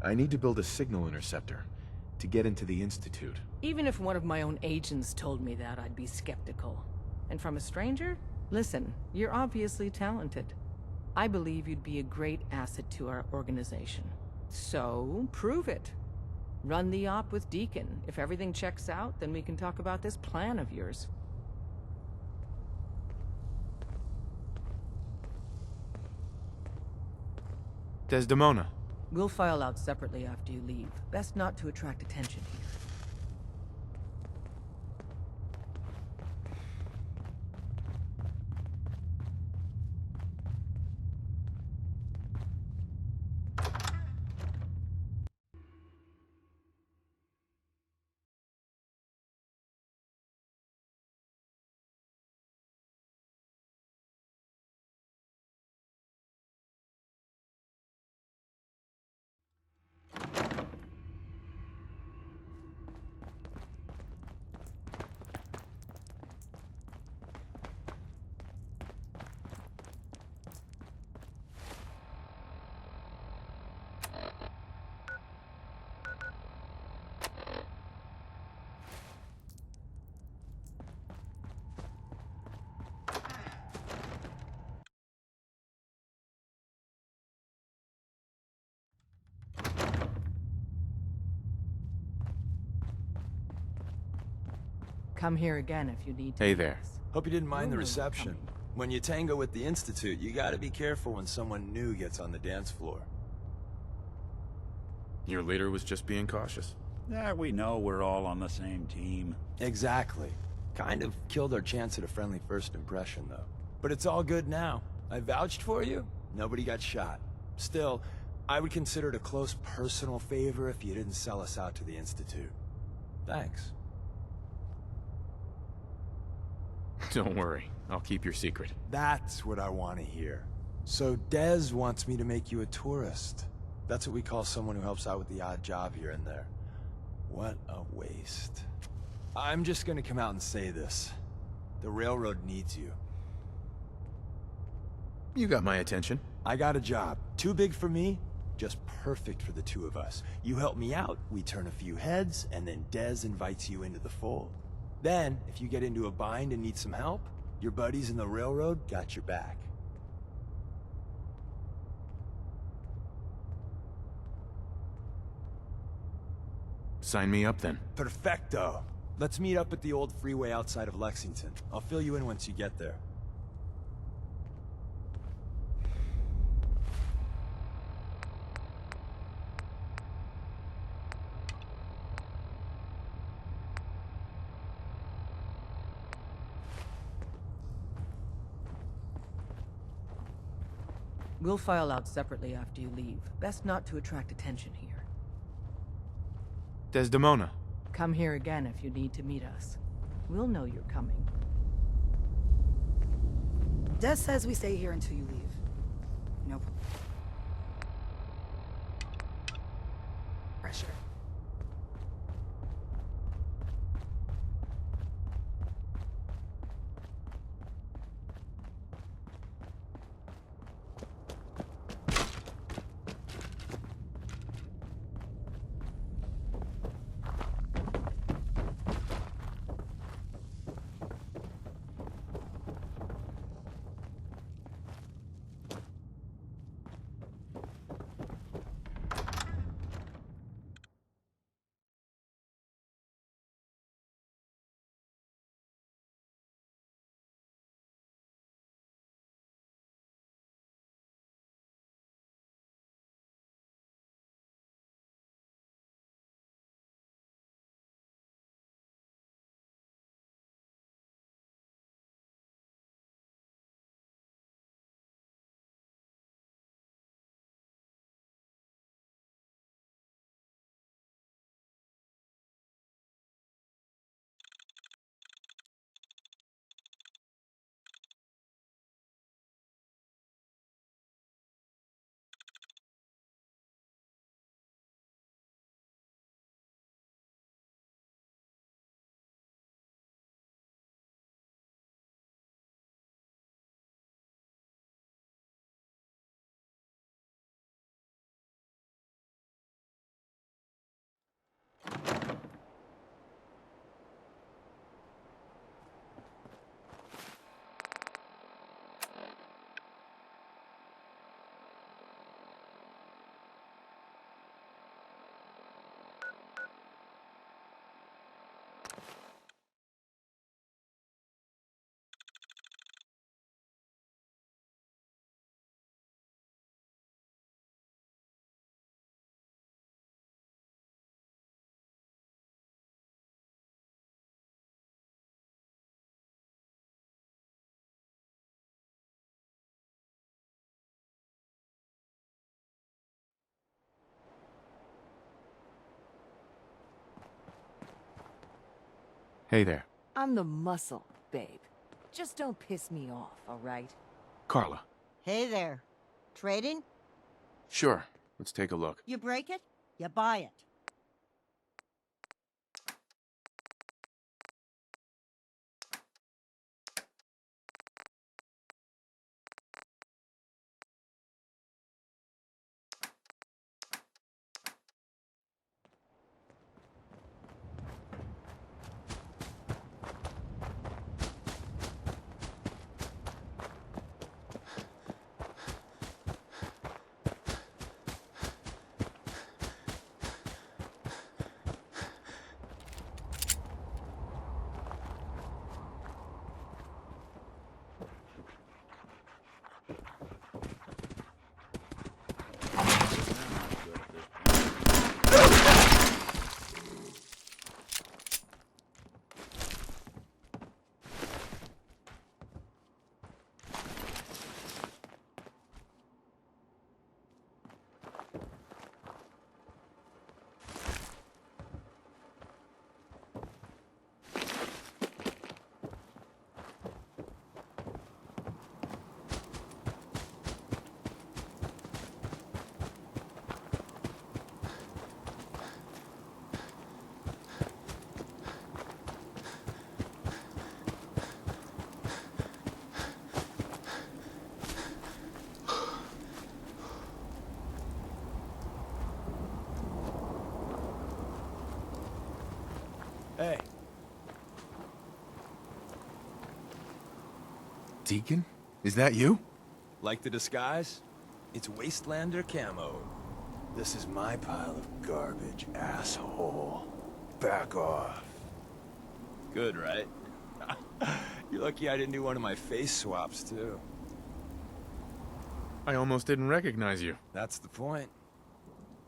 I need to build a signal interceptor to get into the Institute. Even if one of my own agents told me that, I'd be skeptical. And from a stranger? Listen, you're obviously talented. I believe you'd be a great asset to our organization. So, prove it. Run the op with Deacon. If everything checks out, then we can talk about this plan of yours. Desdemona. We'll file out separately after you leave. Best not to attract attention here. Come here again if you need to. Hey there. Hope you didn't mind the Ooh, reception. coming. When you tango with the Institute, you gotta be careful when someone new gets on the dance floor. Your leader was just being cautious. Yeah, we know we're all on the same team. Exactly. Kind of killed our chance at a friendly first impression, though. But it's all good now. I vouched for you. Nobody got shot. Still, I would consider it a close personal favor if you didn't sell us out to the Institute. Thanks. Don't worry, I'll keep your secret. That's what I want to hear. So Dez wants me to make you a tourist. That's what we call someone who helps out with the odd job here and there. What a waste. I'm just gonna come out and say this. The railroad needs you. You got my attention. I got a job. Too big for me, just perfect for the two of us. You help me out, we turn a few heads, and then Dez invites you into the fold. Then, if you get into a bind and need some help, your buddies in the railroad got your back. Sign me up then. Perfecto. Let's meet up at the old freeway outside of Lexington. I'll fill you in once you get there. We'll file out separately after you leave. Best not to attract attention here. Desdemona. Come here again if you need to meet us. We'll know you're coming. Des says we stay here until you leave. No pressure. Hey there. I'm the muscle, babe. Just don't piss me off, all right? Carla. Hey there. Trading? Sure. Let's take a look. You break it, you buy it. Hey, Deacon? Is that you? like the disguise? It's Wastelander camo. This is my pile of garbage, asshole. Back off. Good, right? You're lucky I didn't do one of my face swaps, too. I almost didn't recognize you. That's the point.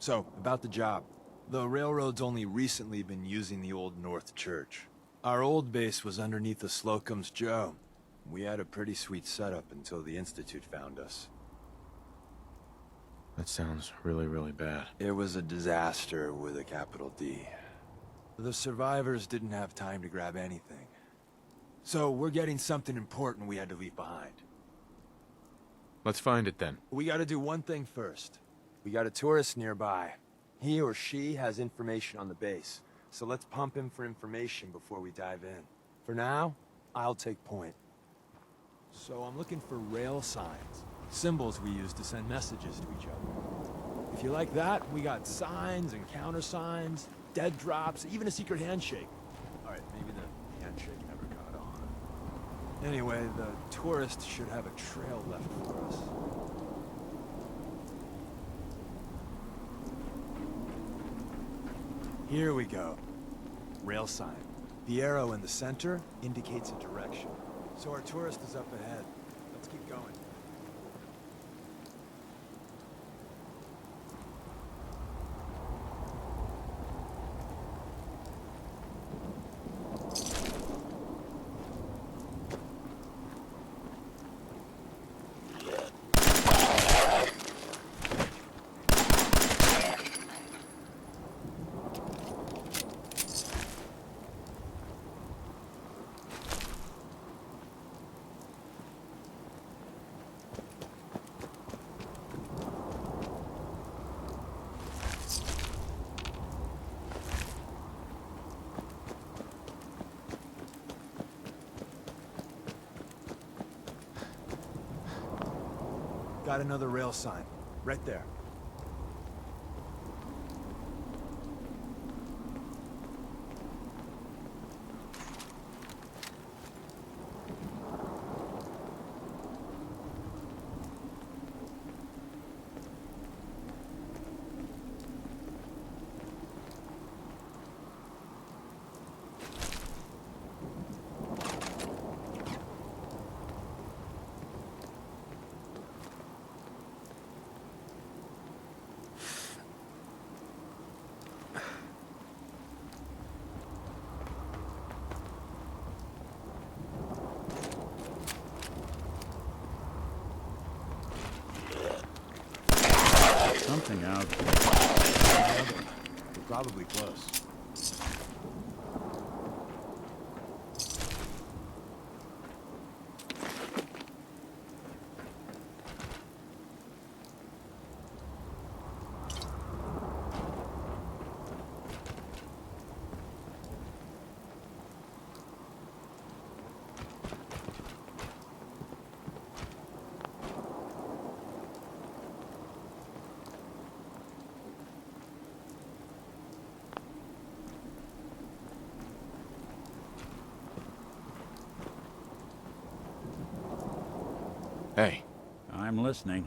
So, about the job. The railroad's only recently been using the Old North Church. Our old base was underneath the Slocum's Joe. We had a pretty sweet setup until the Institute found us. That sounds really, really bad. It was a disaster with a capital D. The survivors didn't have time to grab anything. So we're getting something important we had to leave behind. Let's find it then. We gotta do one thing first. We got a tourist nearby. He or she has information on the base. So let's pump him for information before we dive in. For now, I'll take point. So I'm looking for rail signs. Symbols we use to send messages to each other. If you like that, we got signs and countersigns, dead drops, even a secret handshake. Alright, maybe the handshake never got on. Anyway, the tourist should have a trail left for us. Here we go. Rail sign. The arrow in the center indicates a direction. So our tourist is up ahead. Let's keep going. Got another rail sign. Right there. Something out there. We're probably close. Hey, I'm listening.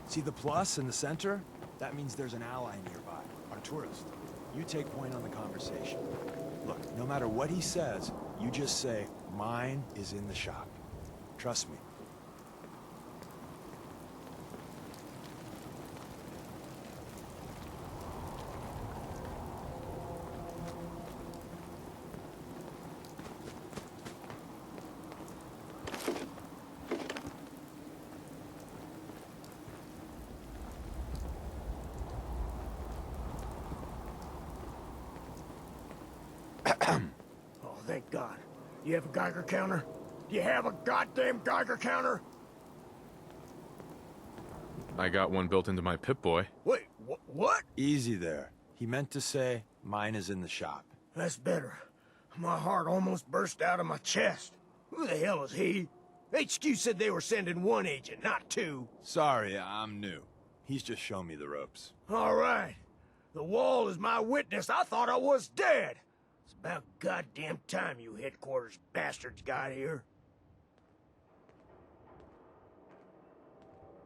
See the plus in the center? That means there's an ally nearby, our tourist. You take point on the conversation. Look, no matter what he says, you just say, mine is in the shop. Trust me. Oh, thank God. You have a Geiger counter? Do you have a goddamn Geiger counter? I got one built into my Pip-Boy. Wait, what? Easy there. He meant to say, mine is in the shop. That's better. My heart almost burst out of my chest. Who the hell is he? HQ said they were sending one agent, not two. Sorry, I'm new. He's just shown me the ropes. All right. The wall is my witness. I thought I was dead. It's about goddamn time you headquarters bastards got here.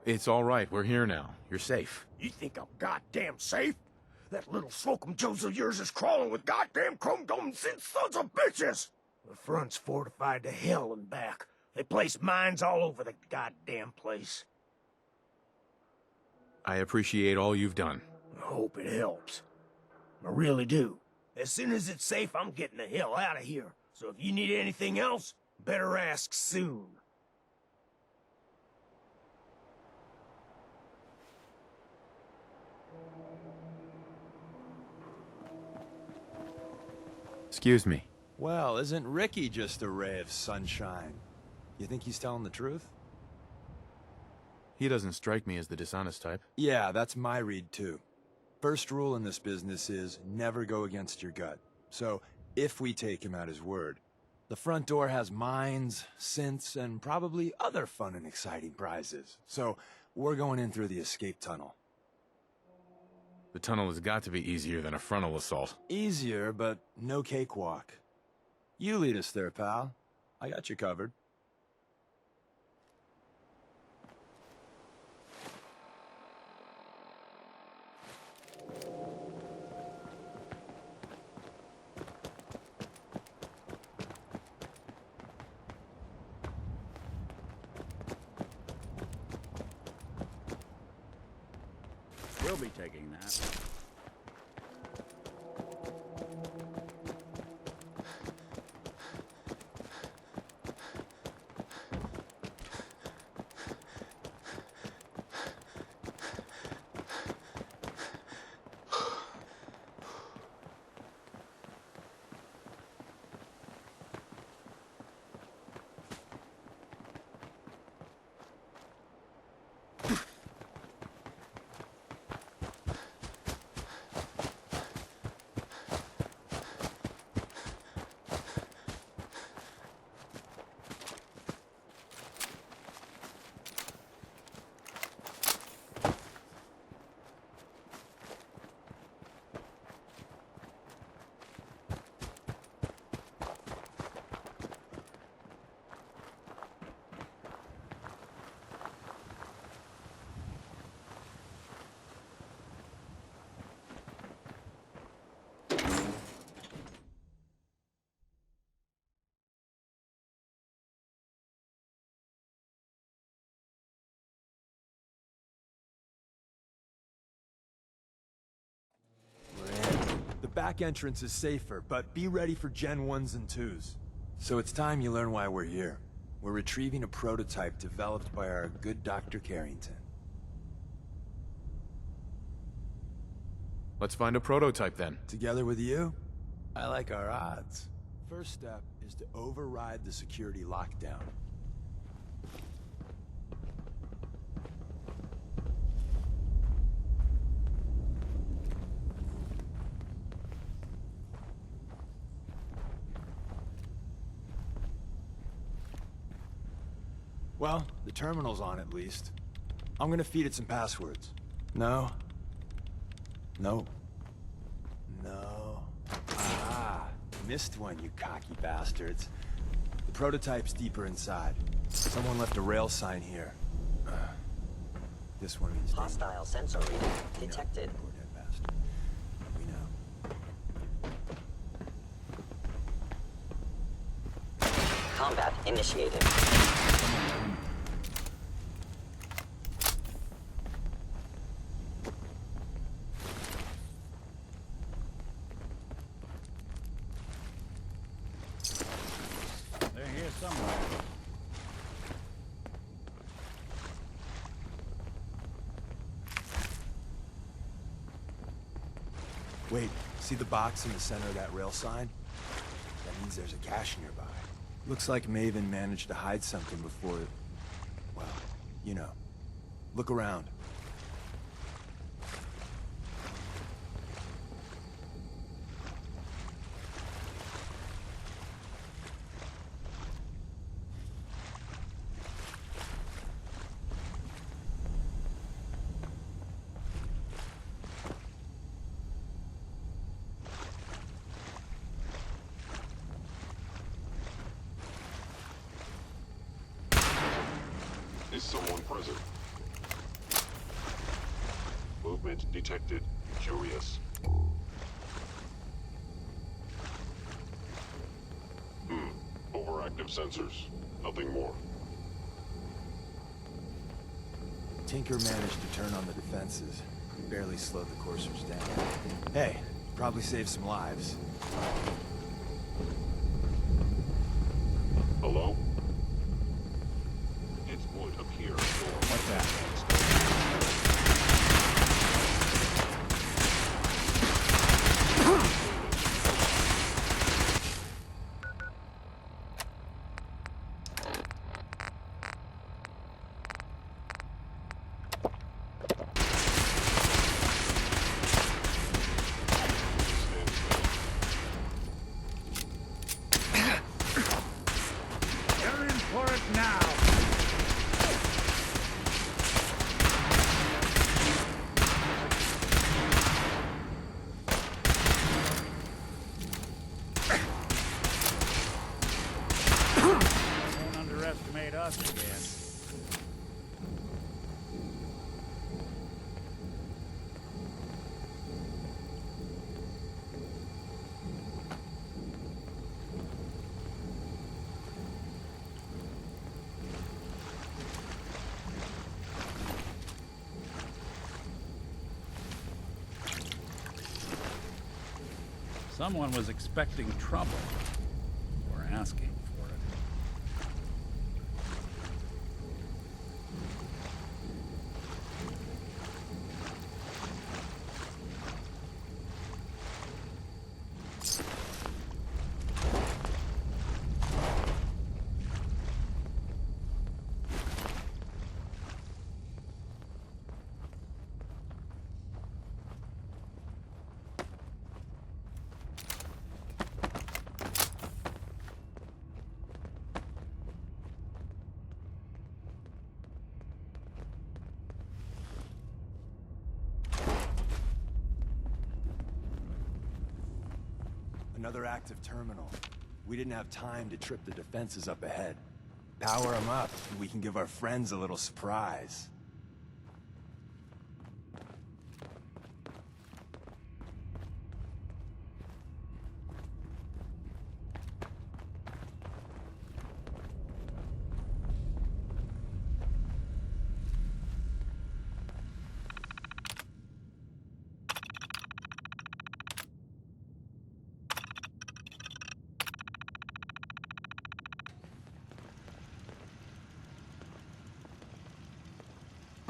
It's all right. We're here now. You're safe. You think I'm goddamn safe? That little Slocum Joes of yours is crawling with goddamn chrome-domed sons of bitches! The front's fortified to hell and back. They place mines all over the goddamn place. I appreciate all you've done. I hope it helps. I really do. As soon as it's safe, I'm getting the hell out of here. So if you need anything else, better ask soon. Excuse me. Well, isn't Ricky just a ray of sunshine? You think he's telling the truth? He doesn't strike me as the dishonest type. Yeah, that's my read too. First rule in this business is never go against your gut. So, if we take him at his word, the front door has mines, synths, and probably other fun and exciting prizes. So, we're going in through the escape tunnel. The tunnel has got to be easier than a frontal assault. Easier, but no cakewalk. You lead us there, pal. I got you covered. We'll be taking that. The back entrance is safer, but be ready for Gen 1s and 2s. So it's time you learn why we're here. We're retrieving a prototype developed by our good Dr. Carrington. Let's find a prototype then. Together with you, I like our odds. First step is to override the security lockdown. Well, the terminal's on at least. I'm gonna feed it some passwords. No. No. No. Ah, missed one, you cocky bastards. The prototype's deeper inside. Someone left a rail sign here. This one means Hostile sensor reading detected. Poor dead bastard. We know. Combat initiated. They're here somewhere. Wait, see the box in the center of that rail sign? That means there's a cache nearby. Looks like Maven managed to hide something before... Well, you know. Look around. Is someone present? Movement detected. Curious. Overactive sensors. Nothing more. Tinker managed to turn on the defenses. Barely slowed the coursers down. Hey, probably saved some lives. Hello? It would appear. What's that? You're in for it now. Don't underestimate us again. Someone was expecting trouble, or asking for it. Another active terminal. We didn't have time to trip the defenses up ahead. Power them up, and we can give our friends a little surprise.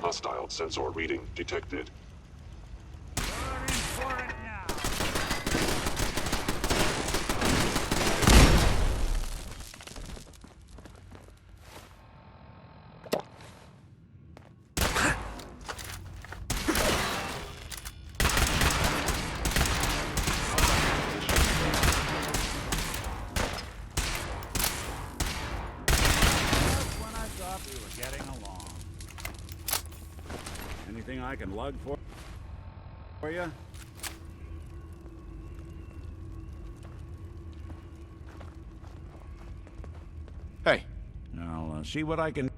Hostile sensor reading detected. Anything I can lug for you? Hey, I'll see what I can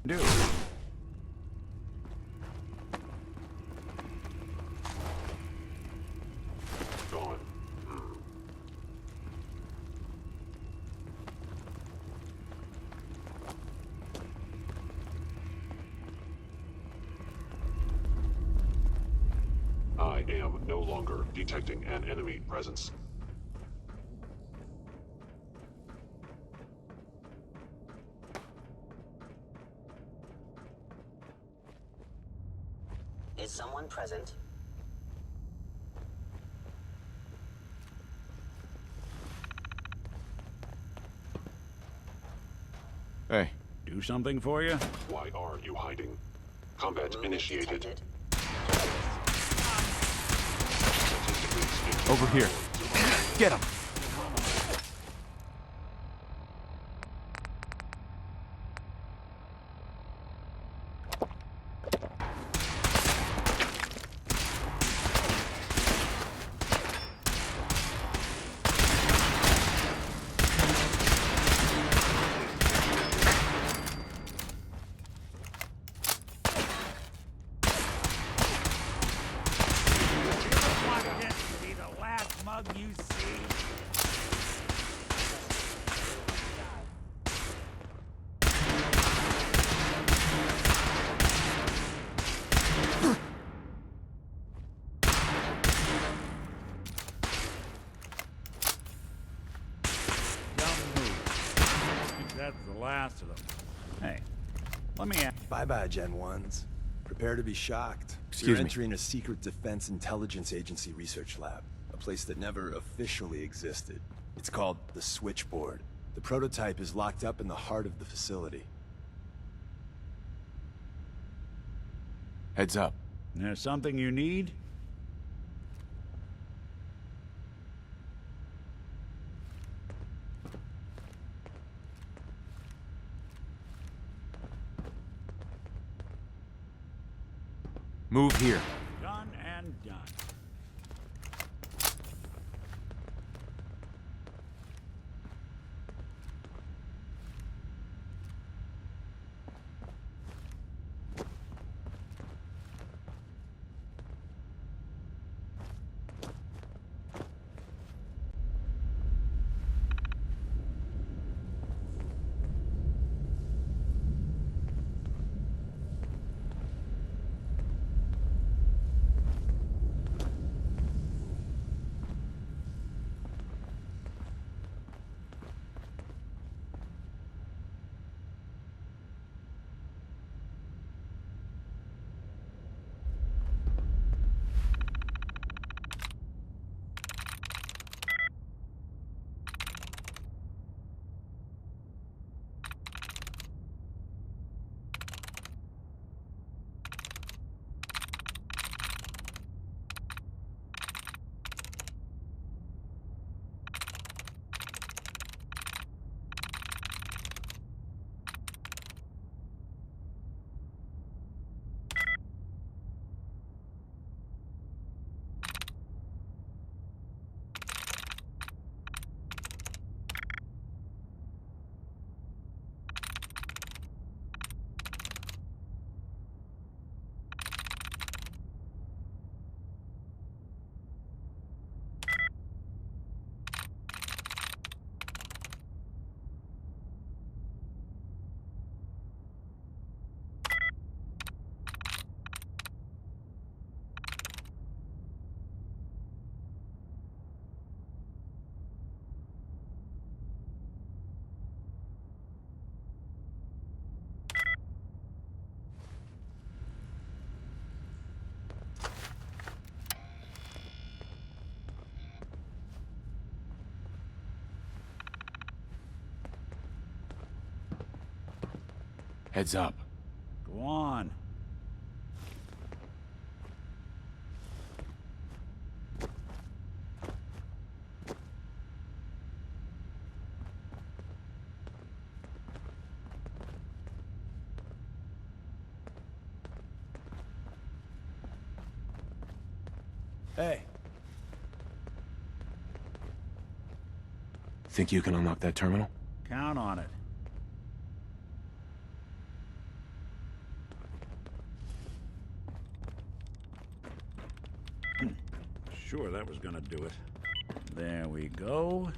do. Gone. I am no longer detecting an enemy presence. Is someone present? hey. Do something for you? Why are you hiding? Combat Movement initiated. detected. Over here. Get him! That's the last of them. Hey, let me ask. Bye-bye, Gen 1s. Prepare to be shocked. Excuse You're me. entering a secret Defense Intelligence Agency research lab, a place that never officially existed. It's called the Switchboard. The prototype is locked up in the heart of the facility. Heads up. There's something you need? Move here. Done and done. Heads up. Go on. Hey, Think you can unlock that terminal? Count on it. Sure, that was gonna do it. There we go.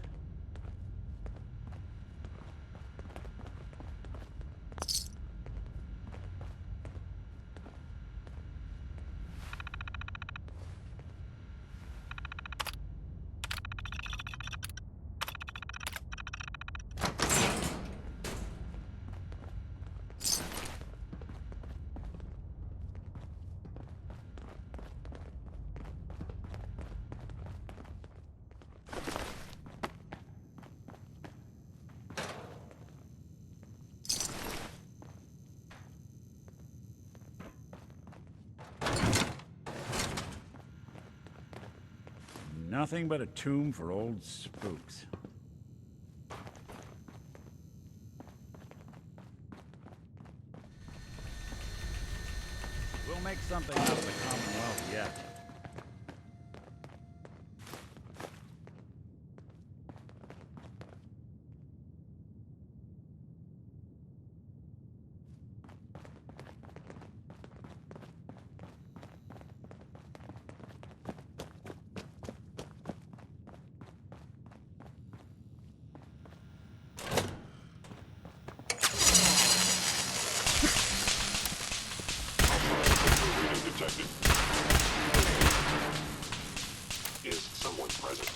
Nothing but a tomb for old spooks. We'll make something out of the Commonwealth yet. Detected. Is someone present?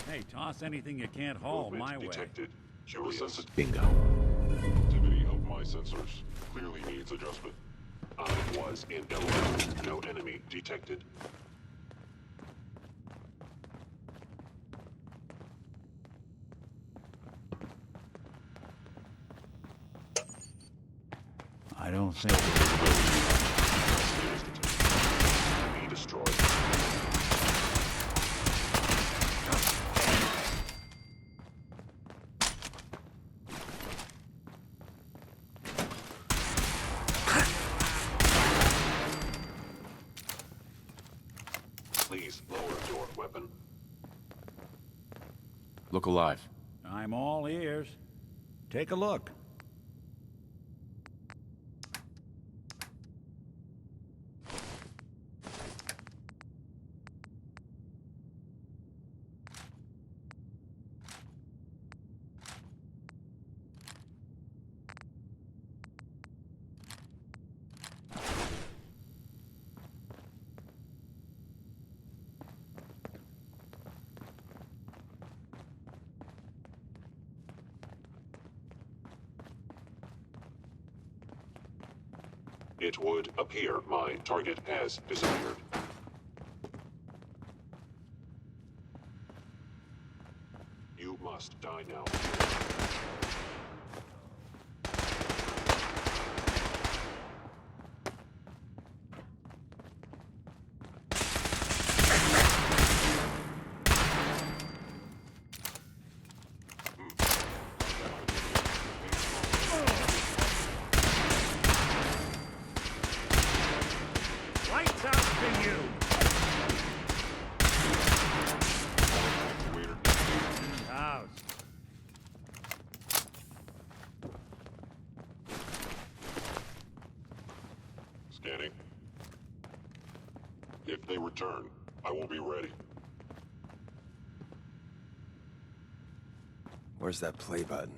Hey, toss anything you can't haul Movement my way. detected. Curious. Bingo. Activity of my sensors clearly needs adjustment. I was in element. No enemy detected. I don't think... Be destroyed. Please lower your weapon. Look alive. I'm all ears. Take a look. It would appear my target has disappeared. You must die now. Lights out to you! House. Scanning. If they return, I will be ready. where's that play button?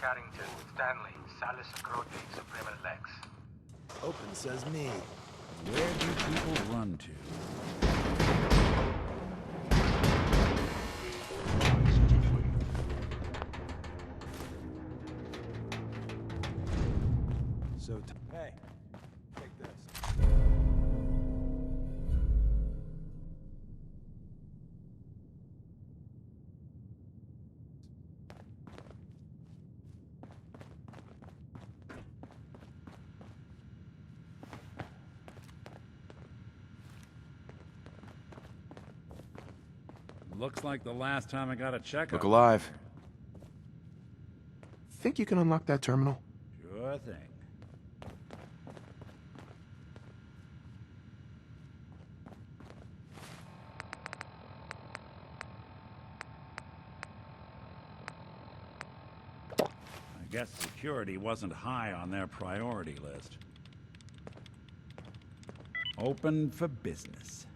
Carrington, Stanley, Salus Crote, Suprema Lex. Open says me. Where do people run to? So, hey, take this. Looks like the last time I got a checkup. Look alive. Think you can unlock that terminal? Sure thing. I guess security wasn't high on their priority list. Open for business.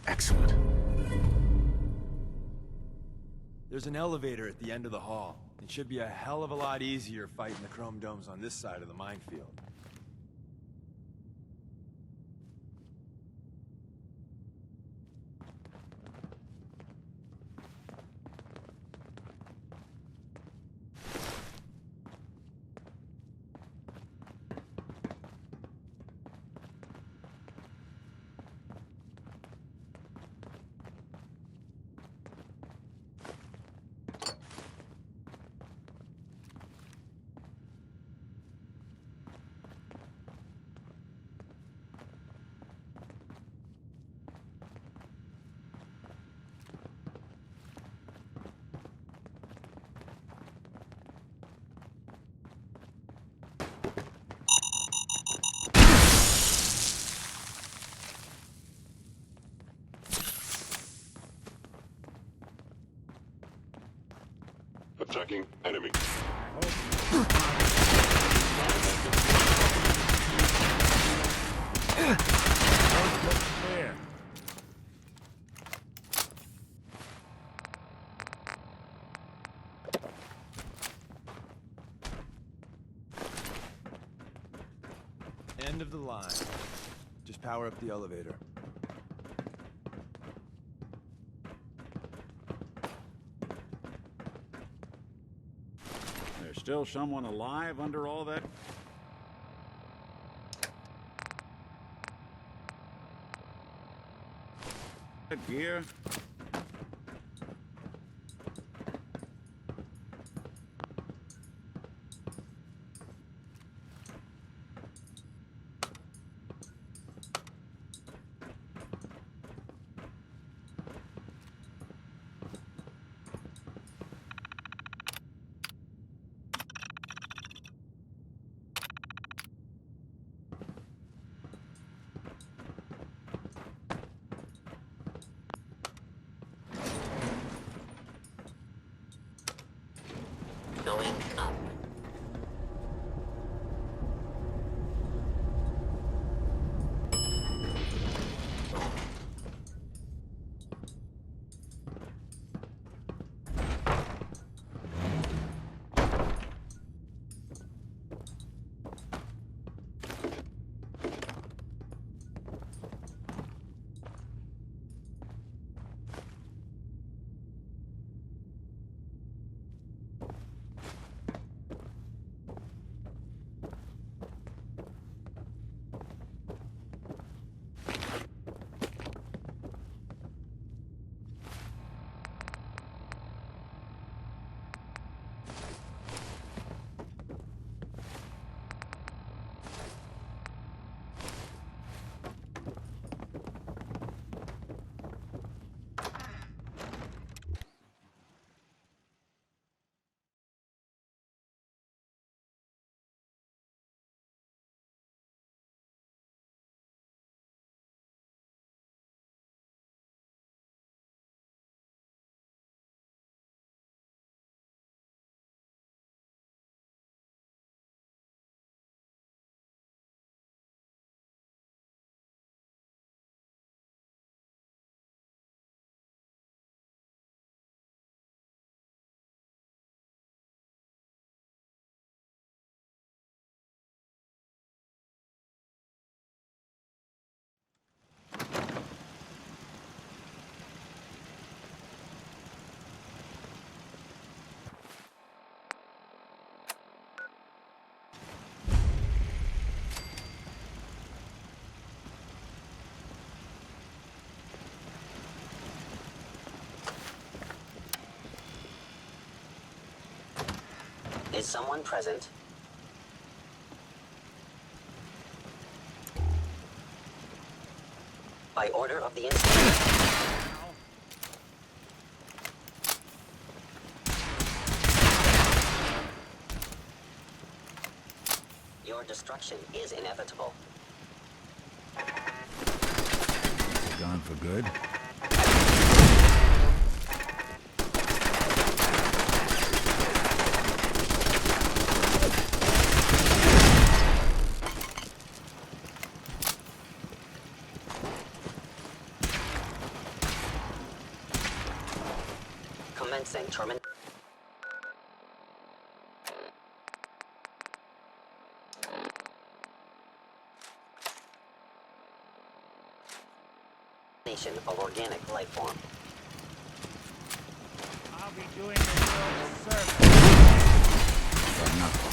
Excellent. There's an elevator at the end of the hall. It should be a hell of a lot easier fighting the chrome domes on this side of the minefield. Attacking enemy. Clear. End of the line. Just power up the elevator. There's still someone alive under all that? Gear? Is someone present? By order of the inspector. Your destruction is inevitable. Gone for good? Commencing termination. Of organic life form. I'll be doing the world a service. Or nothing.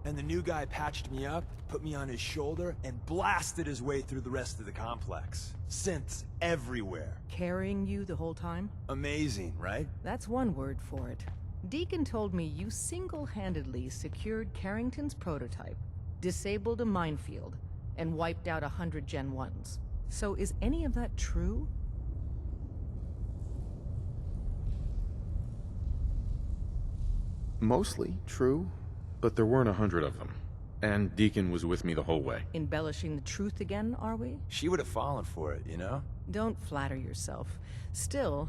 And the new guy patched me up, put me on his shoulder, and blasted his way through the rest of the complex. Synths everywhere. Carrying you the whole time? Amazing, right? That's one word for it. Deacon told me you single-handedly secured Carrington's prototype, disabled a minefield, and wiped out 100 Gen 1s. So is any of that true? Mostly true, but there weren't 100 of them. And Deacon was with me the whole way. Embellishing the truth again, are we? She would have fallen for it, you know? Don't flatter yourself. Still,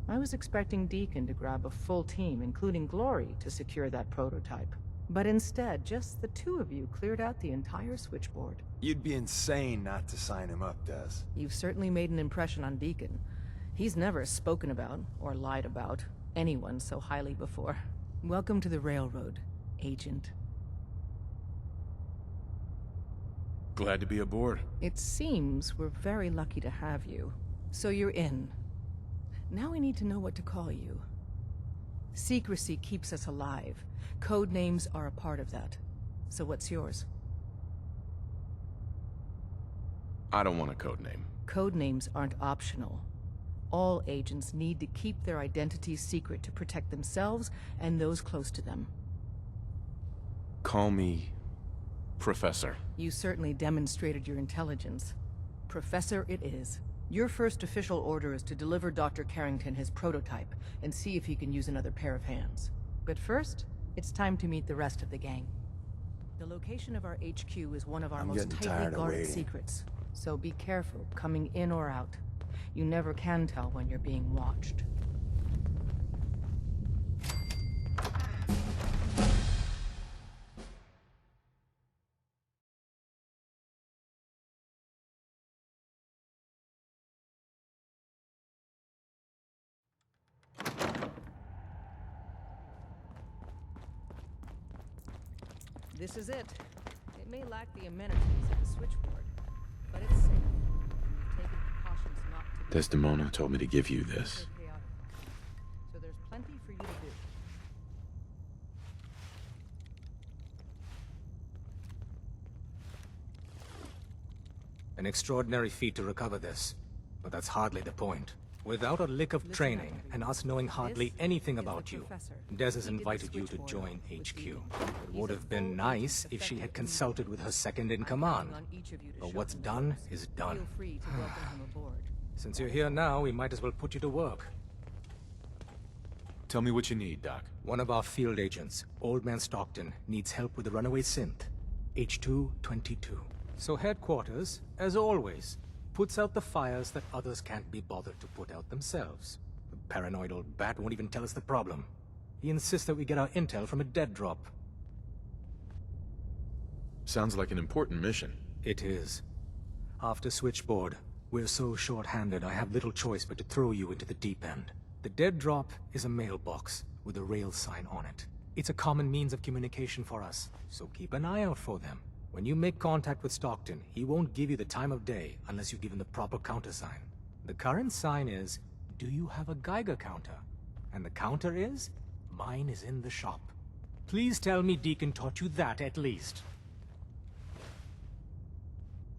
I was expecting Deacon to grab a full team, including Glory, to secure that prototype. But instead, just the two of you cleared out the entire switchboard. You'd be insane not to sign him up, Des. You've certainly made an impression on Deacon. He's never spoken about, or lied about, anyone so highly before. Welcome to the Railroad, Agent. Glad to be aboard. It seems we're very lucky to have you. So you're in. Now we need to know what to call you. Secrecy keeps us alive. Code names are a part of that. So what's yours? I don't want a code name. Code names aren't optional. All agents need to keep their identities secret to protect themselves and those close to them. Call me Professor. You certainly demonstrated your intelligence. Professor it is. Your first official order is to deliver Dr. Carrington his prototype and see if he can use another pair of hands. But first, it's time to meet the rest of the gang. The location of our HQ is one of our most tightly guarded secrets. So be careful coming in or out. You never can tell when you're being watched. This is it. It may lack the amenities of the switchboard, but it's safe. We've taken precautions not to... Desdemona told me to give you this. So there's plenty for you to do. An extraordinary feat to recover this, but that's hardly the point. Without a lick of training, and us knowing hardly anything about you, Des has invited you to join HQ. It would have been nice if she had consulted with her second-in-command. But what's done is done. Since you're here now, we might as well put you to work. Tell me what you need, Doc. One of our field agents, Old Man Stockton, needs help with the runaway synth, H222. So headquarters, as always, puts out the fires that others can't be bothered to put out themselves. The paranoid old bat won't even tell us the problem. He insists that we get our intel from a dead drop. Sounds like an important mission. It is. After Switchboard, we're so short-handed I have little choice but to throw you into the deep end. The dead drop is a mailbox with a rail sign on it. It's a common means of communication for us, so keep an eye out for them. When you make contact with Stockton, he won't give you the time of day unless you give him the proper countersign. The current sign is, do you have a Geiger counter? And the counter is, mine is in the shop. Please tell me Deacon taught you that at least.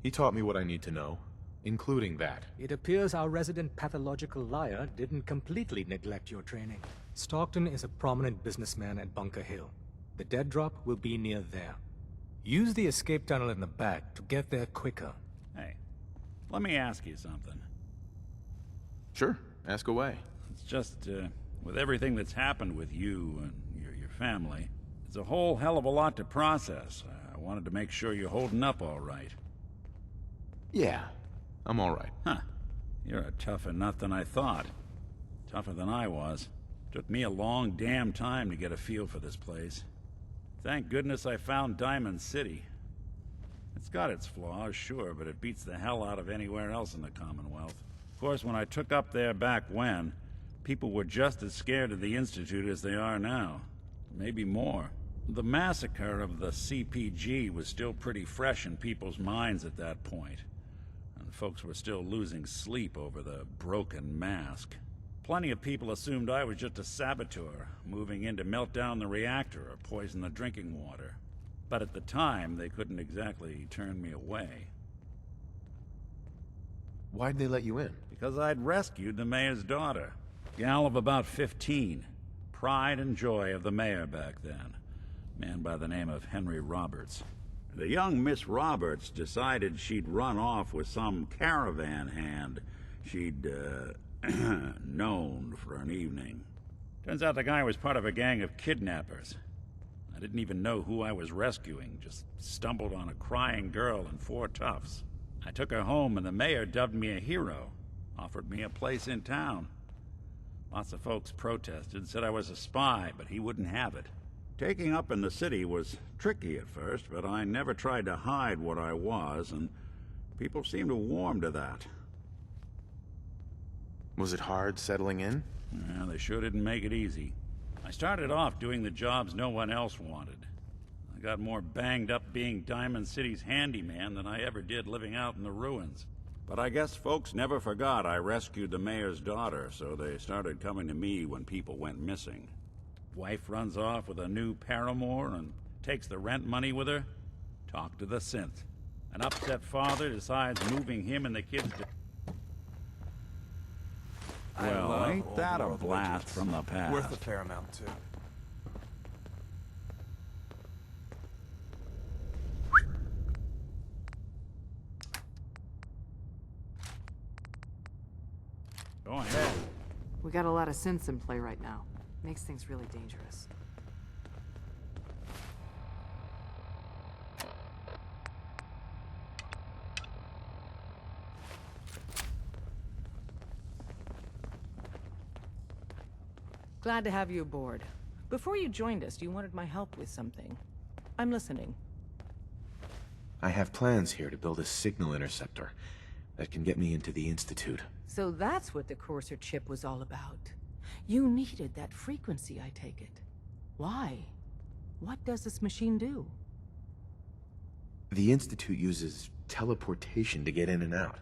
He taught me what I need to know, including that. It appears our resident pathological liar didn't completely neglect your training. Stockton is a prominent businessman at Bunker Hill. The dead drop will be near there. Use the escape tunnel in the back to get there quicker. Hey, let me ask you something. Sure, ask away. It's just, with everything that's happened with you and your family, it's a whole hell of a lot to process. I wanted to make sure you're holding up all right. Yeah, I'm all right. Huh. You're a tougher nut than I thought. Tougher than I was. Took me a long damn time to get a feel for this place. Thank goodness I found Diamond City. It's got its flaws, sure, but it beats the hell out of anywhere else in the Commonwealth. Of course, when I took up there back when, people were just as scared of the Institute as they are now. Maybe more. The massacre of the CPG was still pretty fresh in people's minds at that point, and folks were still losing sleep over the broken mask. Plenty of people assumed I was just a saboteur, moving in to melt down the reactor or poison the drinking water. But at the time, they couldn't exactly turn me away. Why'd they let you in? Because I'd rescued the mayor's daughter. Gal of about 15. Pride and joy of the mayor back then. Man by the name of Henry Roberts. The young Miss Roberts decided she'd run off with some caravan hand she'd, known for an evening. Turns out the guy was part of a gang of kidnappers. I didn't even know who I was rescuing, just stumbled on a crying girl and 4 toughs. I took her home and the mayor dubbed me a hero, offered me a place in town. Lots of folks protested, said I was a spy, but he wouldn't have it. Taking up in the city was tricky at first, but I never tried to hide what I was, and people seemed to warm to that. Was it hard settling in? Yeah, they sure didn't make it easy. I started off doing the jobs no one else wanted. I I got more banged up being Diamond City's handyman than I ever did living out in the ruins. But I guess folks never forgot I rescued the mayor's daughter, so they started coming to me when people went missing. Wife runs off with a new paramour and takes the rent money with her. Talk to the synth. An upset father decides moving him and the kids to... Well, ain't that a blast from the past? Worth a fair amount, too. Go ahead. We got a lot of synths in play right now. Makes things really dangerous. Glad to have you aboard. Before you joined us, you wanted my help with something. I'm listening. I have plans here to build a signal interceptor that can get me into the Institute. So that's what the Courser chip was all about. You needed that frequency, I take it. Why? What does this machine do? The Institute uses teleportation to get in and out.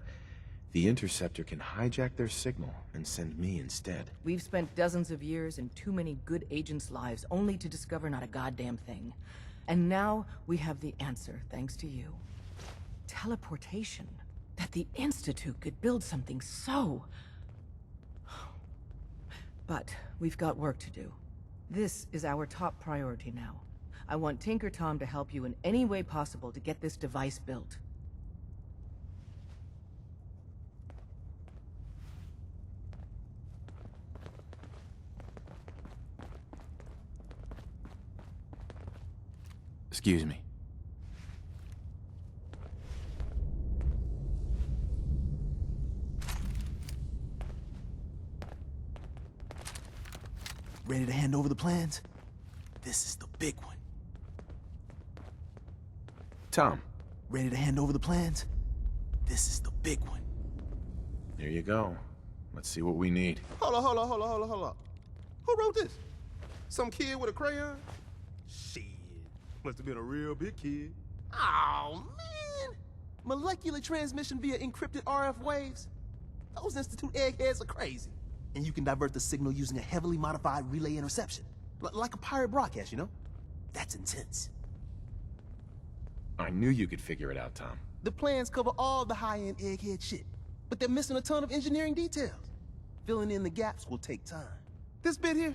The interceptor can hijack their signal and send me instead. We've spent dozens of years and too many good agents' lives only to discover not a goddamn thing. And now we have the answer, thanks to you. Teleportation. That the Institute could build something so... But we've got work to do. This is our top priority now. I want Tinker Tom to help you in any way possible to get this device built. Excuse me. Ready to hand over the plans? This is the big one. Tom. Ready to hand over the plans? This is the big one. There you go. Let's see what we need. Hold on. Who wrote this? Some kid with a crayon? Shit. Must have been a real big kid. Oh, man. Molecular transmission via encrypted RF waves? Those Institute eggheads are crazy. And you can divert the signal using a heavily modified relay interception. Like a pirate broadcast, you know? That's intense. I knew you could figure it out, Tom. The plans cover all the high-end egghead shit, but they're missing a ton of engineering details. Filling in the gaps will take time. This bit here,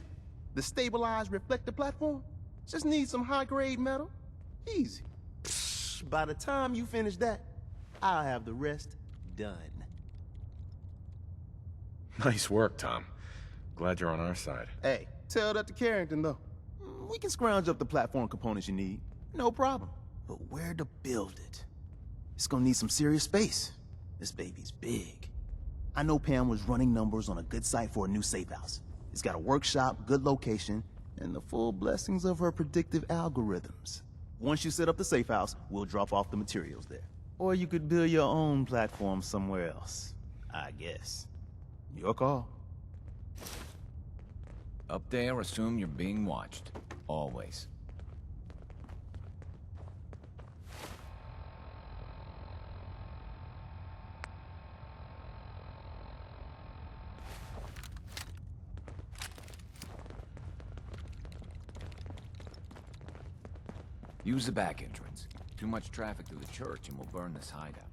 the stabilized reflector platform, just needs some high-grade metal. Easy. Psh, by the time you finish that, I'll have the rest done. Nice work, Tom. Glad you're on our side. Hey, tell that to Carrington, though. We can scrounge up the platform components you need. No problem. But where to build it? It's gonna need some serious space. This baby's big. I know Pam was running numbers on a good site for a new safe house. It's got a workshop, good location, and the full blessings of her predictive algorithms. Once you set up the safe house, we'll drop off the materials there. Or you could build your own platform somewhere else, I guess. Your call. Up there, assume you're being watched. Always. Use the back entrance. Too much traffic through the church and we'll burn this hideout.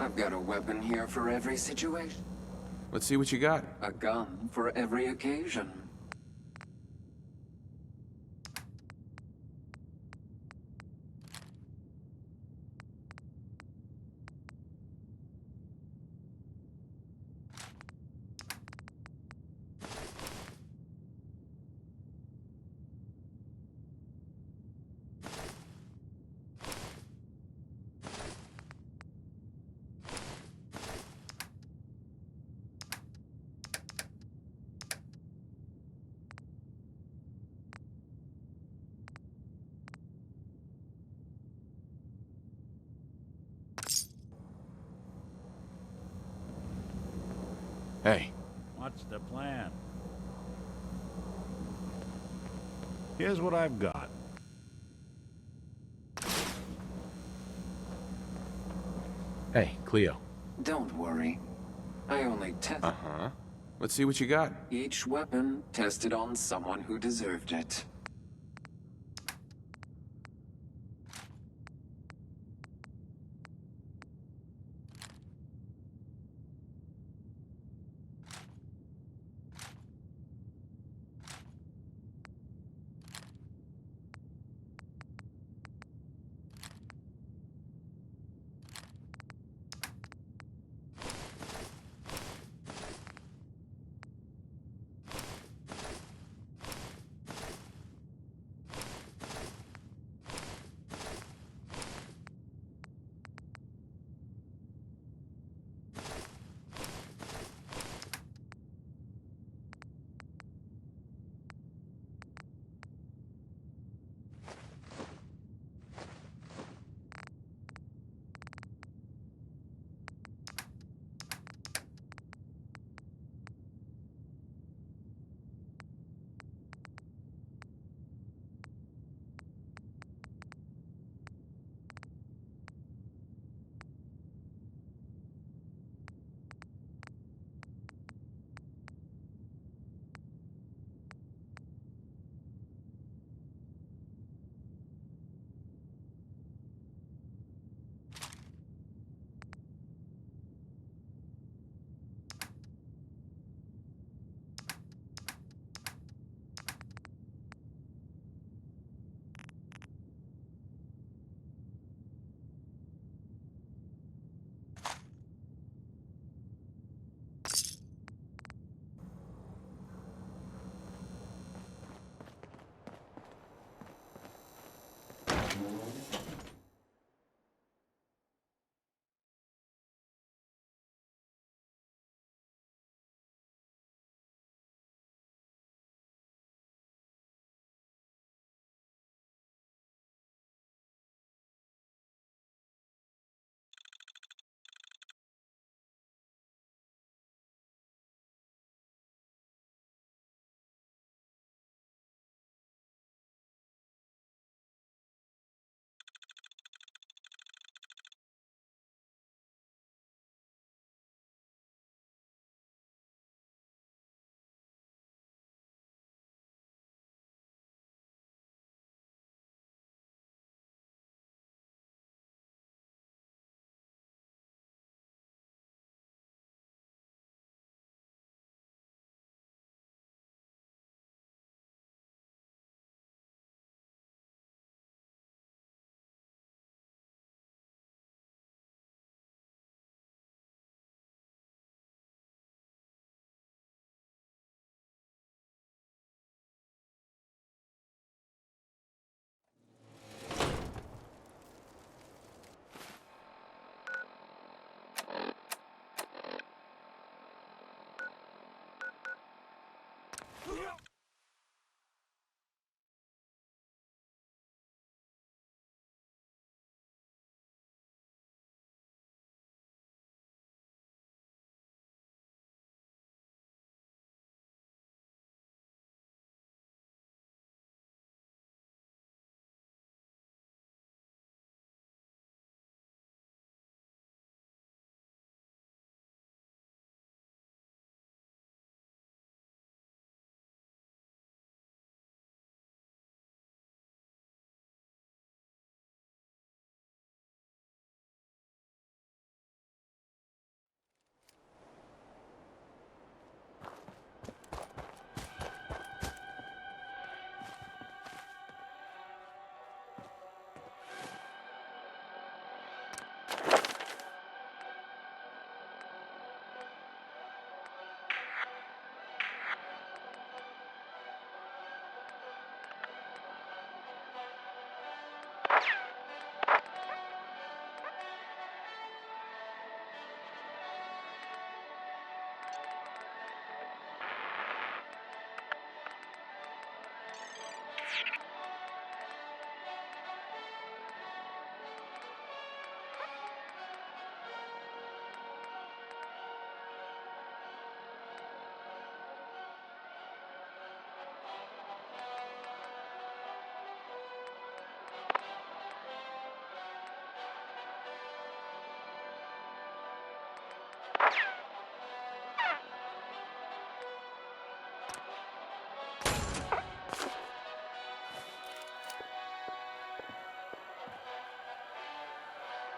I've got a weapon here for every situation. Let's see what you got. A gun for every occasion. Hey. What's the plan? Here's what I've got. Hey, Cleo. Don't worry. I only test. Uh-huh. Let's see what you got. Each weapon tested on someone who deserved it.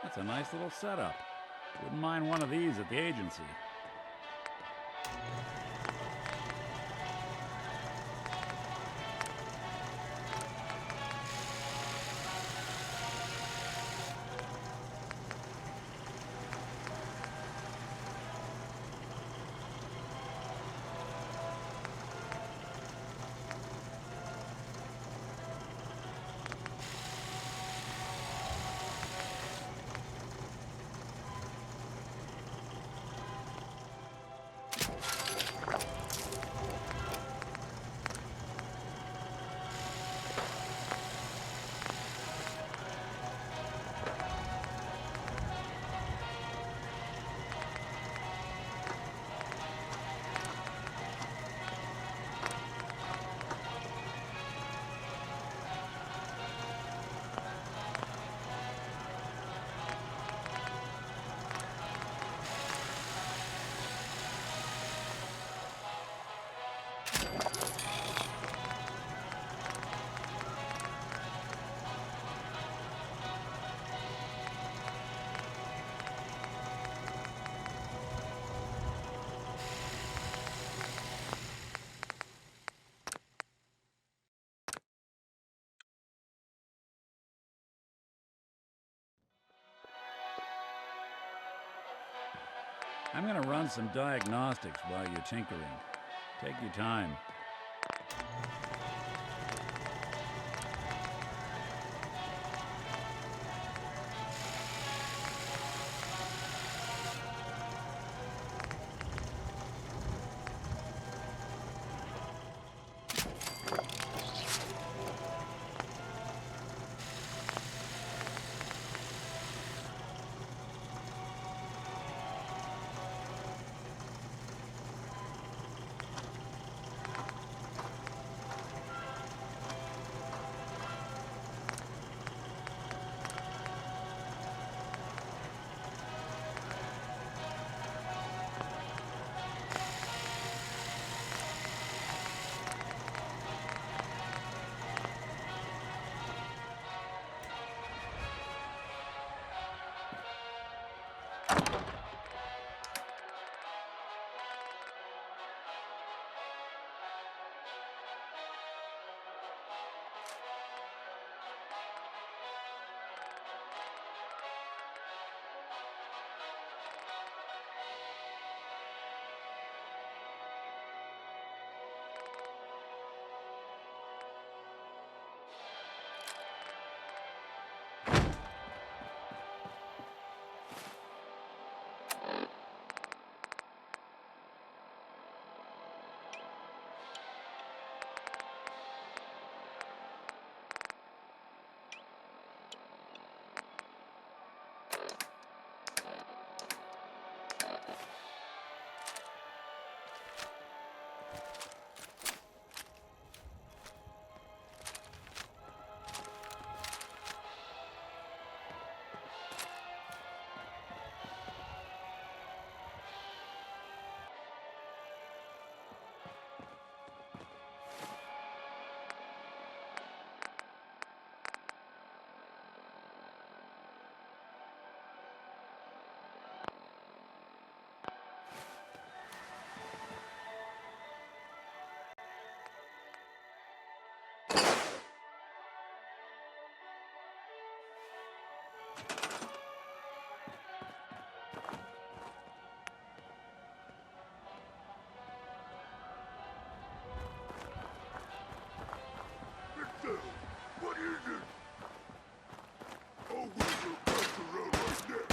That's a nice little setup. Wouldn't mind one of these at the agency. I'm gonna run some diagnostics while you're tinkering. Take your time. What is it? Oh, we'll go across the road right there.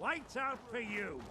Lights out for you!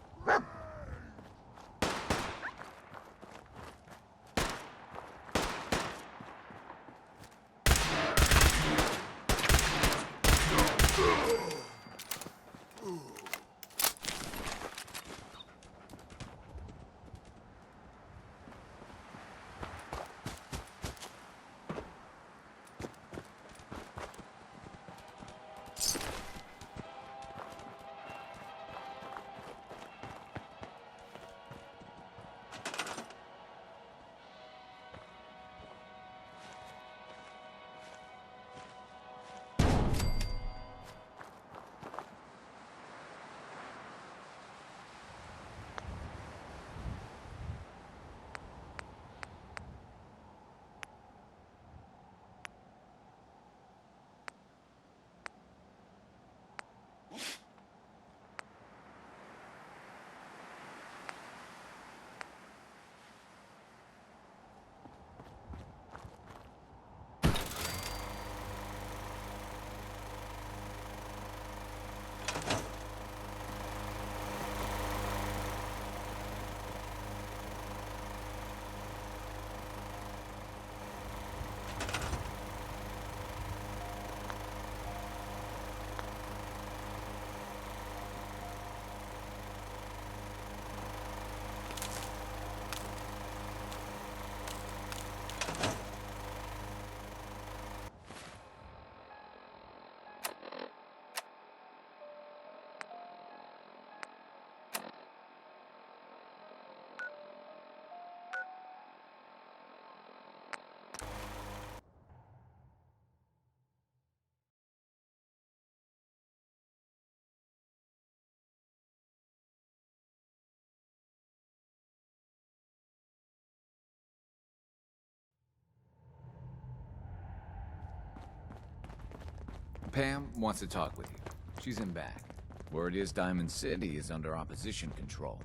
Pam wants to talk with you. She's in back. Word is Diamond City is under opposition control.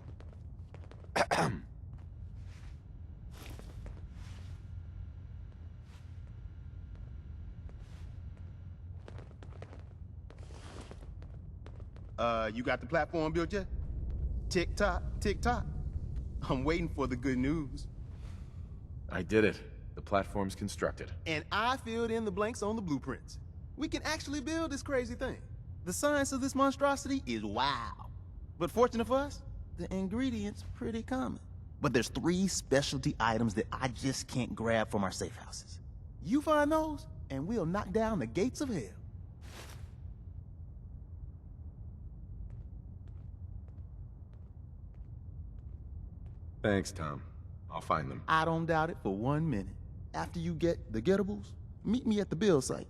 You got the platform built yet? Tick-tock, tick-tock. I'm waiting for the good news. I did it. The platform's constructed. And I filled in the blanks on the blueprints. We can actually build this crazy thing. The science of this monstrosity is wow. But fortunate for us, the ingredients pretty common. But there's 3 specialty items that I just can't grab from our safe houses. You find those, and we'll knock down the gates of hell. Thanks, Tom. I'll find them. I don't doubt it for 1 minute. After you get the gettables, meet me at the build site.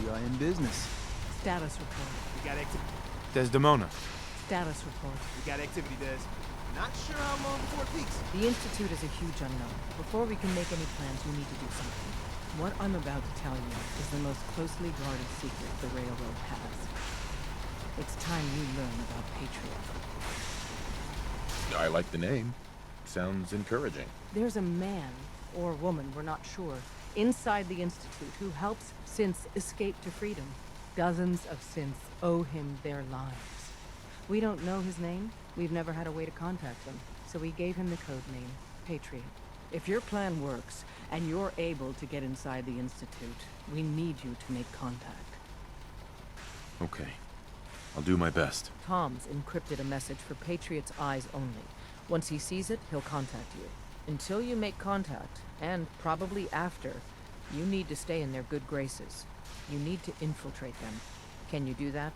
We are in business. Status report. We got activity. Desdemona. Status report. We got activity, Des. Not sure how long before it peaks. The Institute is a huge unknown. Before we can make any plans, we need to do something. What I'm about to tell you is the most closely guarded secret the Railroad has. It's time you learn about Patriot. I like the name. Sounds encouraging. There's a man, or woman, we're not sure, inside the Institute who helps synths escape to freedom. Dozens of synths owe him their lives. We don't know his name. We've never had a way to contact him. So we gave him the code name, Patriot. If your plan works, and you're able to get inside the Institute, we need you to make contact. Okay. I'll do my best. Tom's encrypted a message for Patriot's eyes only. Once he sees it, he'll contact you. Until you make contact, and probably after, you need to stay in their good graces. You need to infiltrate them. Can you do that?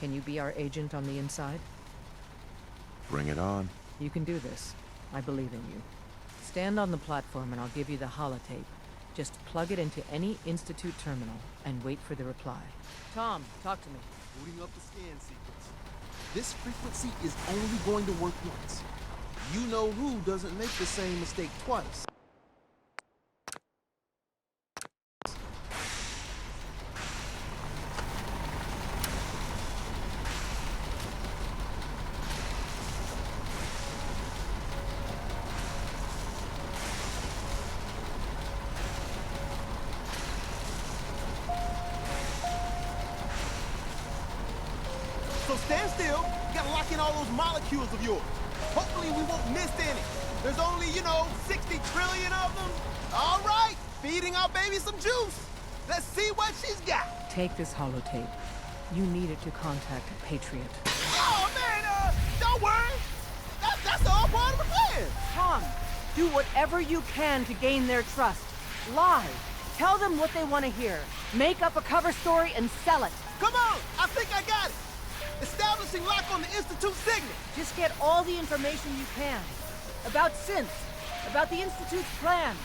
Can you be our agent on the inside? Bring it on. You can do this. I believe in you. Stand on the platform and I'll give you the holotape. Just plug it into any Institute terminal and wait for the reply. Tom, talk to me. Booting up the scan sequence. This frequency is only going to work once. You know who doesn't make the same mistake twice. So stand still. You gotta lock in all those molecules of yours. Hopefully we won't miss any. There's only, 60 trillion of them. All right, feeding our baby some juice. Let's see what she's got. Take this holotape. You need it to contact Patriot. Oh, man, don't worry. That's all part of the plan. Tom, do whatever you can to gain their trust. Lie. Tell them what they want to hear. Make up a cover story and sell it. Come on, I think I got it. Establishing lock on the Institute signal. Just get all the information you can. About synths, about the Institute's plans.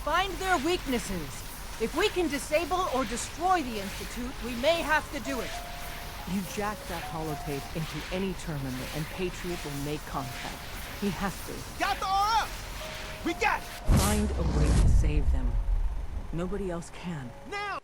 Find their weaknesses. If we can disable or destroy the Institute, we may have to do it. You jack that holotape into any terminal and Patriot will make contact. He has to. Got the RF! We got it! Find a way to save them. Nobody else can. Now!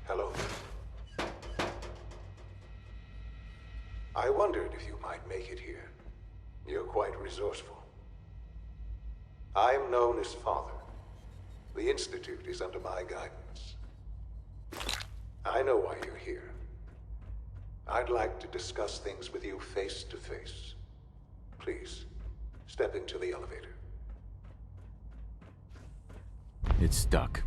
Hello. I wondered if you might make it here. You're quite resourceful. I'm known as Father. The Institute is under my guidance. I know why you're here. I'd like to discuss things with you face to face. Please, step into the elevator. It's stuck.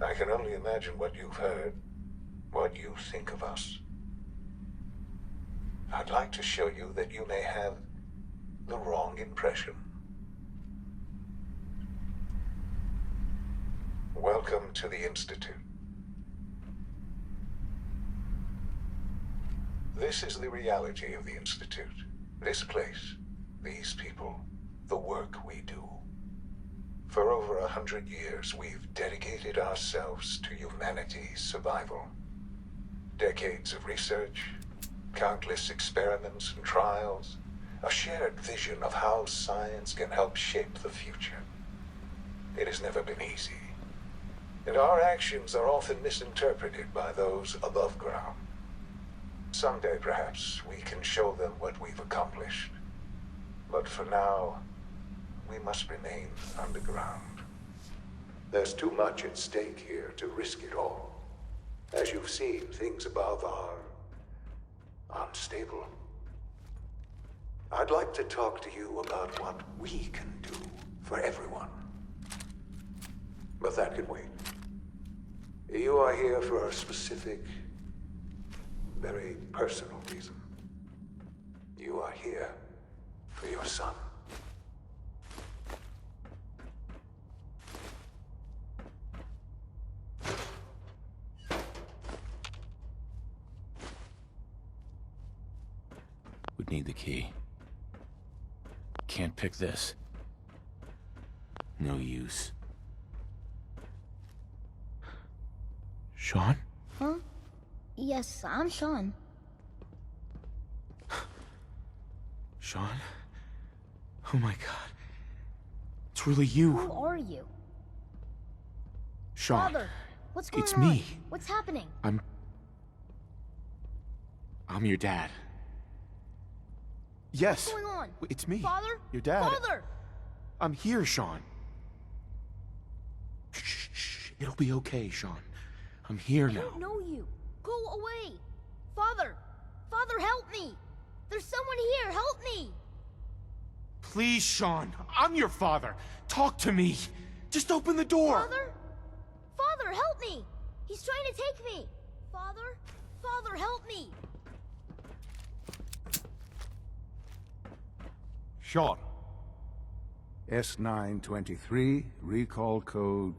I can only imagine what you've heard, what you think of us. I'd like to show you that you may have the wrong impression. Welcome to the Institute. This is the reality of the Institute. This place, these people, the work we do. For over 100 years, we've dedicated ourselves to humanity's survival. Decades of research, countless experiments and trials, a shared vision of how science can help shape the future. It has never been easy, and our actions are often misinterpreted by those above ground. Someday, perhaps, we can show them what we've accomplished. But for now, we must remain underground. There's too much at stake here to risk it all. As you've seen, things above are unstable. I'd like to talk to you about what we can do for everyone. But that can wait. You are here for a specific, very personal reason. You are here for your son. Need the key. Can't pick this. No use. Sean? Huh? Yes, I'm Sean. Sean? Oh my god. It's really you. Who are you? Sean. Father, what's going It's on? me. What's happening? I'm your dad. Yes. What's going on? It's me. Father? Your dad. Father! I'm here, Sean. Shh. It'll be okay, Sean. I'm here now. I don't know you. Go away. Father! Father, help me! There's someone here, help me! Please, Sean. I'm your father. Talk to me. Just open the door. Father? Father, help me! He's trying to take me! Father? Father, help me! Sean. S923, recall code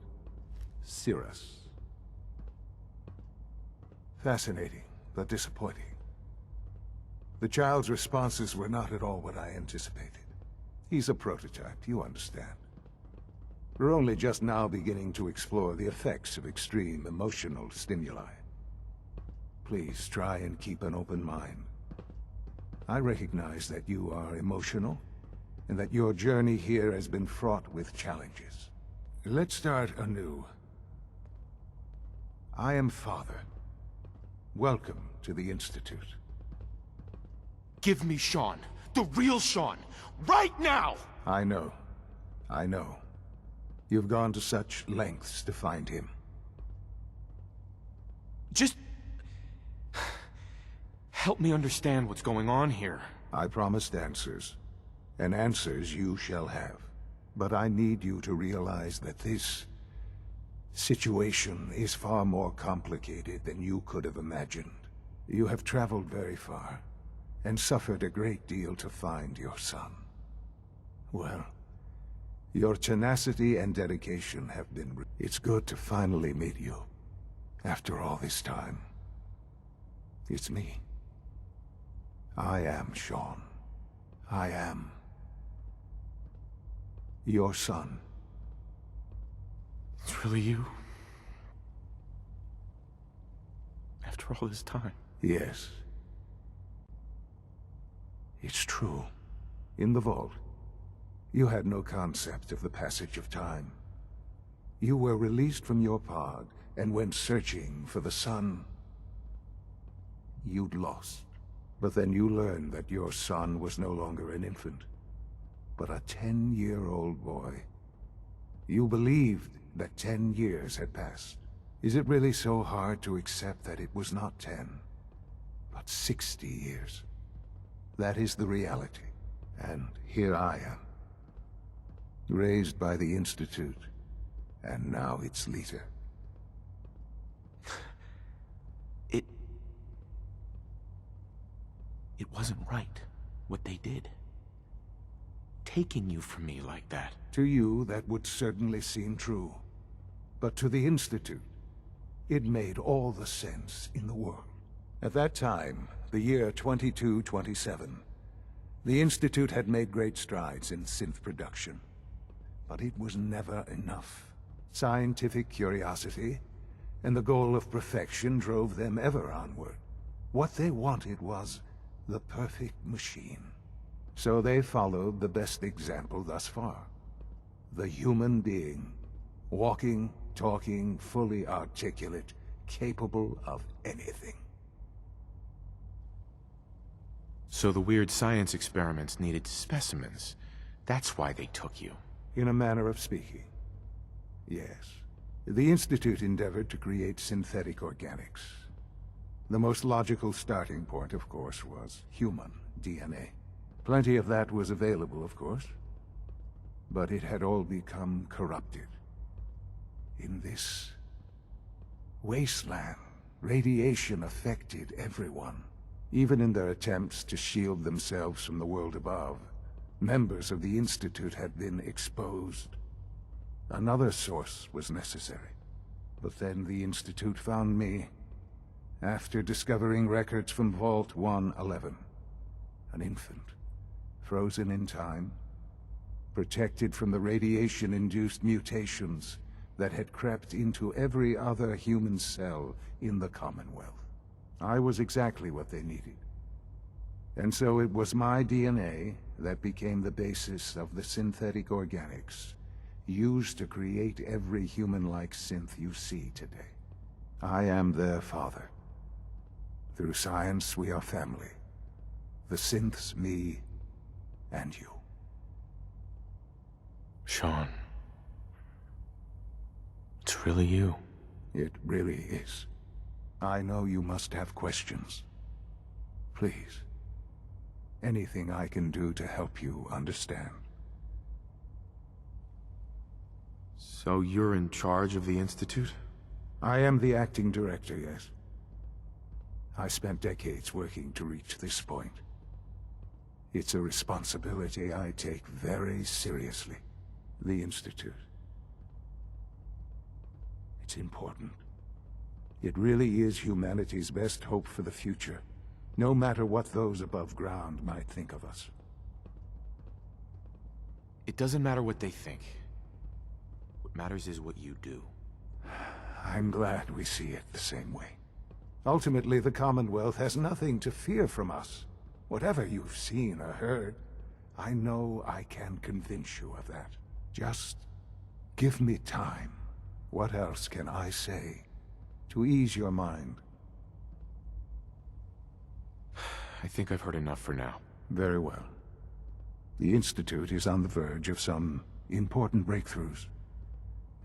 Cirrus. Fascinating, but disappointing. The child's responses were not at all what I anticipated. He's a prototype, you understand. We're only just now beginning to explore the effects of extreme emotional stimuli. Please try and keep an open mind. I recognize that you are emotional, and that your journey here has been fraught with challenges. Let's start anew. I am Father. Welcome to the Institute. Give me Sean. The real Sean. Right now! I know. You've gone to such lengths to find him. Just help me understand what's going on here. I promised answers, and answers you shall have. But I need you to realize that this situation is far more complicated than you could have imagined. You have traveled very far, and suffered a great deal to find your son. Well, your tenacity and dedication have been... It's good to finally meet you. After all this time. It's me. I am Sean. I am your son. It's really you? After all this time? Yes. It's true. In the vault, you had no concept of the passage of time. You were released from your pod and went searching for the son you'd lost. But then you learned that your son was no longer an infant, but a 10-year-old boy. You believed that 10 years had passed. Is it really so hard to accept that it was not 10, but 60 years? That is the reality. And here I am, raised by the Institute, and now its leader. It wasn't right, what they did. Taking you from me like that. To you, that would certainly seem true. But to the Institute, it made all the sense in the world. At that time, the year 2227, the Institute had made great strides in synth production. But it was never enough. Scientific curiosity and the goal of perfection drove them ever onward. What they wanted was the perfect machine. So they followed the best example thus far. The human being. Walking, talking, fully articulate, capable of anything. So the weird science experiments needed specimens. That's why they took you. In a manner of speaking. Yes. The Institute endeavored to create synthetic organics. The most logical starting point, of course, was human DNA. Plenty of that was available, of course. But it had all become corrupted. In this wasteland, radiation affected everyone. Even in their attempts to shield themselves from the world above, members of the Institute had been exposed. Another source was necessary. But then the Institute found me, after discovering records from Vault 111. an infant, frozen in time, protected from the radiation-induced mutations that had crept into every other human cell in the Commonwealth. I was exactly what they needed. And so it was my DNA that became the basis of the synthetic organics used to create every human-like synth you see today. I am their father. Through science, we are family. The synths, me, and you. Sean. It's really you. It really is. I know you must have questions. Please. Anything I can do to help you understand. So you're in charge of the Institute? I am the acting director, yes. I spent decades working to reach this point. It's a responsibility I take very seriously. The Institute. It's important. It really is humanity's best hope for the future, no matter what those above ground might think of us. It doesn't matter what they think. What matters is what you do. I'm glad we see it the same way. Ultimately, the Commonwealth has nothing to fear from us. Whatever you've seen or heard, I know I can convince you of that. Just give me time. What else can I say to ease your mind? I think I've heard enough for now. Very well. The Institute is on the verge of some important breakthroughs.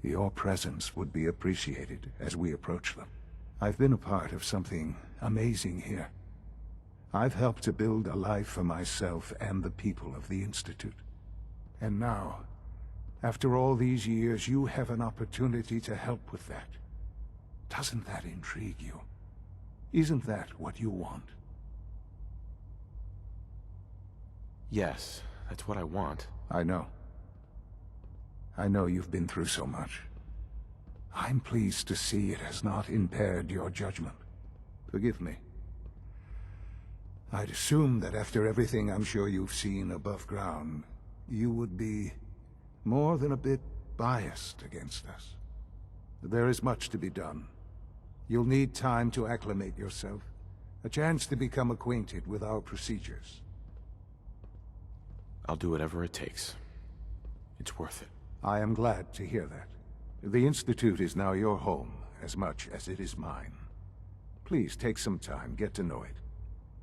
Your presence would be appreciated as we approach them. I've been a part of something amazing here. I've helped to build a life for myself and the people of the Institute. And now, after all these years, you have an opportunity to help with that. Doesn't that intrigue you? Isn't that what you want? Yes, that's what I want. I know. I know you've been through so much. I'm pleased to see it has not impaired your judgment. Forgive me. I'd assumed that after everything I'm sure you've seen above ground, you would be more than a bit biased against us. There is much to be done. You'll need time to acclimate yourself, a chance to become acquainted with our procedures. I'll do whatever it takes. It's worth it. I am glad to hear that. The Institute is now your home, as much as it is mine. Please take some time, get to know it.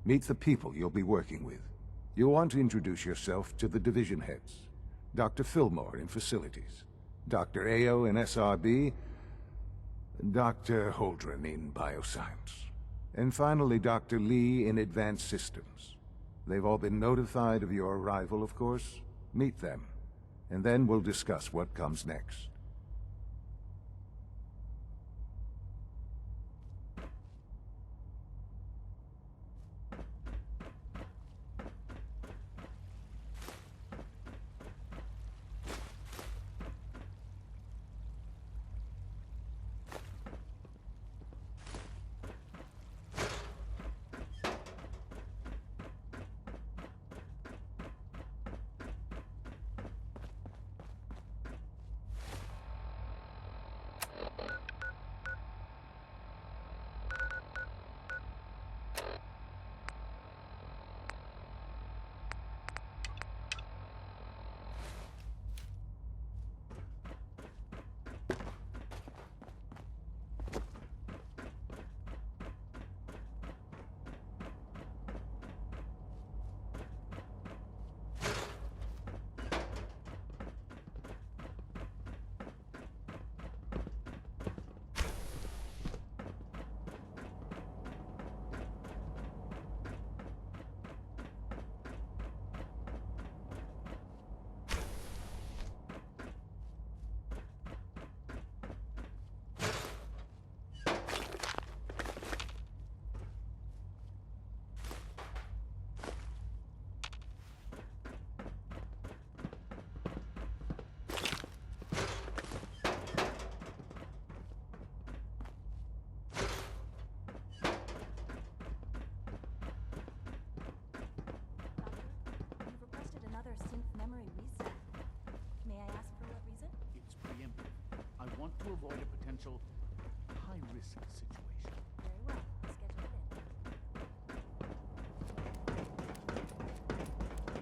Meet the people you'll be working with. You'll want to introduce yourself to the division heads. Dr. Fillmore in Facilities, Dr. Ao in SRB, Dr. Holdren in Bioscience, and finally Dr. Lee in Advanced Systems. They've all been notified of your arrival, of course. Meet them, and then we'll discuss what comes next.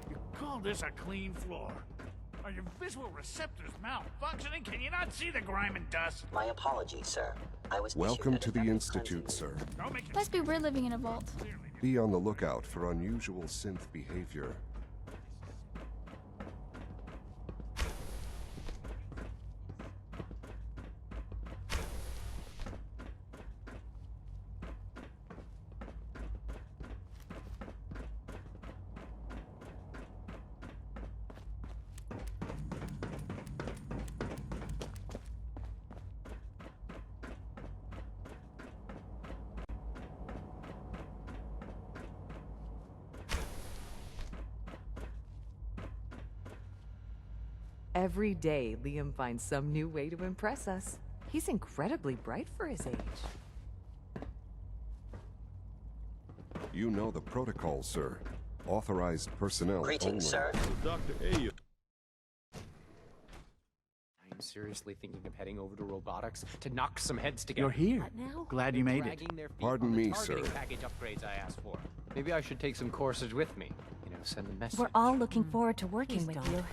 You call this a clean floor? Are your visual receptors malfunctioning? Can you not see the grime and dust? My apologies, sir. I was Welcome to the Institute, sir. Must be we're living in a vault. Be on the lookout for unusual synth behavior. Every day, Liam finds some new way to impress us. He's incredibly bright for his age. You know the protocol, sir. Authorized personnel Greetings, only. sir. Dr. A. I'm seriously thinking of heading over to robotics to knock some heads together. You're here. Glad you made it. Pardon me, sir. Package upgrades I asked for. Maybe I should take some courses with me. You know, send a message. We're all looking forward to working with you.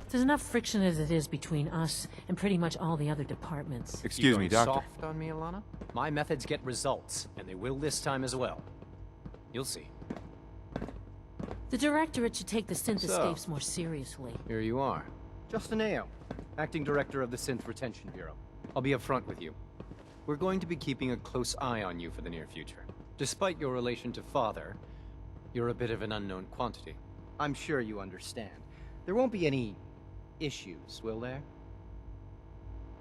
There's enough friction as it is between us and pretty much all the other departments. Excuse me, Doctor. Soft on me, Alana? My methods get results, and they will this time as well. You'll see. The Directorate should take the synth escapes more seriously. Here you are. Justin Ao, Acting Director of the Synth Retention Bureau. I'll be upfront with you. We're going to be keeping a close eye on you for the near future. Despite your relation to Father, you're a bit of an unknown quantity. I'm sure you understand. There won't be any issues, will there?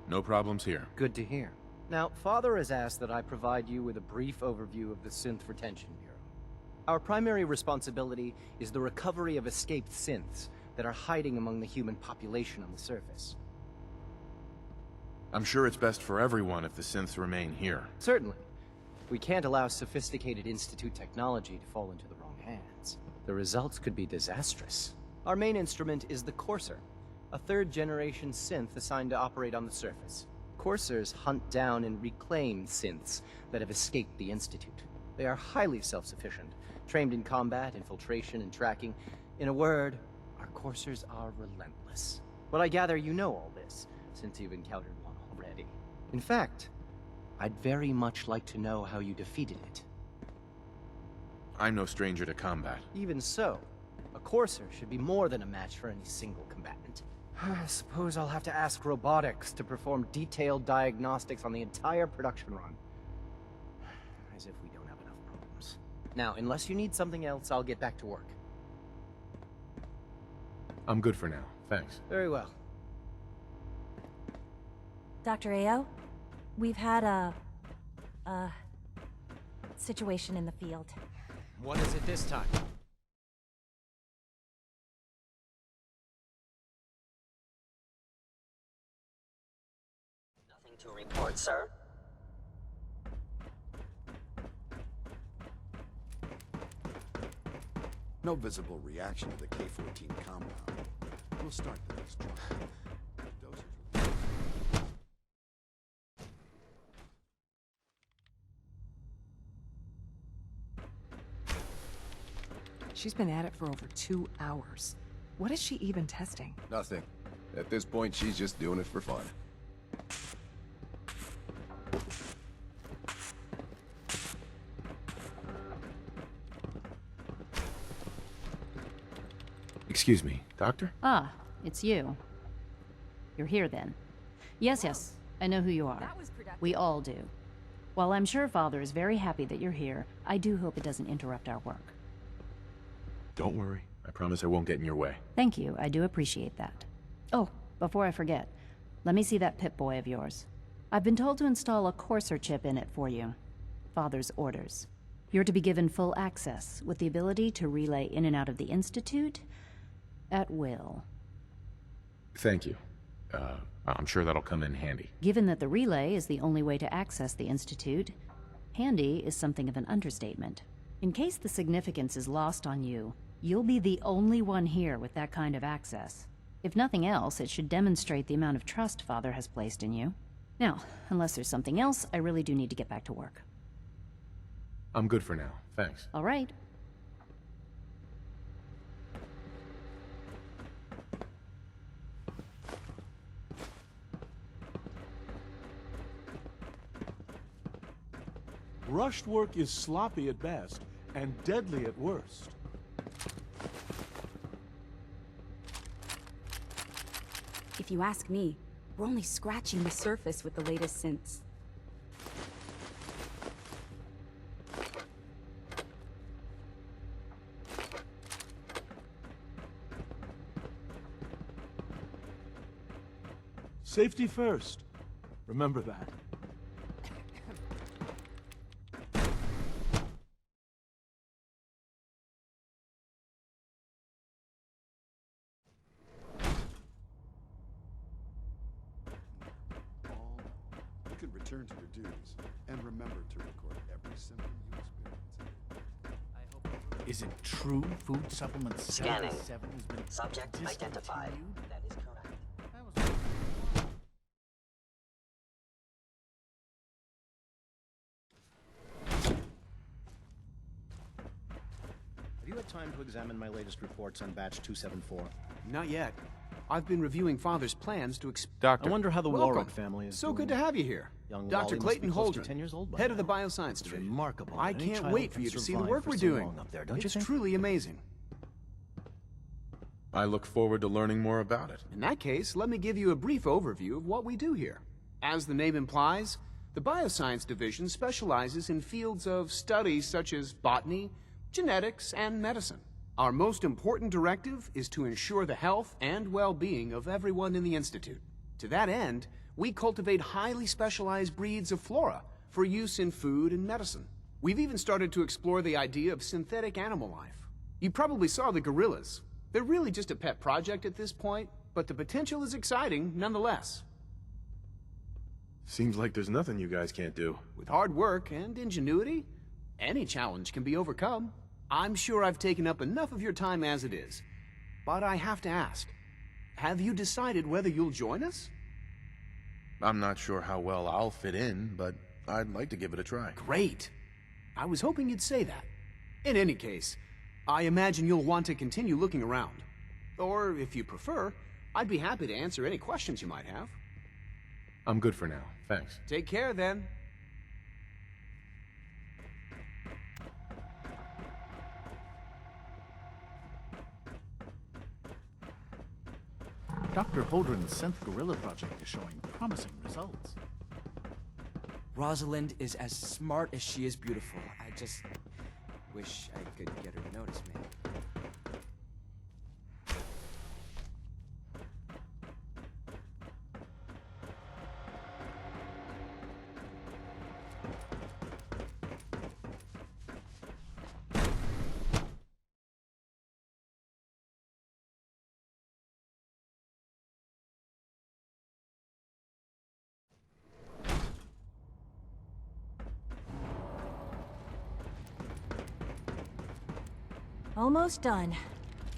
No problems here. Good to hear. Now, Father has asked that I provide you with a brief overview of the Synth Retention Bureau. Our primary responsibility is the recovery of escaped synths that are hiding among the human population on the surface. I'm sure it's best for everyone if the synths remain here. Certainly. We can't allow sophisticated Institute technology to fall into the wrong hands. The results could be disastrous. Our main instrument is the Courser, a third-generation synth assigned to operate on the surface. Coursers hunt down and reclaim synths that have escaped the Institute. They are highly self-sufficient, trained in combat, infiltration, and tracking. In a word, our Coursers are relentless. But I gather you know all this, since you've encountered one already. In fact, I'd very much like to know how you defeated it. I'm no stranger to combat. Even so, a Courser should be more than a match for any single combatant. I suppose I'll have to ask robotics to perform detailed diagnostics on the entire production run. As if we don't have enough problems. Now, unless you need something else, I'll get back to work. I'm good for now. Thanks. Very well. Dr. Ao, we've had a situation in the field. What is it this time? Nothing to report, sir. No visible reaction to the K-14 compound. We'll start the next trial. She's been at it for over 2 hours. What is she even testing? Nothing. At this point, she's just doing it for fun. Excuse me, Doctor? Ah, it's you. You're here then. Yes, I know who you are. We all do. While I'm sure Father is very happy that you're here, I do hope it doesn't interrupt our work. Don't worry. I promise I won't get in your way. Thank you, I do appreciate that. Oh, before I forget, let me see that Pip-Boy of yours. I've been told to install a Courser chip in it for you. Father's orders. You're to be given full access, with the ability to relay in and out of the Institute at will. Thank you. I'm sure that'll come in handy. Given that the relay is the only way to access the Institute, handy is something of an understatement. In case the significance is lost on you, you'll be the only one here with that kind of access. If nothing else, it should demonstrate the amount of trust Father has placed in you. Now, unless there's something else, I really do need to get back to work. I'm good for now, thanks. All right. Rushed work is sloppy at best and deadly at worst. If you ask me, we're only scratching the surface with the latest synths. Safety first. Remember that. You can return to your duties, and remember to record every symptom you experience. Is it true food supplement Scanning. 77 has been Subject identified. That is correct. Have you had time to examine my latest reports on batch 274? Not yet. I've been reviewing Father's plans to Doctor. I wonder how the Welcome. Warren family is So doing. good to have you here. Young Dr. Wally must Clayton be close to Holdren, 10 years old by head of the now. Bioscience It's Division. remarkable. I Any can't child wait for can you to see the survive work for we're so doing. long up there, don't you It's think? truly amazing. I look forward to learning more about it. In that case, let me give you a brief overview of what we do here. As the name implies, the Bioscience Division specializes in fields of study such as botany, genetics, and medicine. Our most important directive is to ensure the health and well-being of everyone in the Institute. To that end, we cultivate highly specialized breeds of flora for use in food and medicine. We've even started to explore the idea of synthetic animal life. You probably saw the gorillas. They're really just a pet project at this point, but the potential is exciting nonetheless. Seems like there's nothing you guys can't do. With hard work and ingenuity, any challenge can be overcome. I'm sure I've taken up enough of your time as it is. But I have to ask, have you decided whether you'll join us? I'm not sure how well I'll fit in, but I'd like to give it a try. Great. I was hoping you'd say that. In any case, I imagine you'll want to continue looking around. Or, if you prefer, I'd be happy to answer any questions you might have. I'm good for now, thanks. Take care, then. Dr. Holdren's synth gorilla project is showing promising results. Rosalind is as smart as she is beautiful. I just wish I could get her to notice me. Almost done.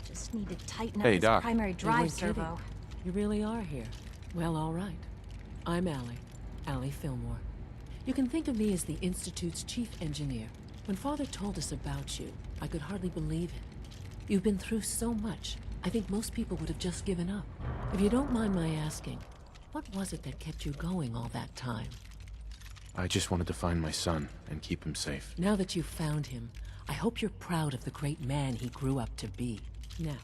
Just need to tighten up Hey, this Doc. primary You drive weren't servo. kidding. You really are here. Well, all right. I'm Allie Fillmore. You can think of me as the Institute's chief engineer. When Father told us about you, I could hardly believe it. You've been through so much, I think most people would have just given up. If you don't mind my asking, what was it that kept you going all that time? I just wanted to find my son and keep him safe. Now that you've found him, I hope you're proud of the great man he grew up to be. Now,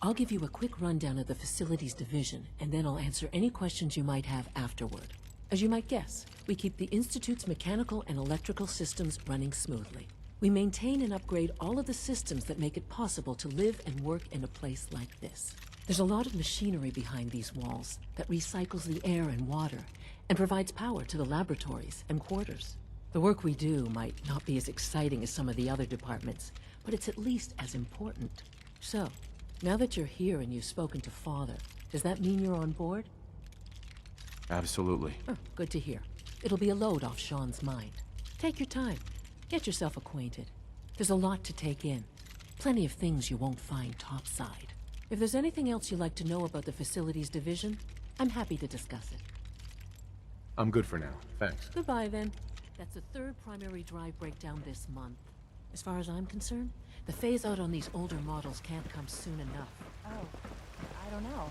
I'll give you a quick rundown of the Facilities Division, and then I'll answer any questions you might have afterward. As you might guess, we keep the Institute's mechanical and electrical systems running smoothly. We maintain and upgrade all of the systems that make it possible to live and work in a place like this. There's a lot of machinery behind these walls that recycles the air and water and provides power to the laboratories and quarters. The work we do might not be as exciting as some of the other departments, but it's at least as important. So, now that you're here and you've spoken to Father, does that mean you're on board? Absolutely. Oh, good to hear. It'll be a load off Sean's mind. Take your time. Get yourself acquainted. There's a lot to take in. Plenty of things you won't find topside. If there's anything else you'd like to know about the Facilities Division, I'm happy to discuss it. I'm good for now. Thanks. Goodbye, then. That's the third primary drive breakdown this month. As far as I'm concerned, the phase-out on these older models can't come soon enough. Oh, I don't know.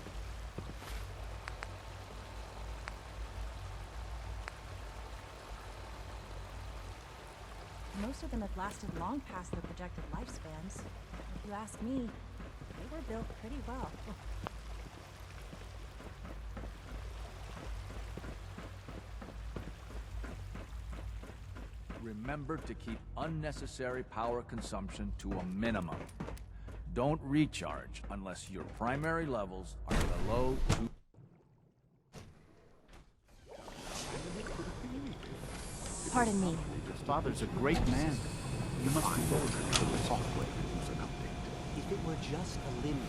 Most of them have lasted long past their projected lifespans. If you ask me, they were built pretty well. Remember to keep unnecessary power consumption to a minimum. Don't recharge unless your primary levels are below 2. Pardon me. Father's a great man. You must be very for the software user update. If it were just a limb.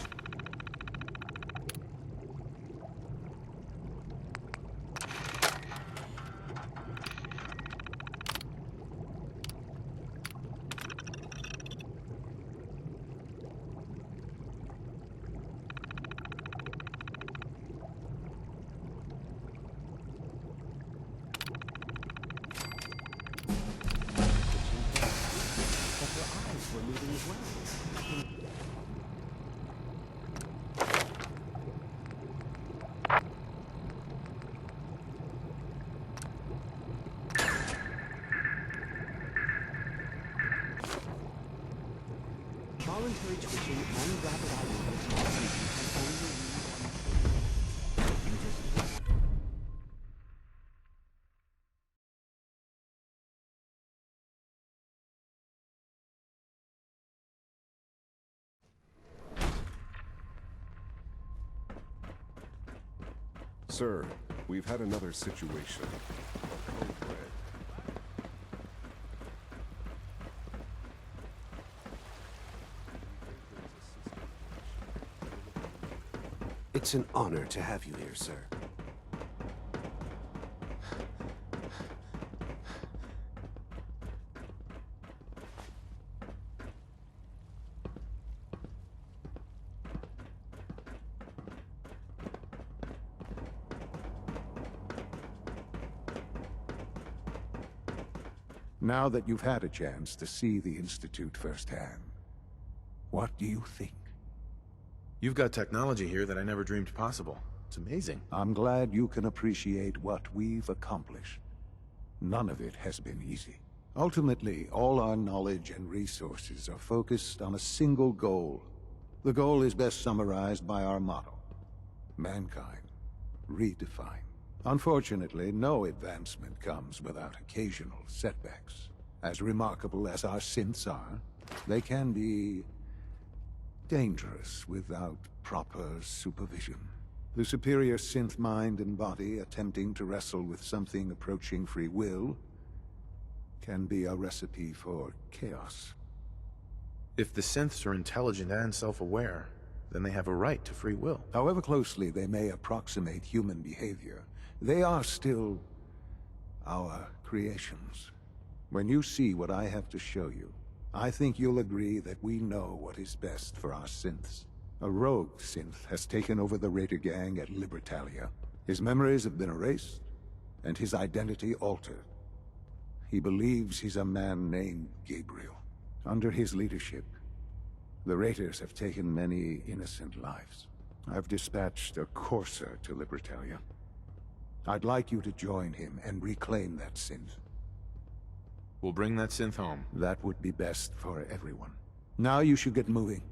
Were moving as well. Voluntary twitching and rapid eye movements can only Sir, we've had another situation. It's an honor to have you here, sir. Now that you've had a chance to see the Institute firsthand, what do you think? You've got technology here that I never dreamed possible. It's amazing. I'm glad you can appreciate what we've accomplished. None of it has been easy. Ultimately, all our knowledge and resources are focused on a single goal. The goal is best summarized by our motto: mankind, redefined. Unfortunately, no advancement comes without occasional setbacks. As remarkable as our synths are, they can be dangerous without proper supervision. The superior synth mind and body attempting to wrestle with something approaching free will can be a recipe for chaos. If the synths are intelligent and self-aware, then they have a right to free will. However closely they may approximate human behavior, they are still our creations. When you see what I have to show you, I think you'll agree that we know what is best for our synths. A rogue synth has taken over the Raider gang at Libertalia. His memories have been erased, and his identity altered. He believes he's a man named Gabriel. Under his leadership, the Raiders have taken many innocent lives. I've dispatched a courser to Libertalia. I'd like you to join him and reclaim that synth. We'll bring that synth home. That would be best for everyone. Now you should get moving.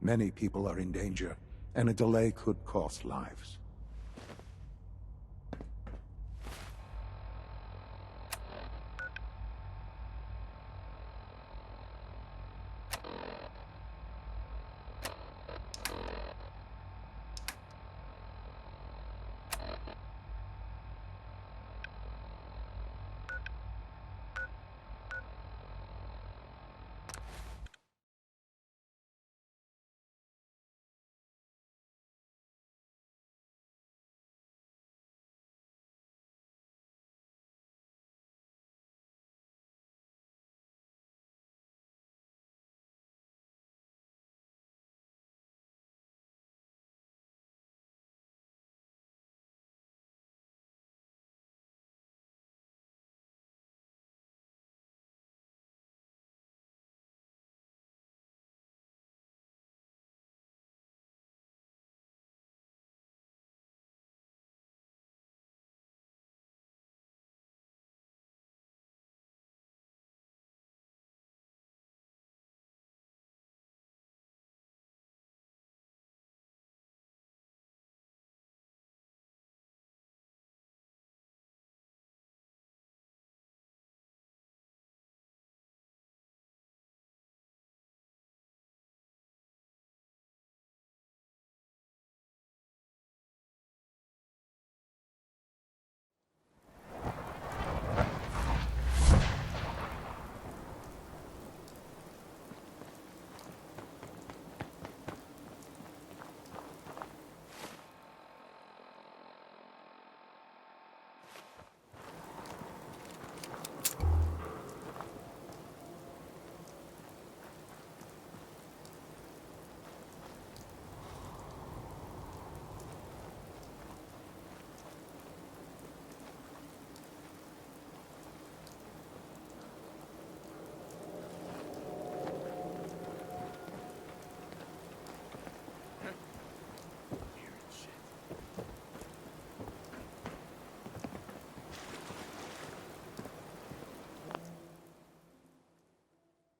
Many people are in danger, and a delay could cost lives.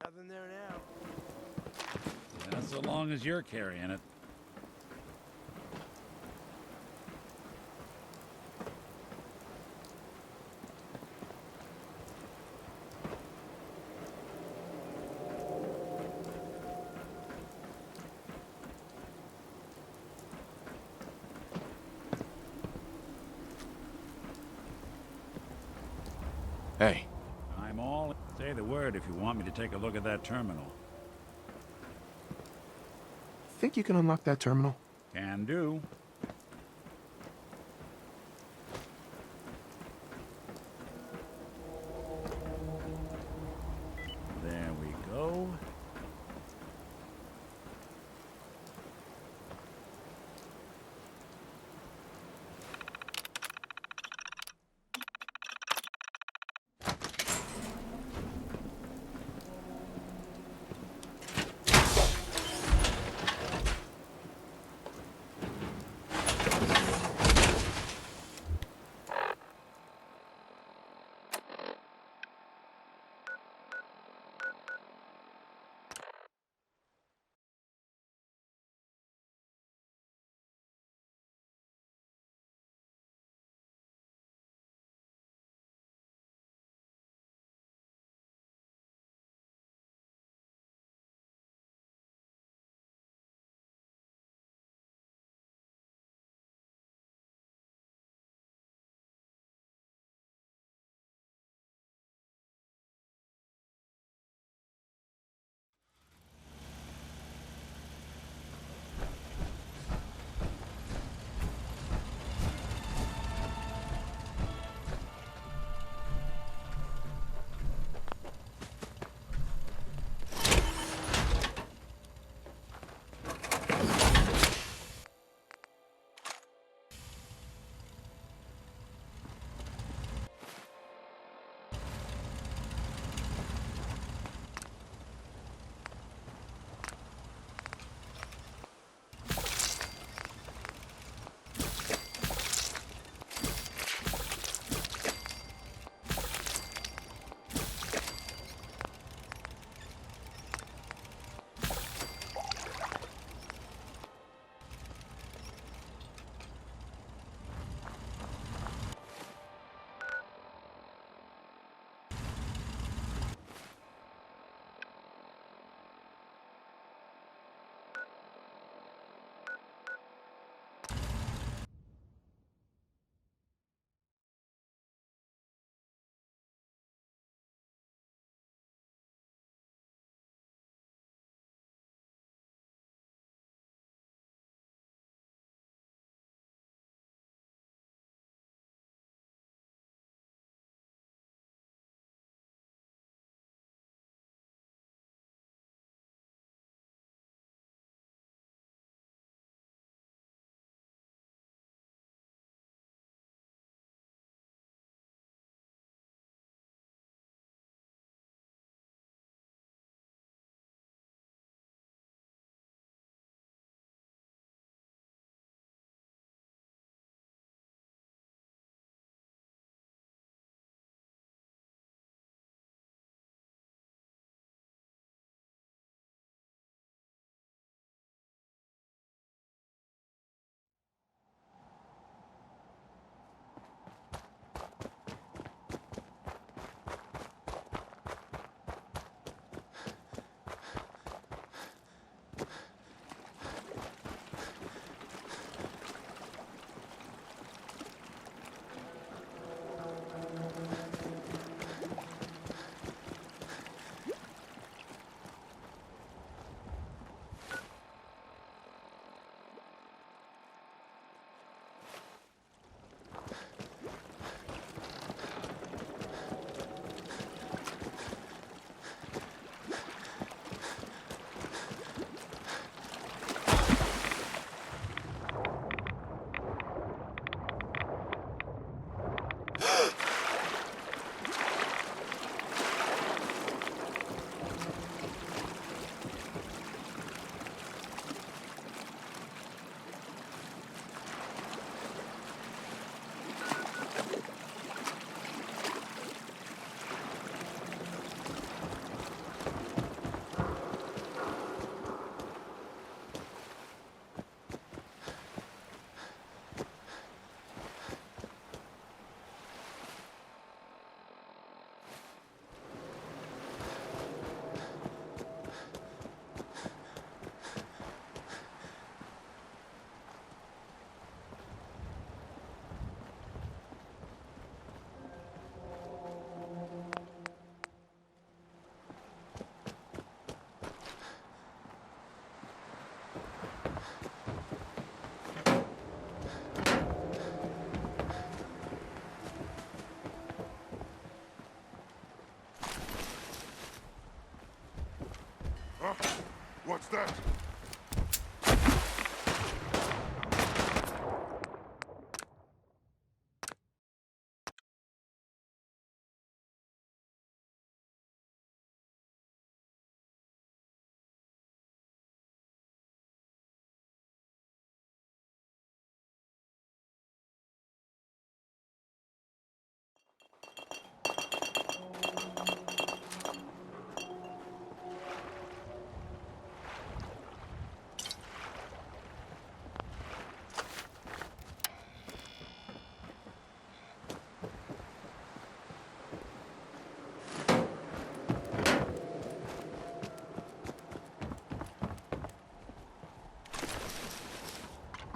Nothing there now. That's so long as you're carrying it. Hey. I'm all... Say the word if you want me to take a look at that terminal. Think you can unlock that terminal? Can do. There we go. What's that?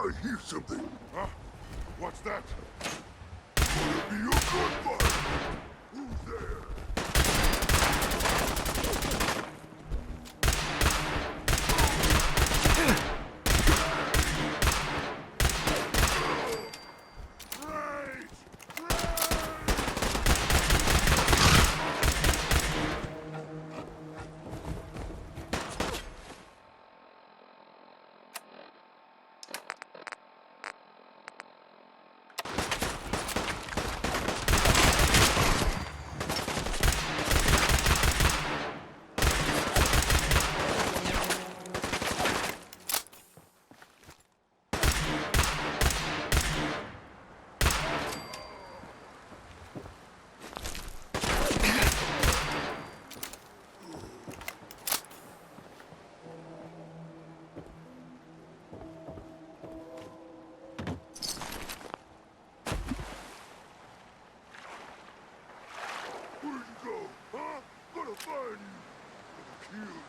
I hear something. Huh? What's that? Will it be your gunfire? Who's there? Where'd you go? Huh? Gonna find you. Gonna kill you.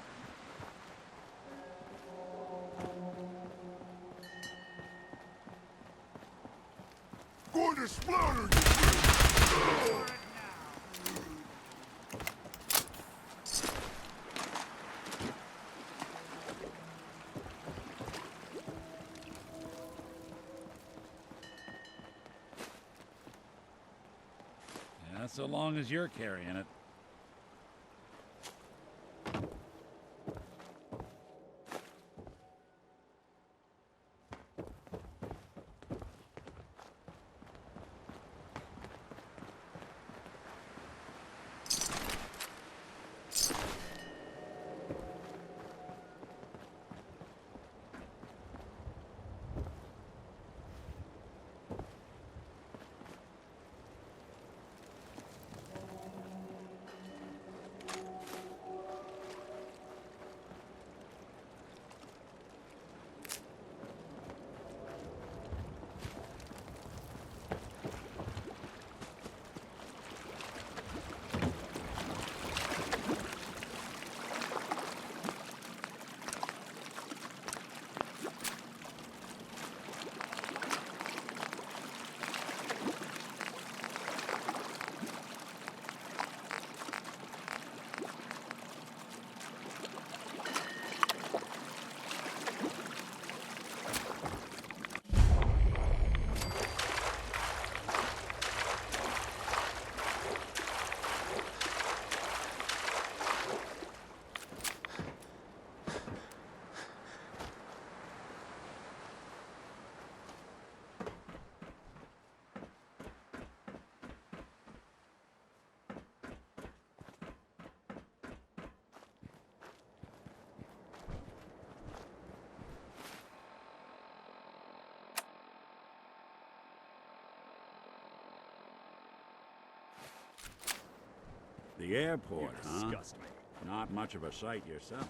Going to slaughter you! Yeah, so long as you're carrying it. The airport, You huh? disgust me. Not much of a sight yourself.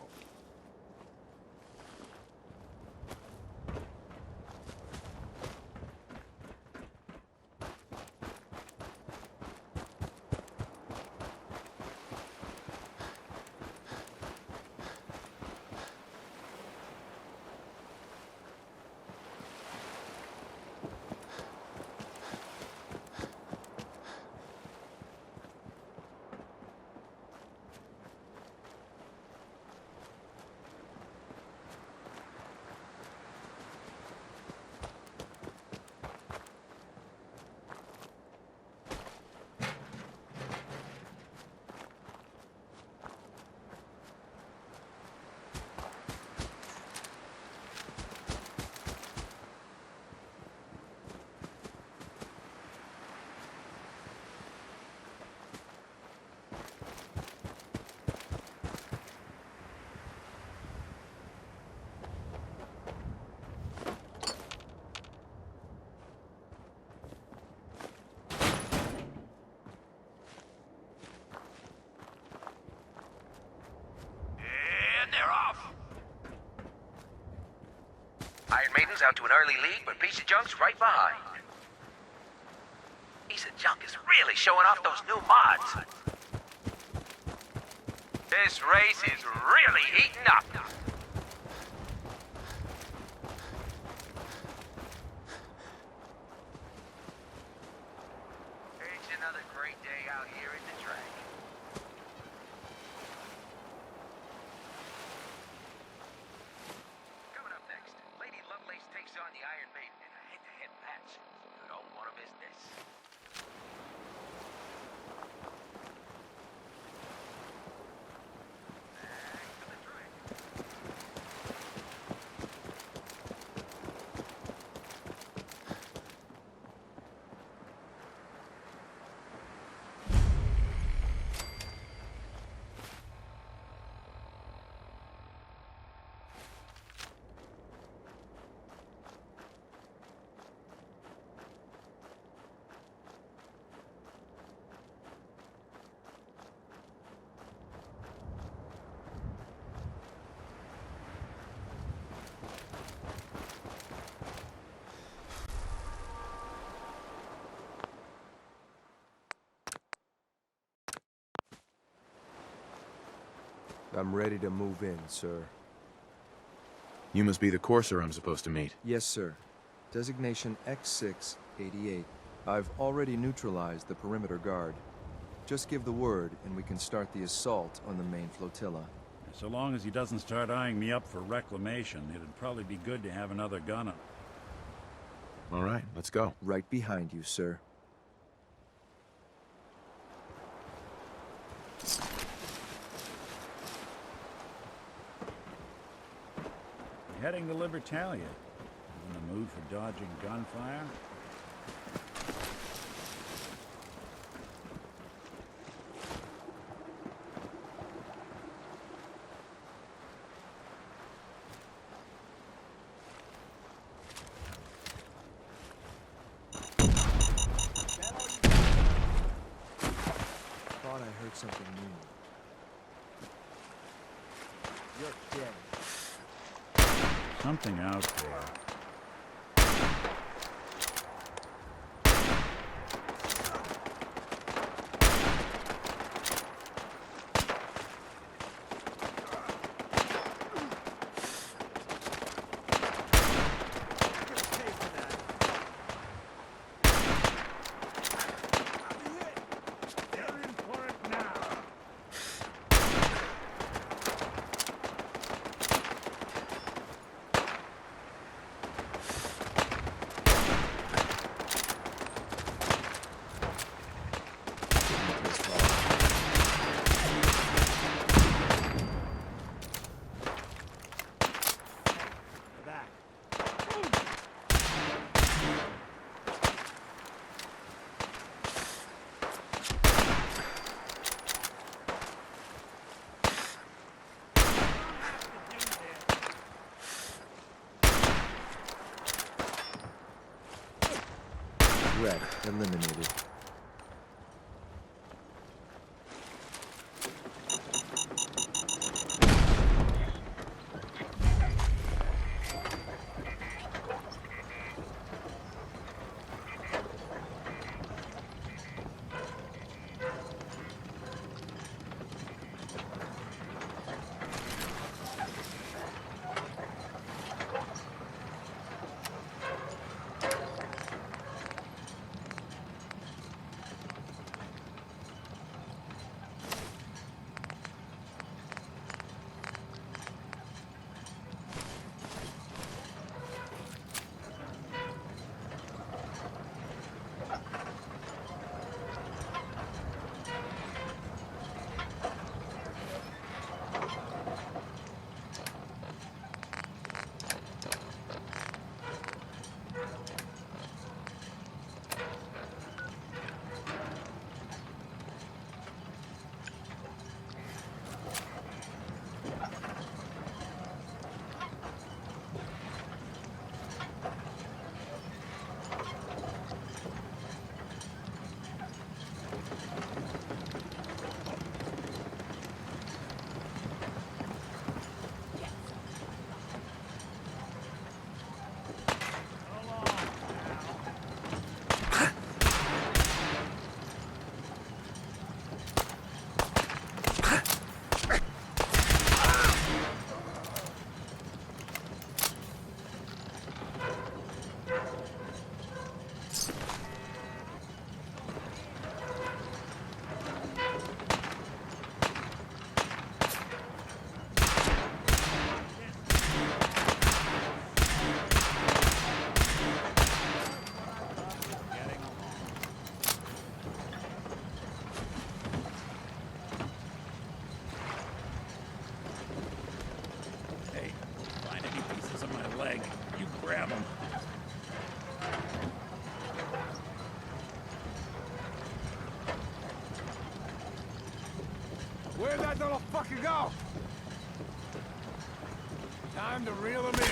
Iron Maiden's out to an early lead, but Piece of Junk's right behind. Piece of Junk is really showing off those new mods. This race is really heating up. It's another great day out here at the track. Coming up next, Lady Lovelace takes on the Iron Maiden in a head-to-head match. You don't want to miss this. I'm ready to move in, sir. You must be the courser I'm supposed to meet. Yes, sir. Designation X688. I've already neutralized the perimeter guard. Just give the word, and we can start the assault on the main flotilla. So long as he doesn't start eyeing me up for reclamation, it'd probably be good to have another gun up. All right, let's go. Right behind you, sir. Heading to Libertalia. In the mood for dodging gunfire? Thought I heard something new. You're dead. Something out there. Red eliminated. fucking go! Time to reel him in.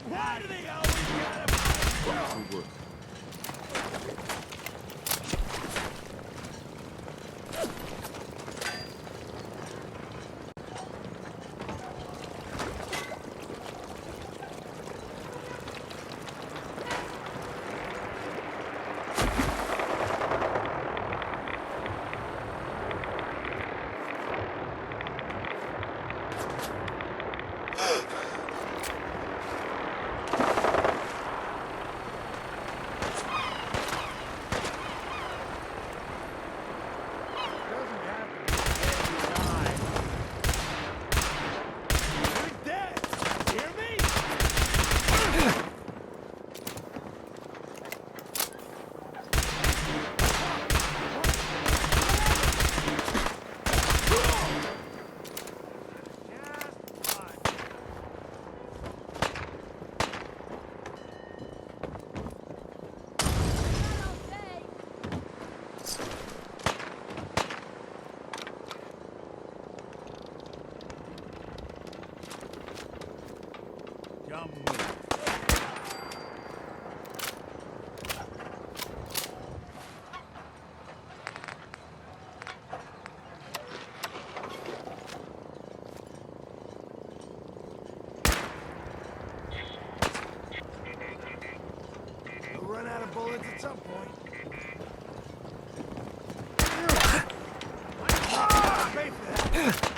Why do they always gotta fight? Good work. bullets at some point. Pay for that.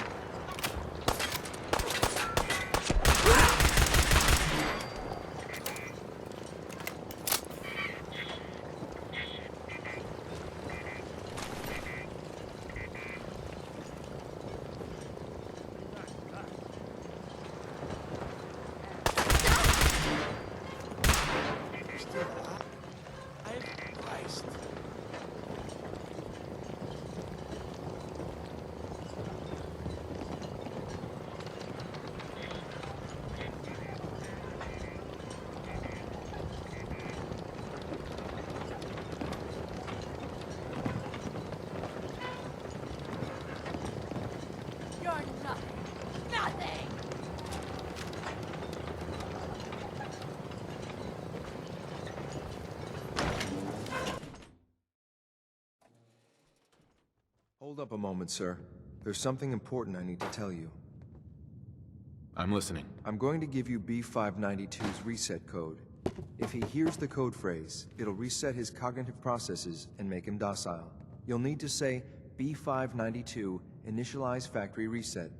Hold up a moment, sir. There's something important I need to tell you. I'm listening. I'm going to give you B592's reset code. If he hears the code phrase, it'll reset his cognitive processes and make him docile. You'll need to say B592 initialize factory reset,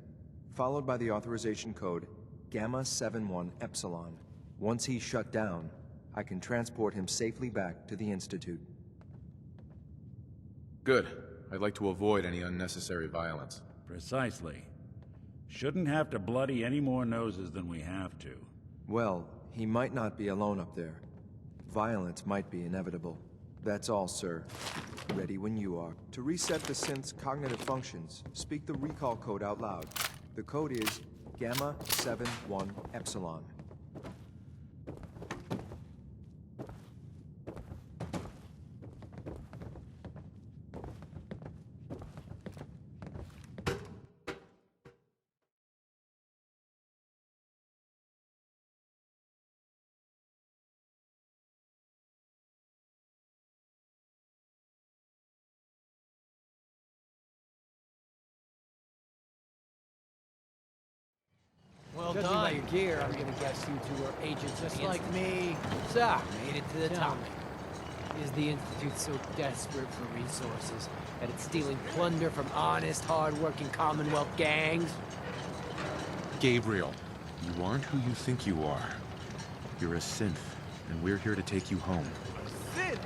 followed by the authorization code Gamma 71 Epsilon. Once he's shut down, I can transport him safely back to the Institute. Good. I'd like to avoid any unnecessary violence. Precisely. Shouldn't have to bloody any more noses than we have to. Well, he might not be alone up there. Violence might be inevitable. That's all, sir. Ready when you are. To reset the synth's cognitive functions, speak the recall code out loud. The code is Gamma 71 Epsilon. Well judging by your gear, I'm gonna guess you two are agents just like me. So, made it to the top. Is the Institute so desperate for resources that it's stealing plunder from honest, hard-working Commonwealth gangs? Gabriel, you aren't who you think you are. You're a synth, and we're here to take you home. Sid!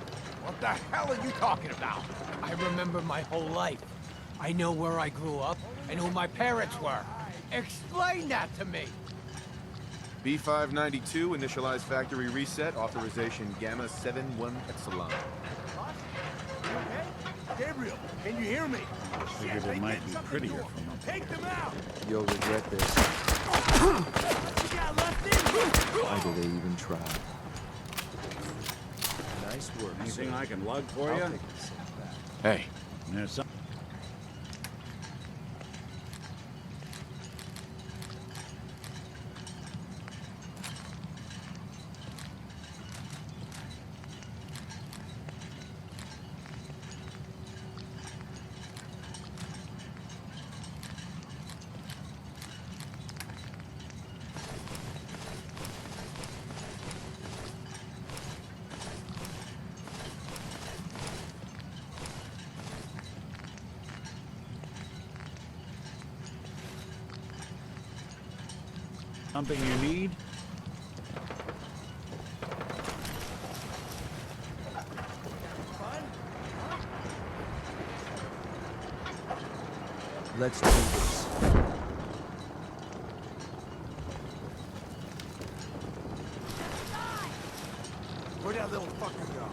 What the hell are you talking about? I remember my whole life. I know where I grew up and who my parents were. Explain that to me! B592, initialize factory reset, authorization Gamma 71 Epsilon. Okay? Gabriel, can you hear me? Figured it might be prettier from up Take them out! You'll regret this. What you got left in? Why do they even try? Nice work, Anything sir. I can lug for I'll you? take the synth back. Hey, There's some... Something you need? Let's do this. Where'd that little fucker go?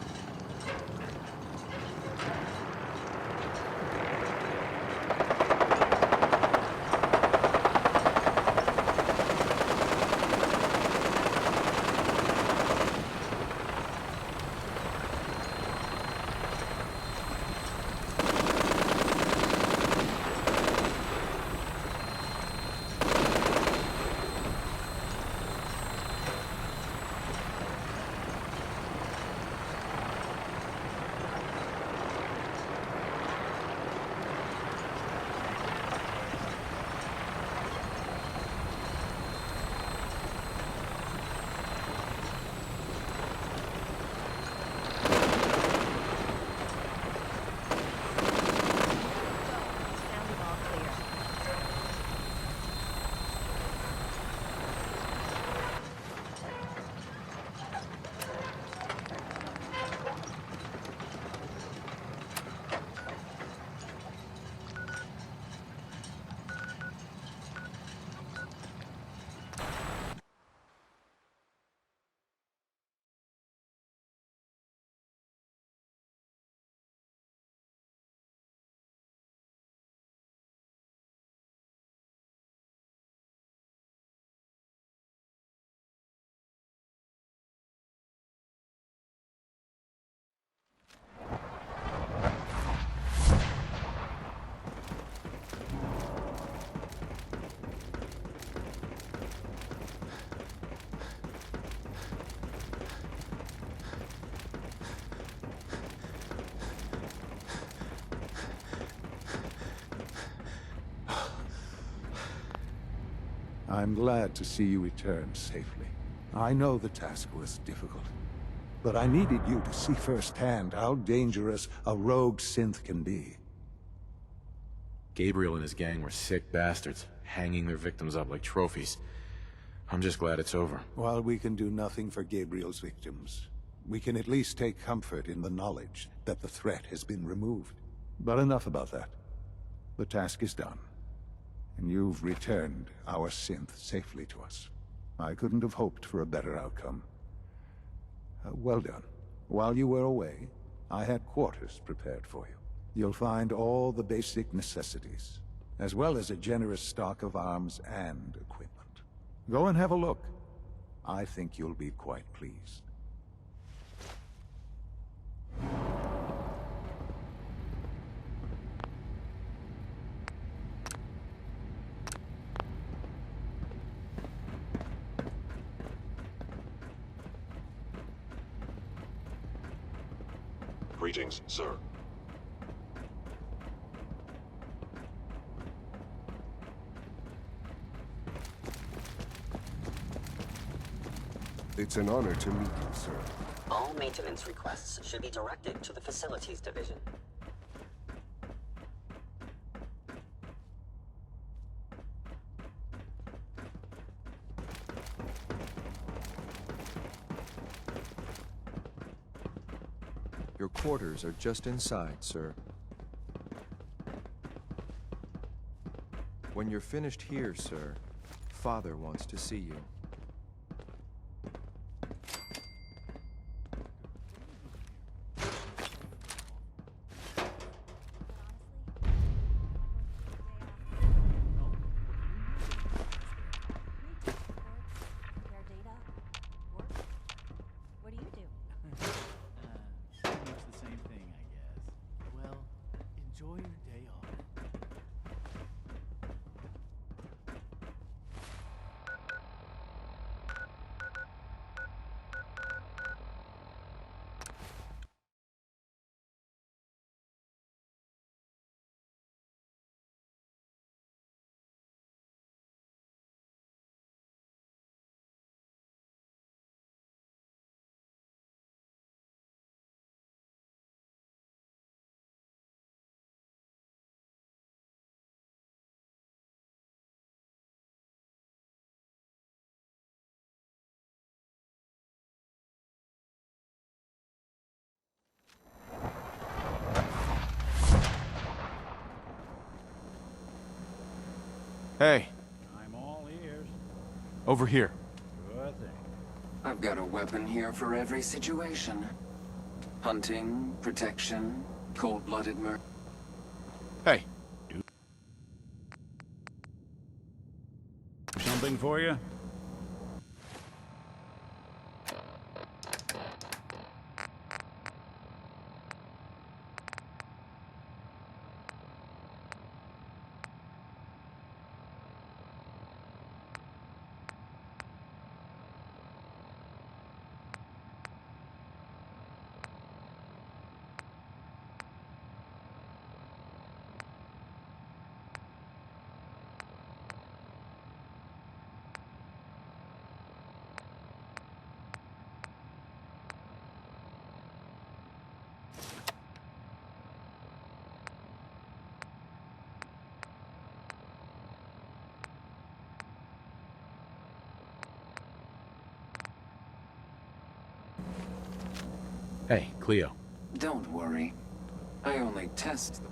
I'm glad to see you return safely. I know the task was difficult, but I needed you to see firsthand how dangerous a rogue synth can be. Gabriel and his gang were sick bastards, hanging their victims up like trophies. I'm just glad it's over. While we can do nothing for Gabriel's victims, we can at least take comfort in the knowledge that the threat has been removed. But enough about that. The task is done, and you've returned our synth safely to us. I couldn't have hoped for a better outcome. Well done. While you were away, I had quarters prepared for you. You'll find all the basic necessities, as well as a generous stock of arms and equipment. Go and have a look. I think you'll be quite pleased. Greetings, sir. It's an honor to meet you, sir. All maintenance requests should be directed to the Facilities Division. Your quarters are just inside, sir. When you're finished here, sir, Father wants to see you. What do you do? Pretty much the same thing, I guess. Well, enjoy your day off. Hey, I'm all ears. over here. Sure thing. I've got a weapon here for every situation. Hunting, protection, cold-blooded murder. Hey. Something for you? Hey, Cleo. Don't worry. I only test them.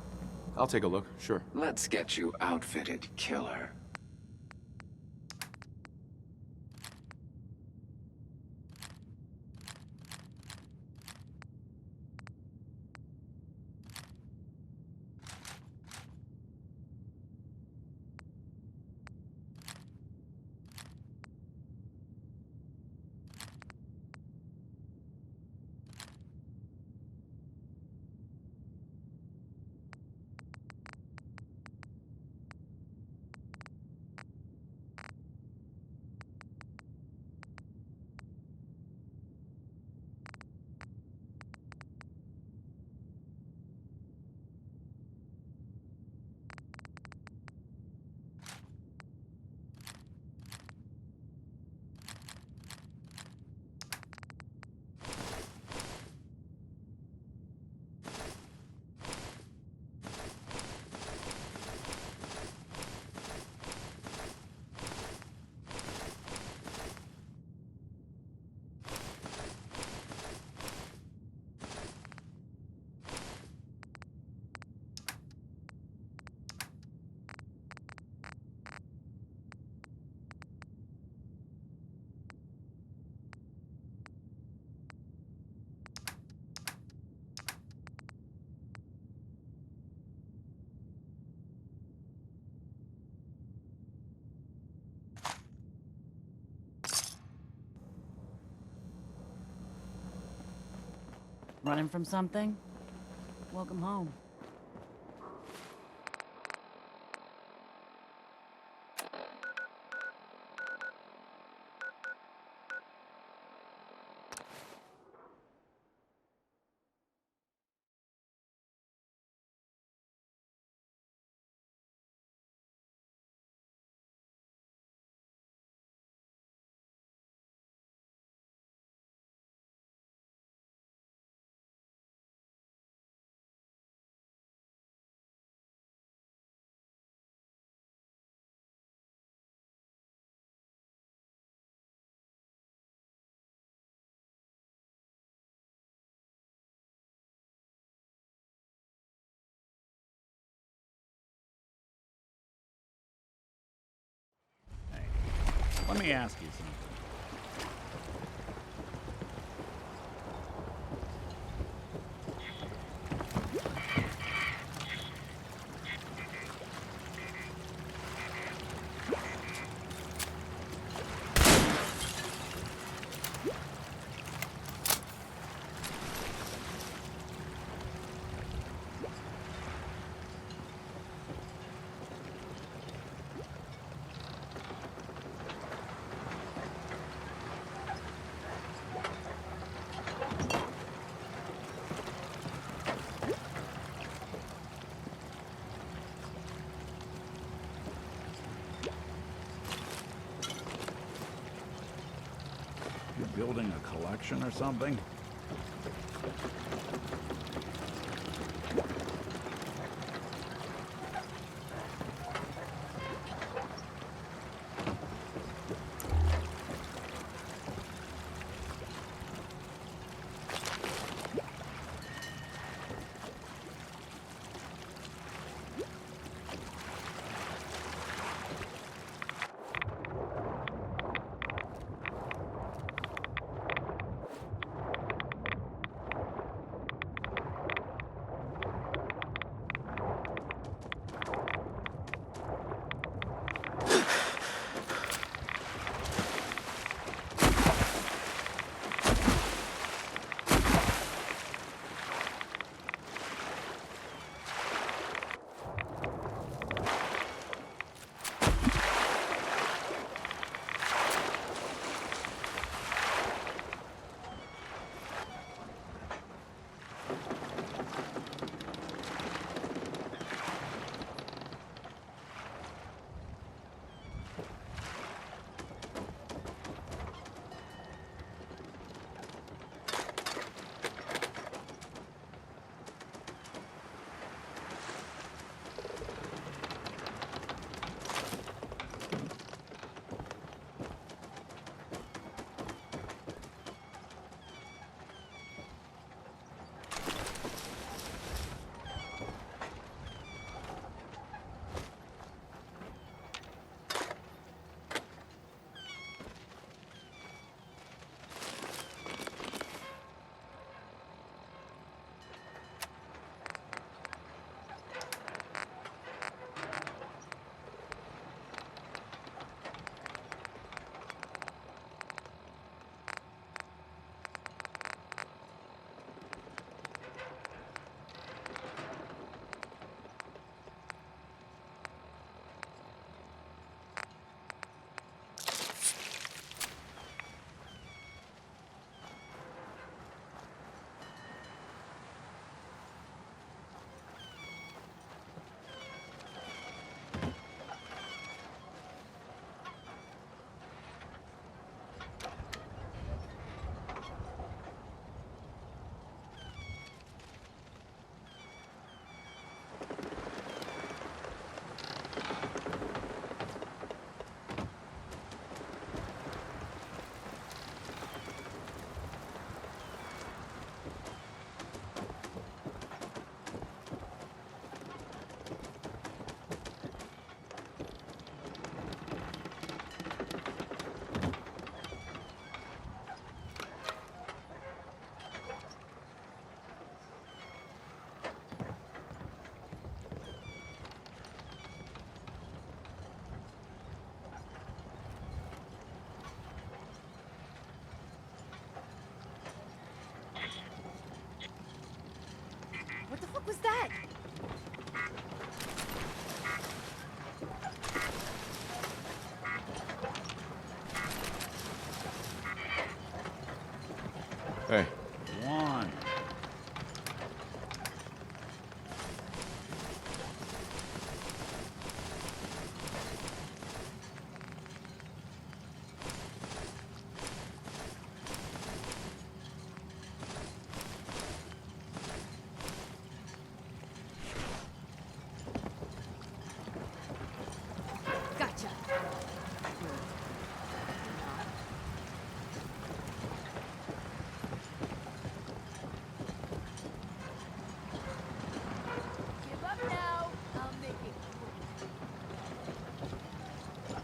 I'll take a look, sure. Let's get you outfitted, killer. Running from something? Welcome home. Let me ask you something. Building a collection or something? was that? Hey. One. Gotcha. Give up now. I'll make it quick.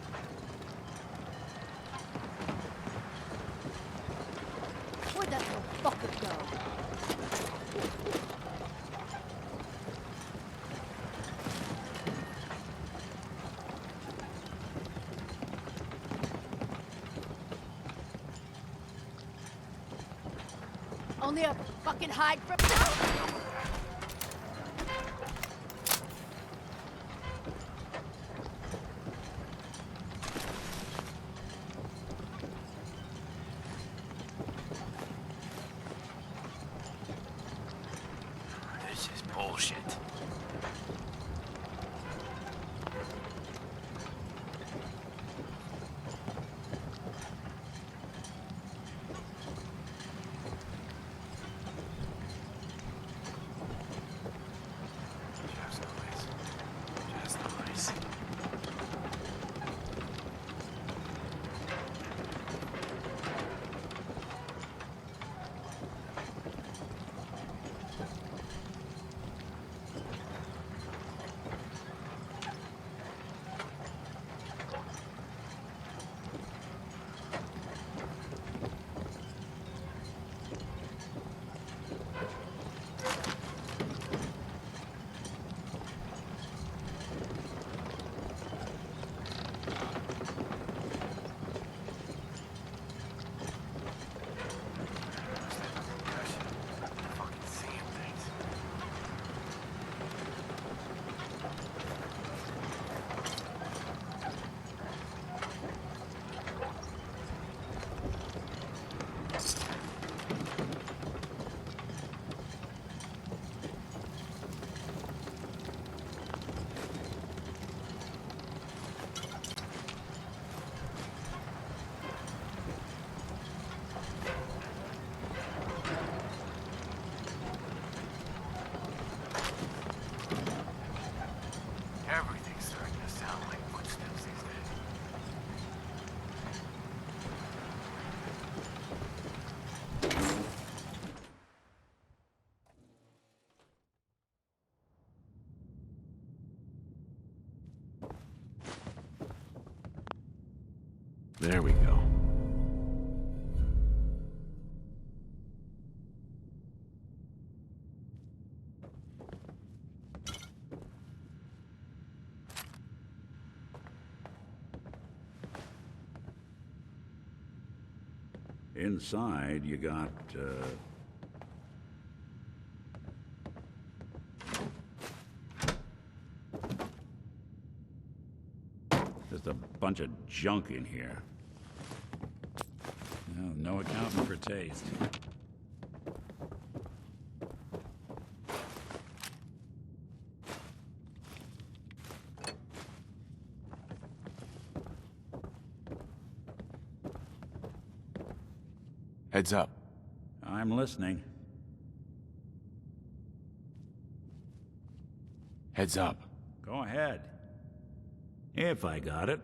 Where'd that little fucker go? Only a fucking hide from. This is bullshit. Just noise. Everything's starting to sound like footsteps these days. There we go. Inside, you got, just a bunch of junk in here. No accounting for taste. Heads up. I'm listening. Heads up. Go ahead. If I got it.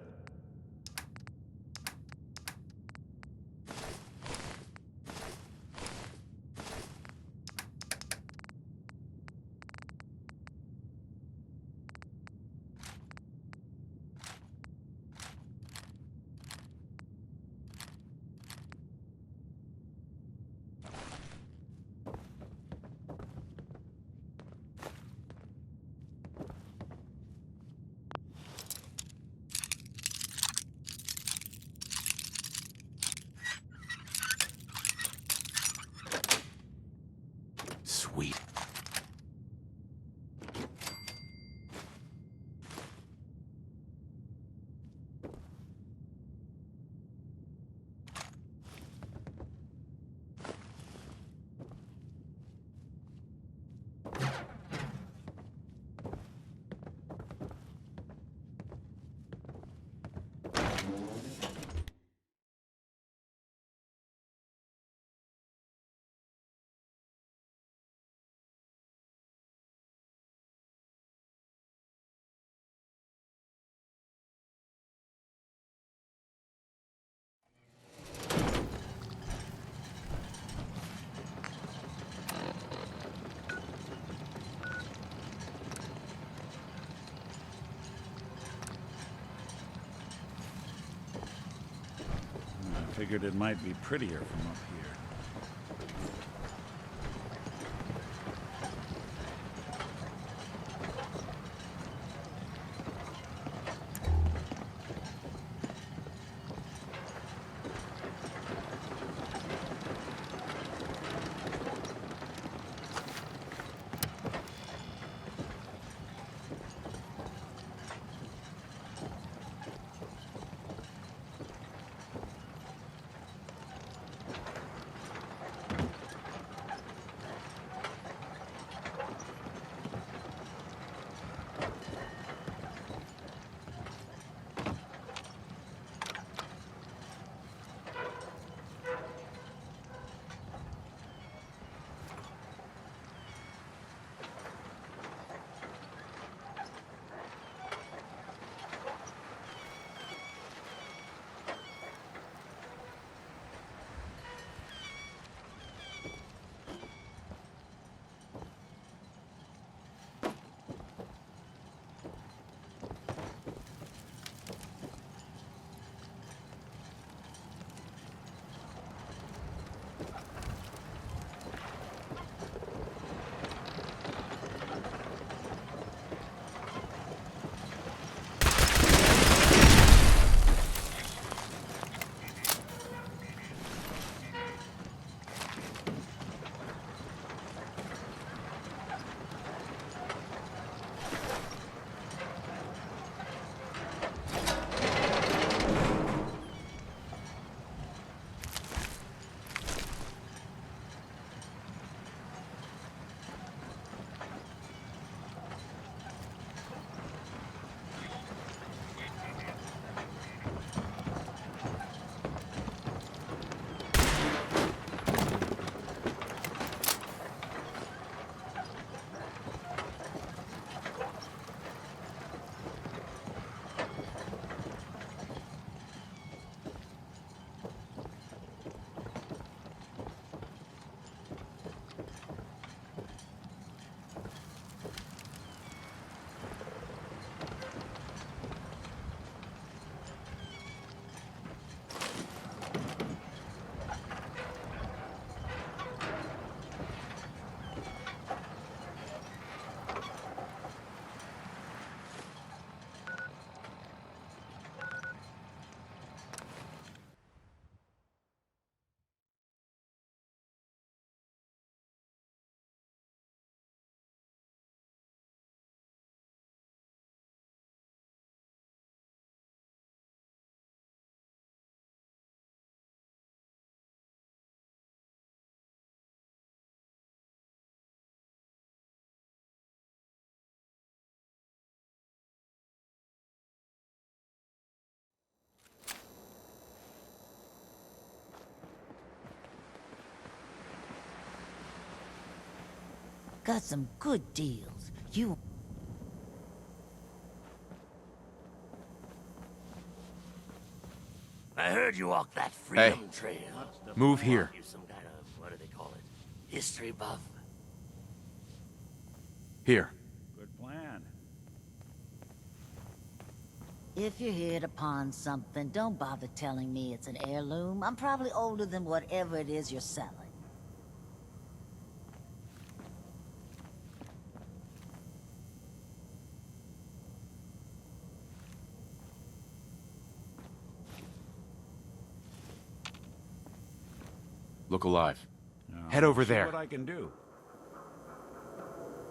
Figured it might be prettier from up here. Got some good deals. You... I heard you walk that freedom trail. Move here. You some kind of, what do they call it? History buff. Here. Good plan. If you're here to pawn something, don't bother telling me it's an heirloom. I'm probably older than whatever it is you're selling. Look alive. No, Head over see there. What I can do.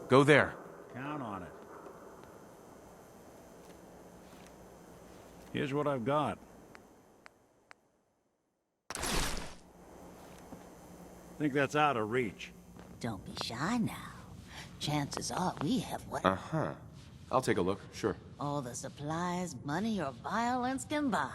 Go there. Count on it. Here's what I've got. Think that's out of reach. Don't be shy now. Chances are we have what Uh-huh. I'll take a look, sure. all the supplies, money, or violence can buy.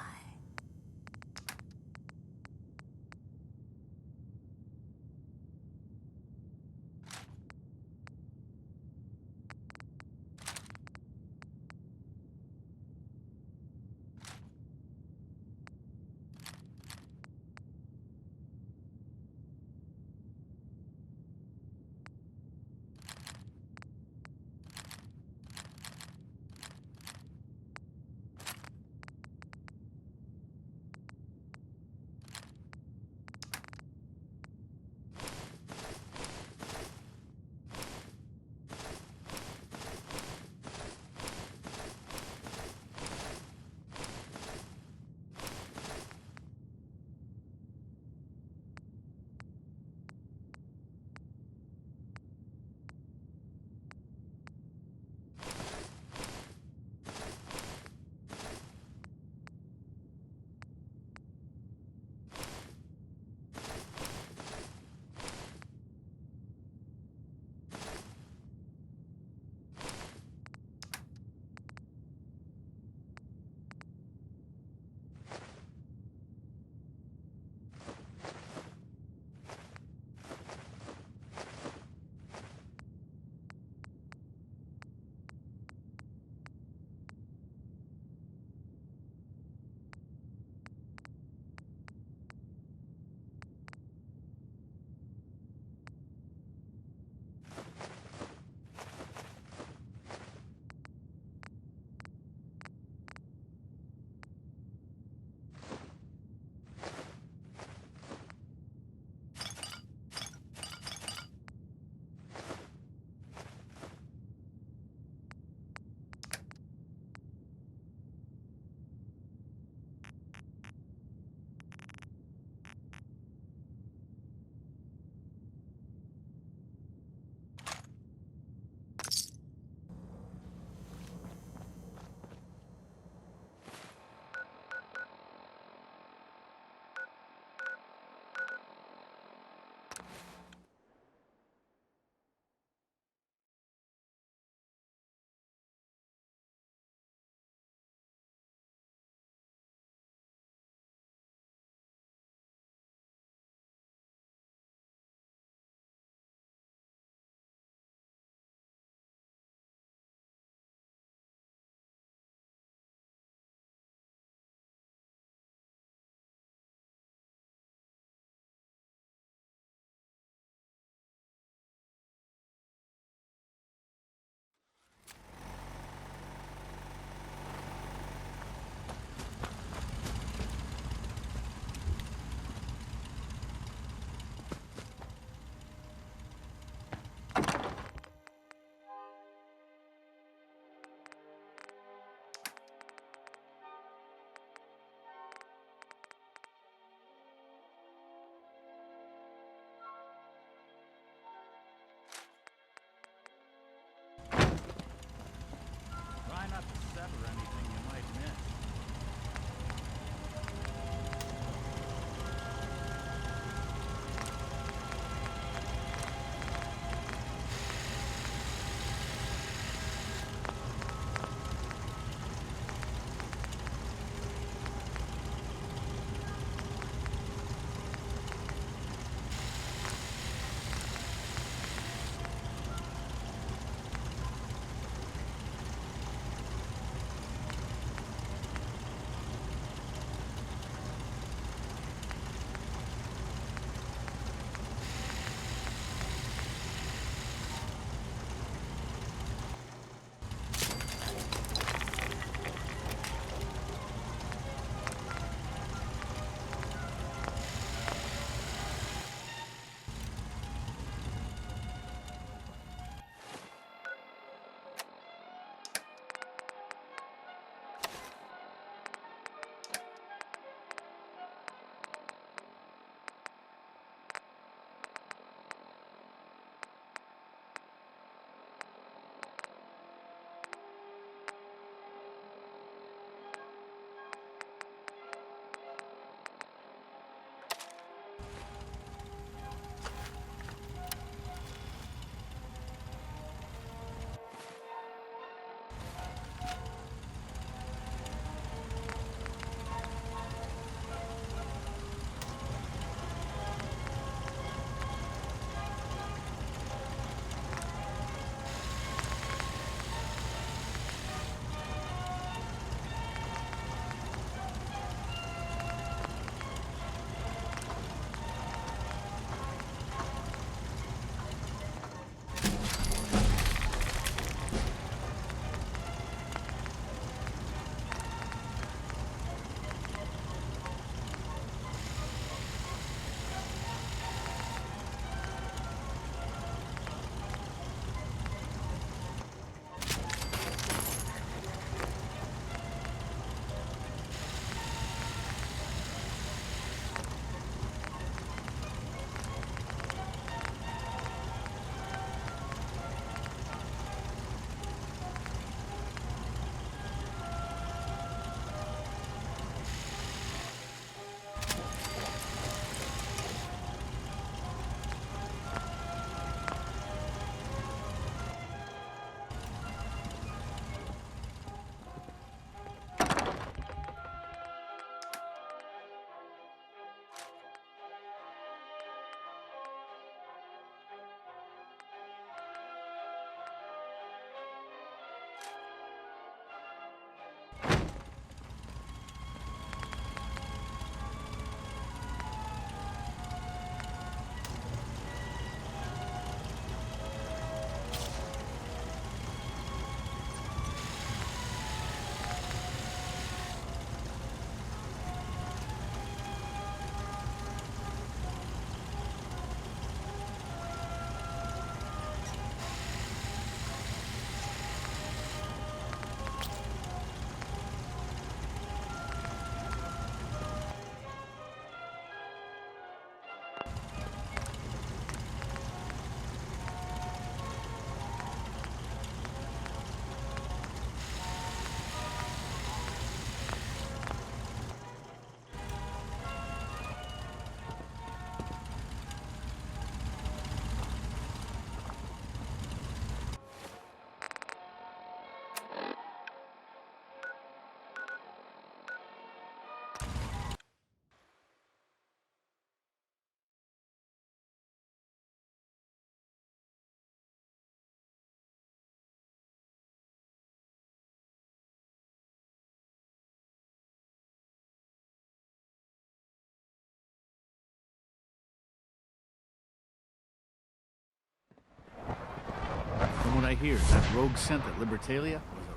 I hear, that rogue scent at Libertalia was a...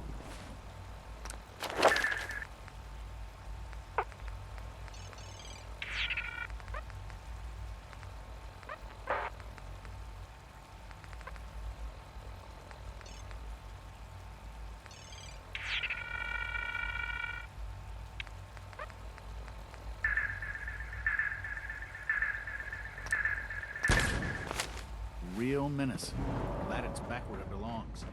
real menace. Glad it's back where it belongs.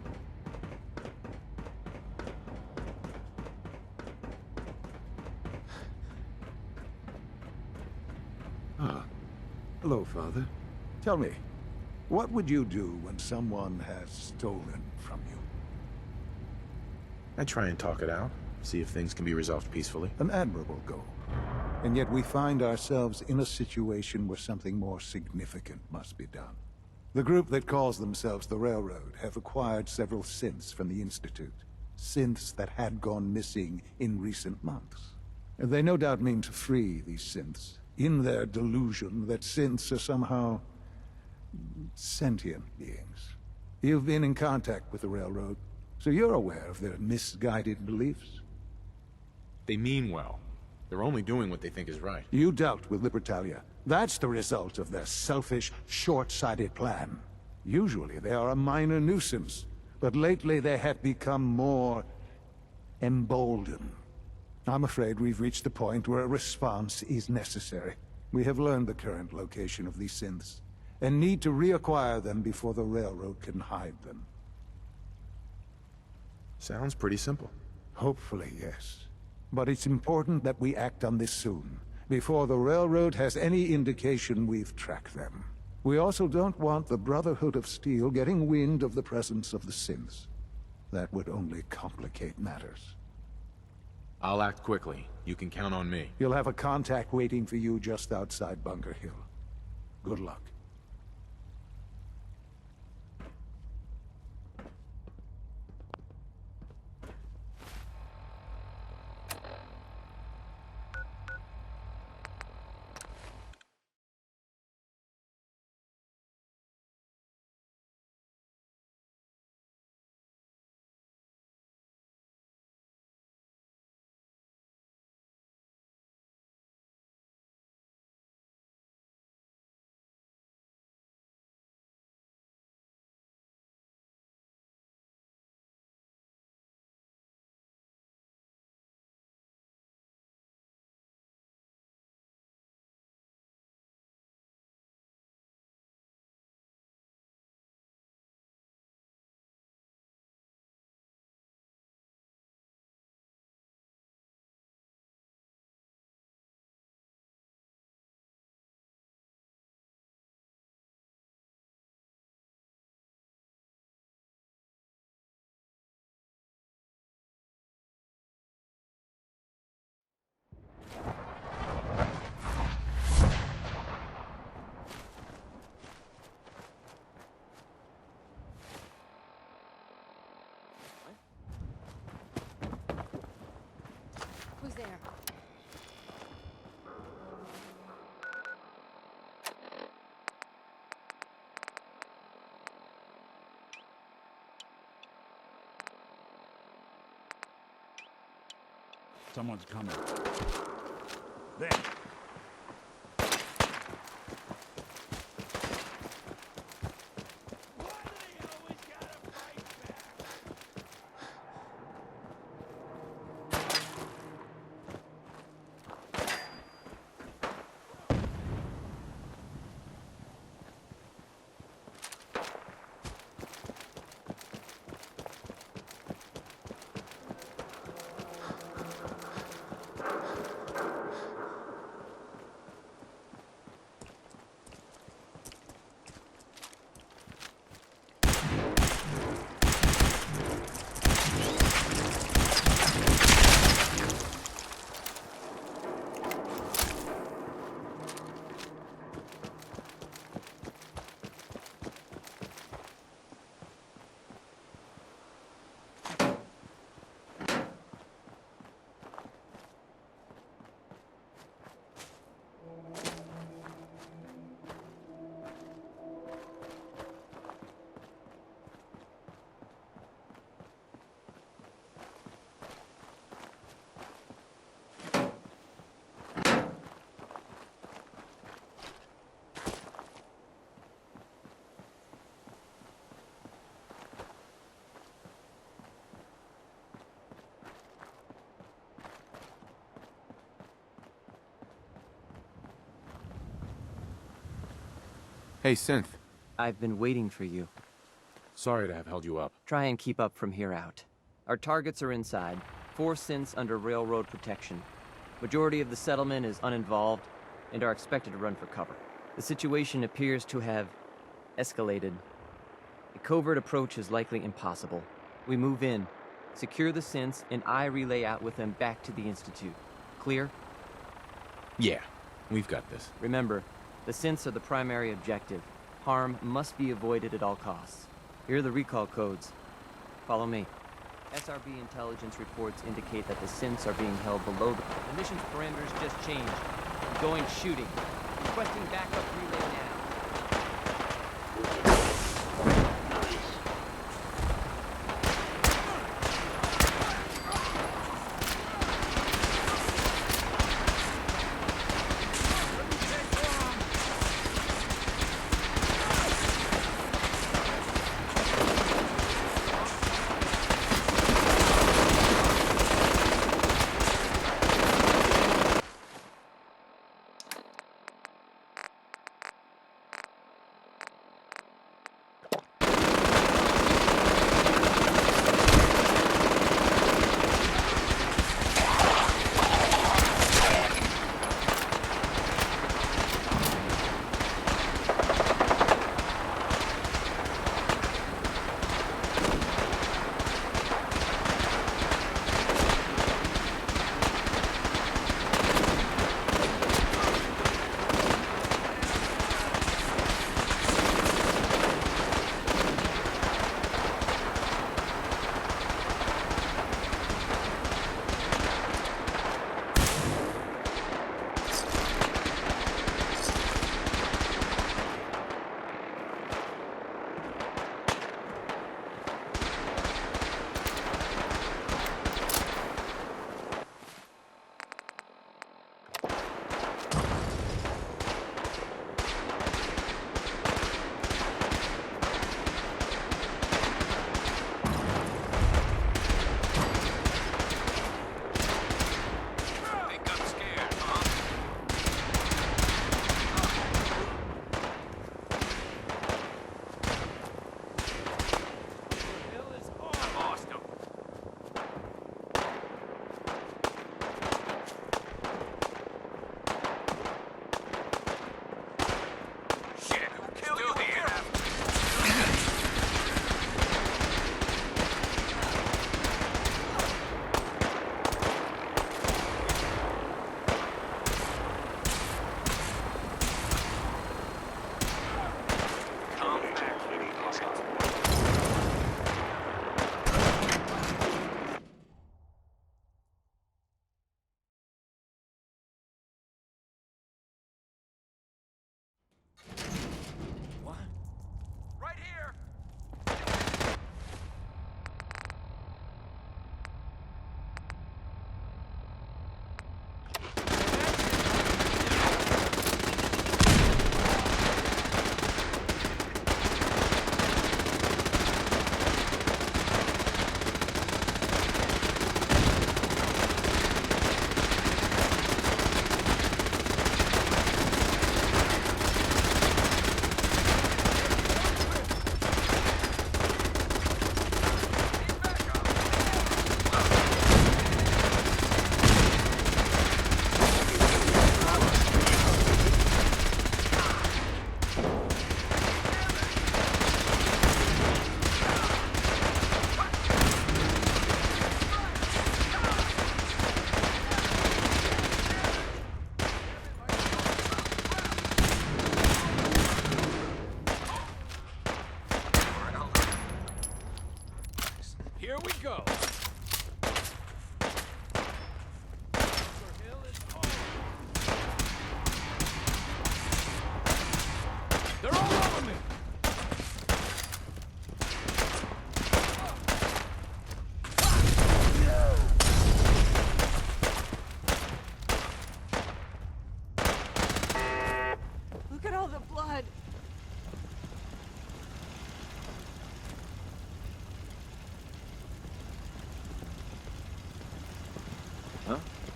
Ah. Hello, Father. Tell me, what would you do when someone has stolen from you? I try and talk it out, see if things can be resolved peacefully. An admirable goal. And yet we find ourselves in a situation where something more significant must be done. The group that calls themselves the Railroad have acquired several synths from the Institute. Synths that had gone missing in recent months. They no doubt mean to free these synths, in their delusion that synths are somehow sentient beings. You've been in contact with the Railroad, so you're aware of their misguided beliefs. They mean well. They're only doing what they think is right. You dealt with Libertalia. That's the result of their selfish, short-sighted plan. Usually they are a minor nuisance, but lately they have become more emboldened. I'm afraid we've reached the point where a response is necessary. We have learned the current location of these synths, and need to reacquire them before the Railroad can hide them. Sounds pretty simple. Hopefully, yes. But it's important that we act on this soon, before the Railroad has any indication we've tracked them. We also don't want the Brotherhood of Steel getting wind of the presence of the synths. That would only complicate matters. I'll act quickly. You can count on me. You'll have a contact waiting for you just outside Bunker Hill. Good luck. Who's there? Someone's coming. There. Hey, Synth. I've been waiting for you. Sorry to have held you up. Try and keep up from here out. Our targets are inside. 4 synths under railroad protection. Majority of the settlement is uninvolved and are expected to run for cover. The situation appears to have escalated. A covert approach is likely impossible. We move in, secure the synths, and I relay out with them back to the Institute. Clear? Yeah, we've got this. Remember, the synths are the primary objective. Harm must be avoided at all costs. Here are the recall codes. Follow me. SRB intelligence reports indicate that the synths are being held below the mission's parameters just changed. I'm going shooting. Requesting backup relay now.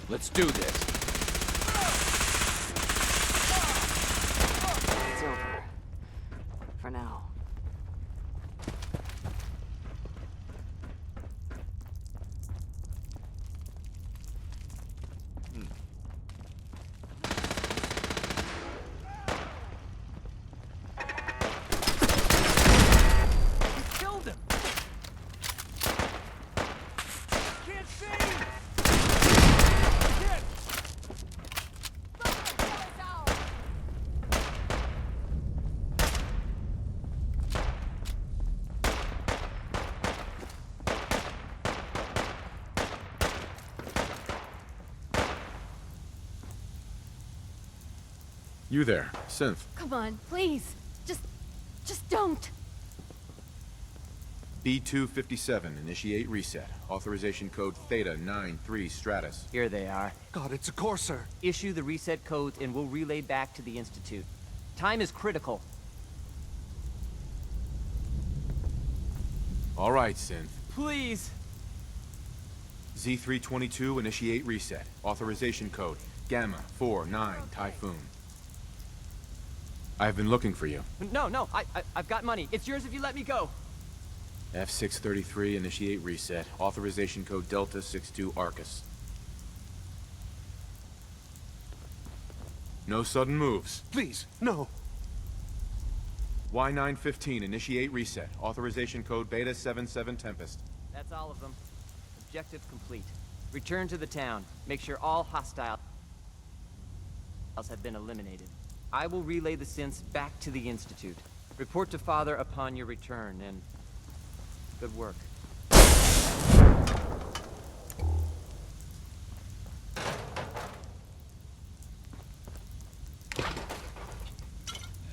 Let's do this. It's over. You there, Synth. Come on, please. Just don't. B257, initiate reset. Authorization code Theta 93 Stratus. Here they are. God, it's a Courser. Issue the reset codes and we'll relay back to the Institute. Time is critical. All right, Synth. Please. Z322, initiate reset. Authorization code Gamma 49 Typhoon. I've been looking for you. No, I've got money. It's yours if you let me go. F633, initiate reset. Authorization code Delta 62 Arcus. No sudden moves. Please, no. Y915, initiate reset. Authorization code Beta 77 Tempest. That's all of them. Objective complete. Return to the town. Make sure all hostiles have been eliminated. I will relay the synths back to the Institute. Report to Father upon your return, and good work.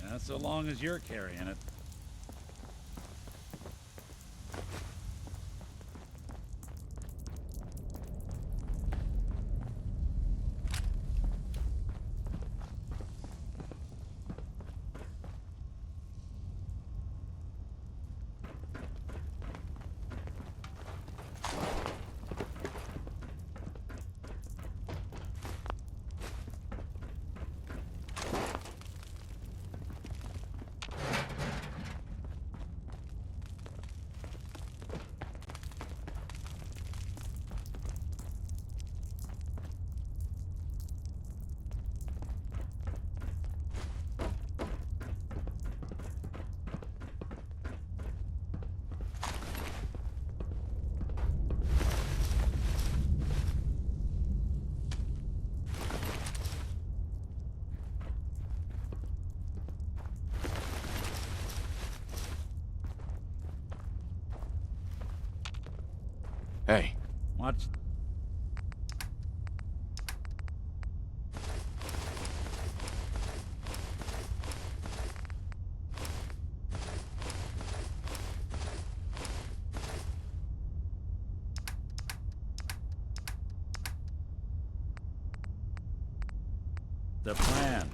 Yeah, so long as you're carrying it. Hey. Watch. The plan.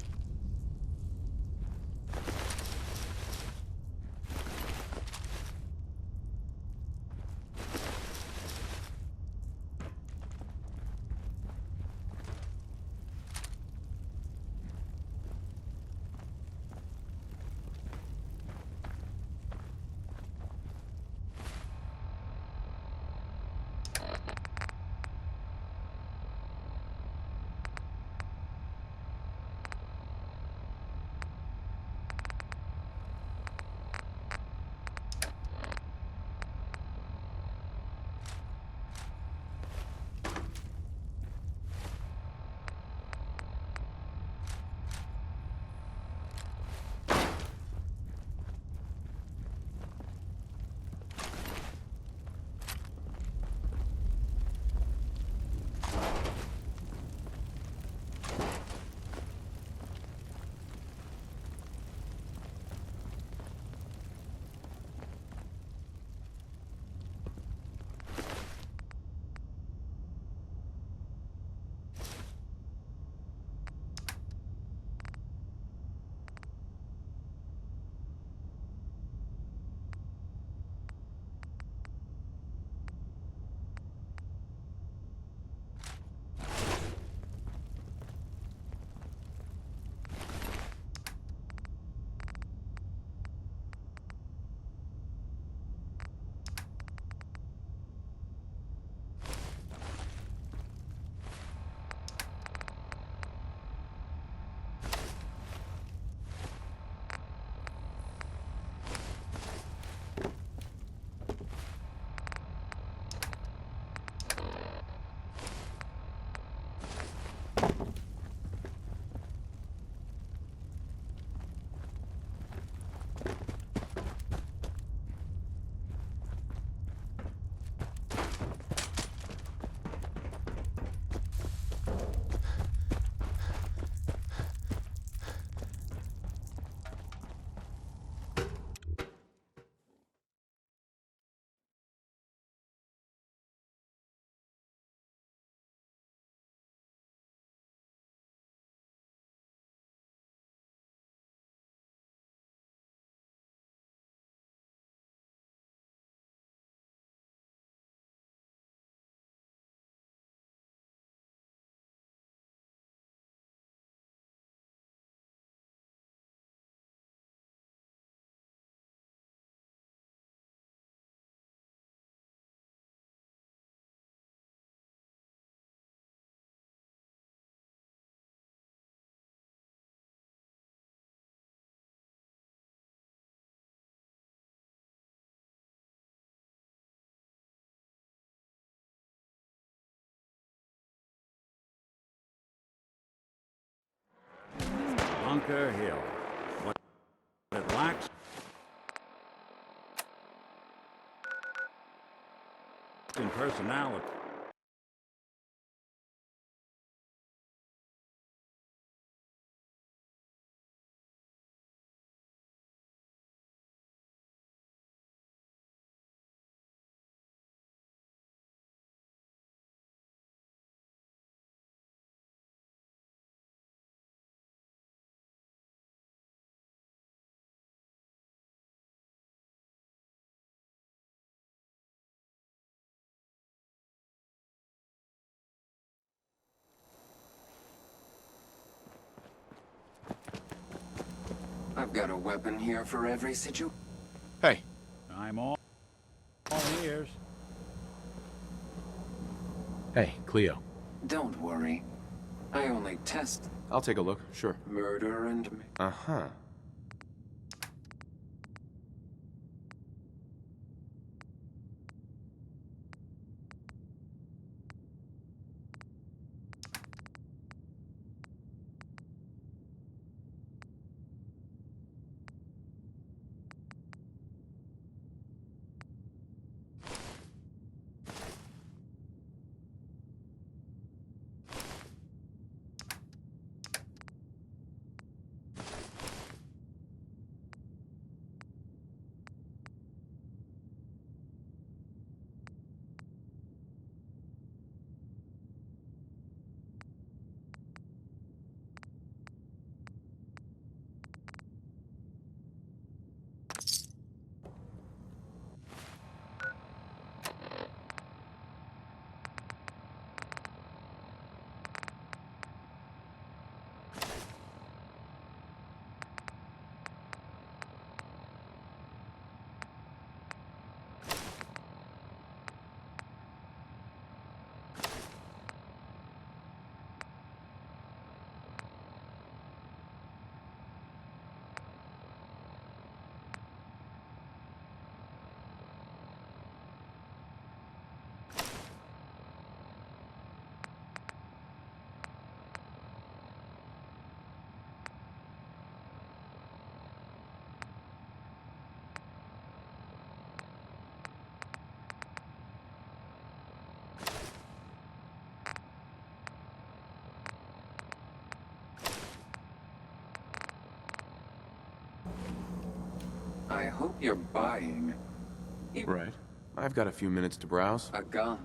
Bunker Hill. What it lacks in personality. I've got a weapon here for every situation. Hey. I'm all ears. Hey, Cleo. Don't worry. I only test I'll take a look, sure. murder and... Uh-huh. I hope you're buying... Right. I've got a few minutes to browse. a gun.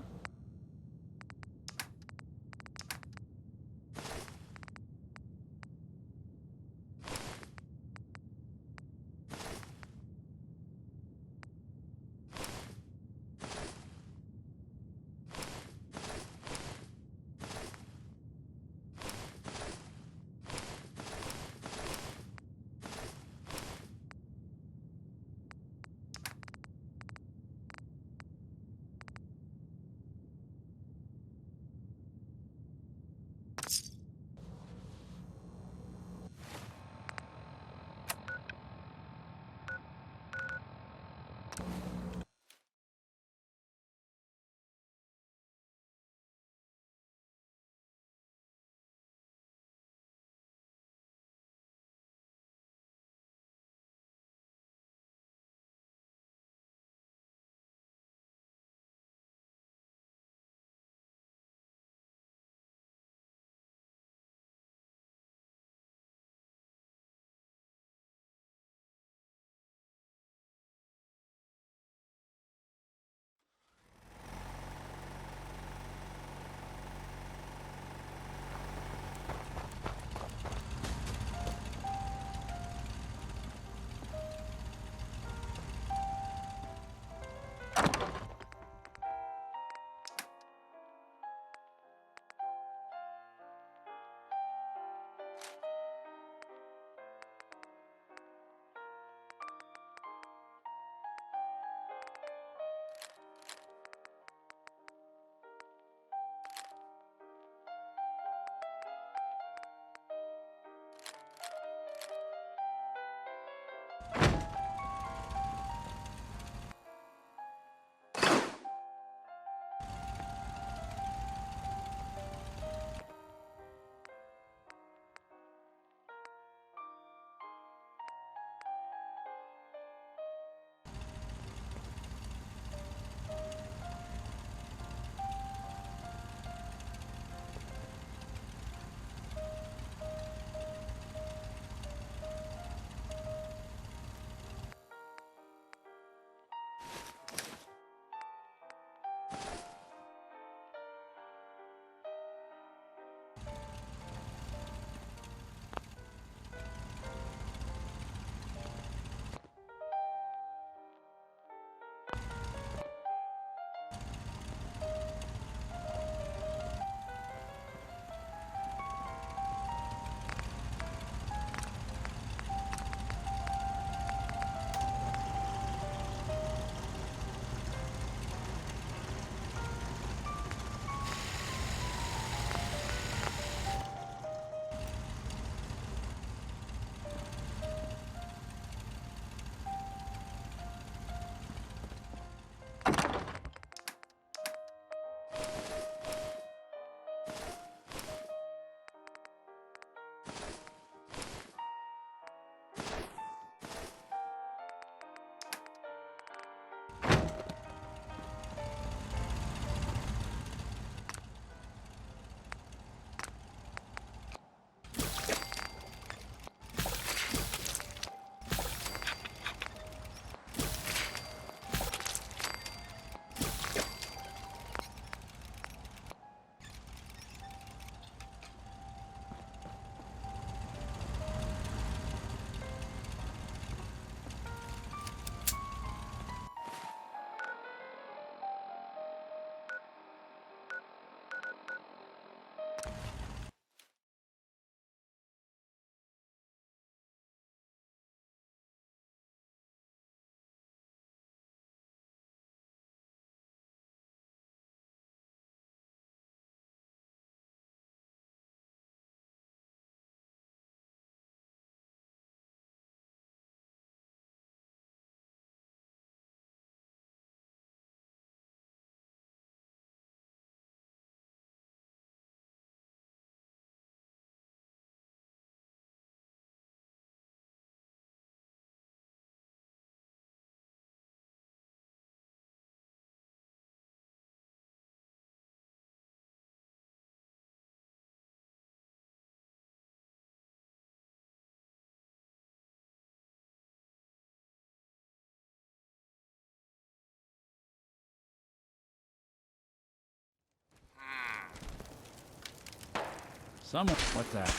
Someone... What's that?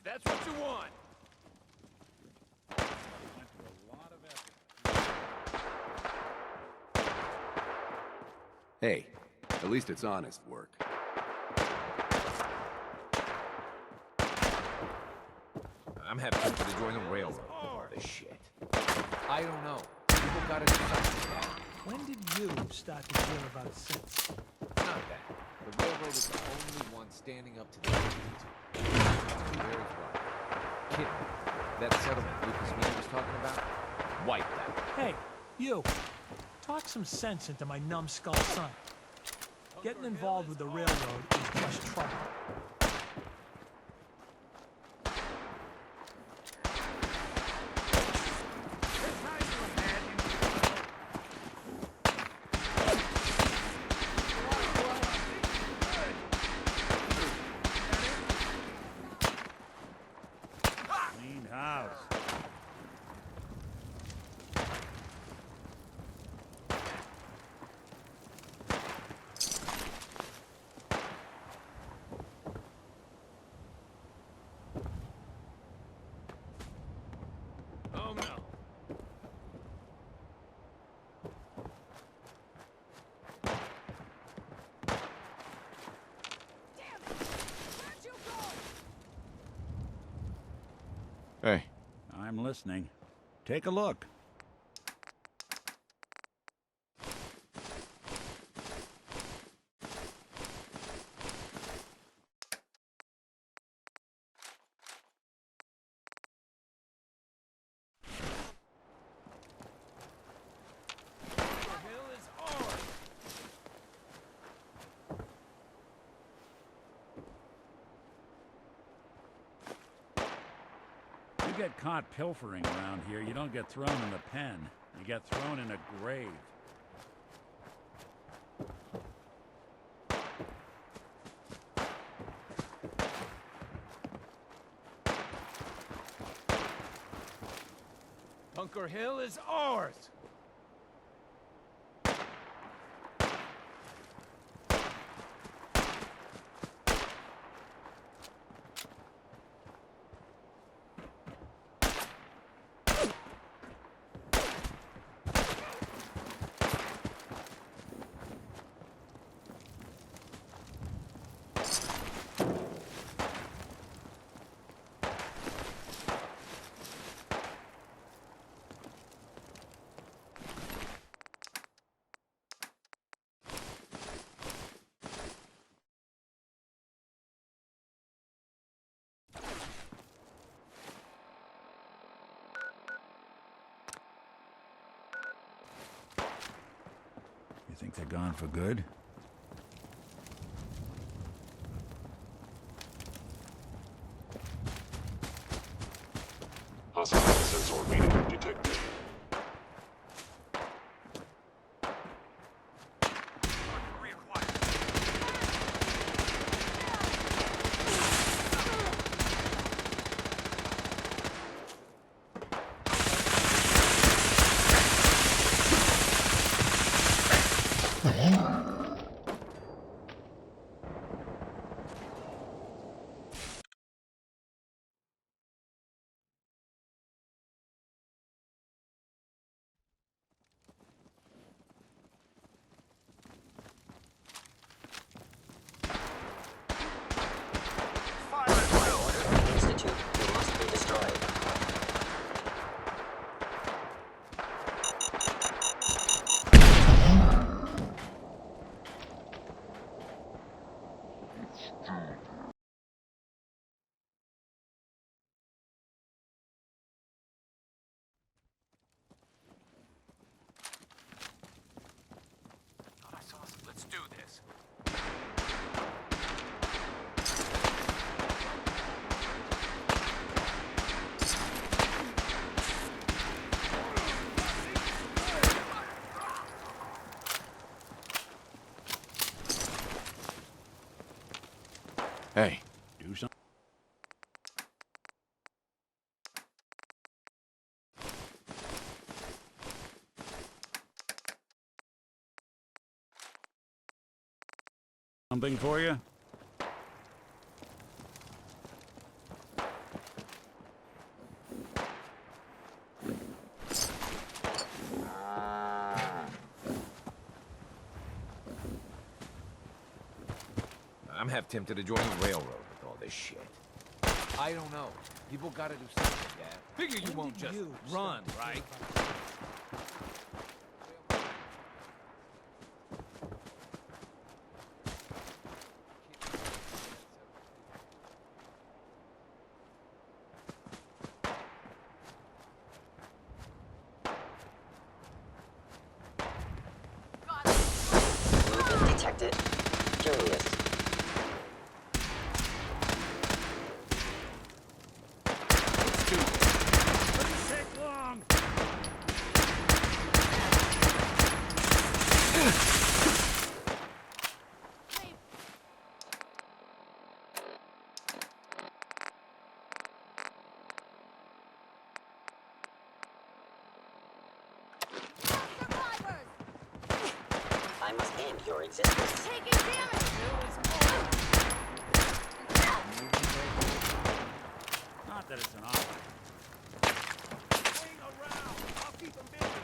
That's what you want. Went to a lot of effort. Hey, at least it's honest work. I'm half tempted to join the railroad. This shit. I don't know. People gotta do something. When did you start to care about sense? Not that. The railroad is the only one standing up to the institute. Very right. Kid, that settlement Lucas Meany was talking about, wipe that. Hey, you. Talk some sense into my numbskull son. Getting involved with the railroad is just trouble. Hey. I'm listening. Take a look. get caught pilfering around here, you don't get thrown in the pen. You get thrown in a grave. Bunker Hill is ours! You think they're gone for good? Hostile sensor reading detected. Let's do this. Hey. Do something. Something for you? I'm half tempted to join the railroad with all this shit. I don't know. People gotta do something, Dad. Figure you won't just run, right? Movement detected. Curious. Take long. I must end your existence. Taking damage! Not that it's an option. Swing around. I'll keep them busy.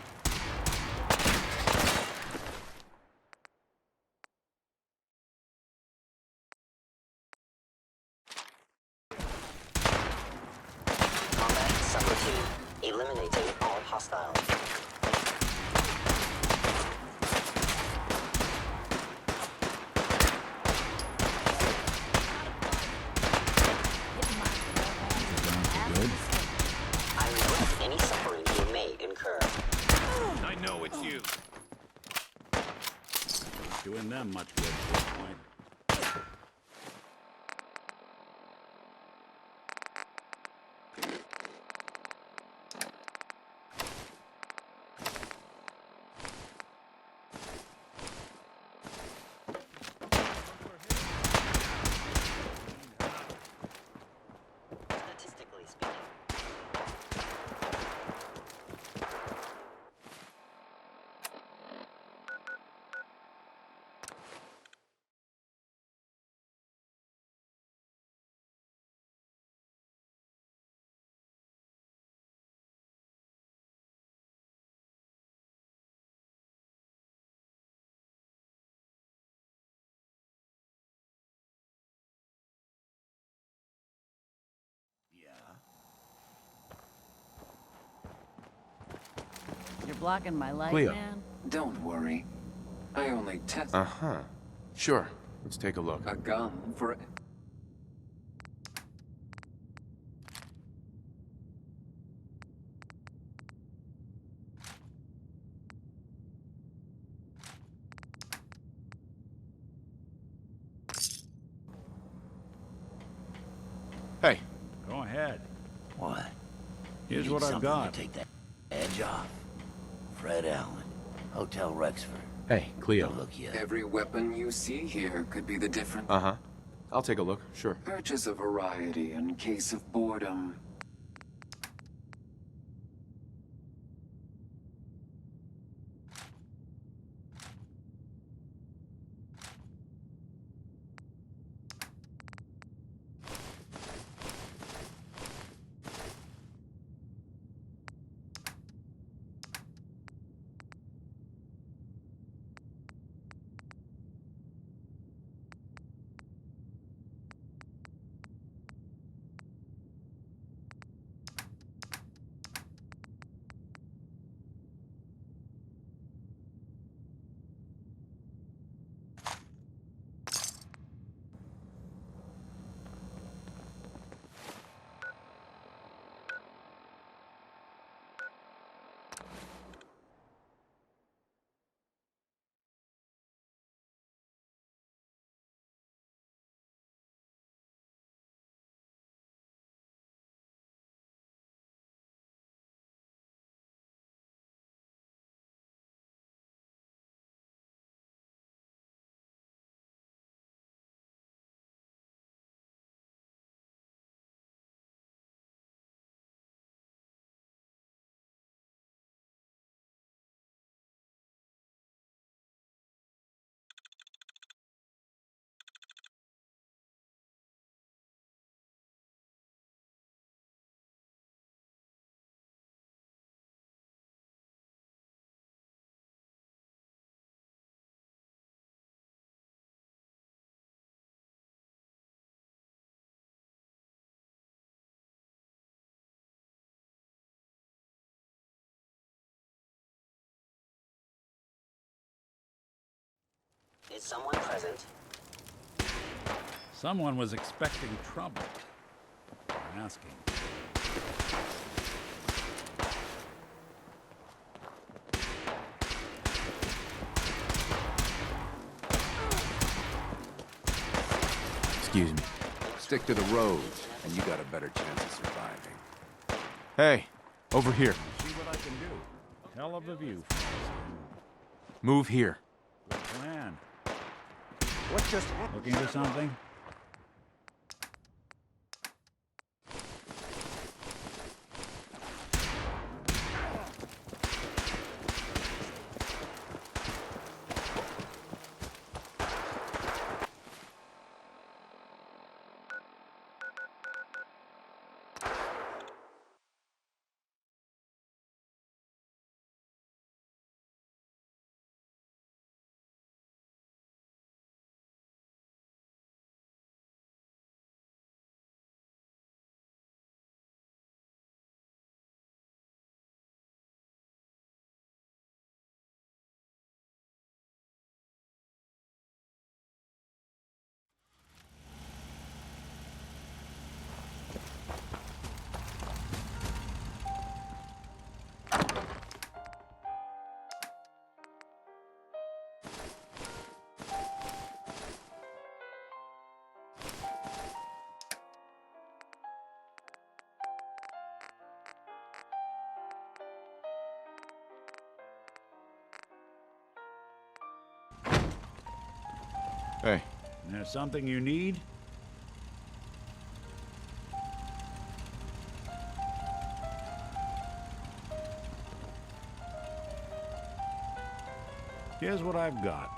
Combat subroutine. Eliminating all hostiles. Good. I regret any suffering you may incur. I know it's you. Doing them much good at this point. blocking my light, Cleo. man? Don't worry. I only test Uh-huh. Sure. Let's take a look. a gun for... Hey. Go ahead. What? Here's You what need I've something got. to take that edge off. Fred Allen, Hotel Rexford. Hey, Cleo. Look, yeah. Every weapon you see here could be the difference. Uh-huh. I'll take a look, sure. Purchase a variety in case of boredom. Is someone present? Someone was expecting trouble. I'm asking. Excuse me. Stick to the road, and you got a better chance of surviving. Hey, over here. See what I can do. Hell of a view. Move here. Good plan. What just happened? Looking for something? Hey. There's something you need? Here's what I've got.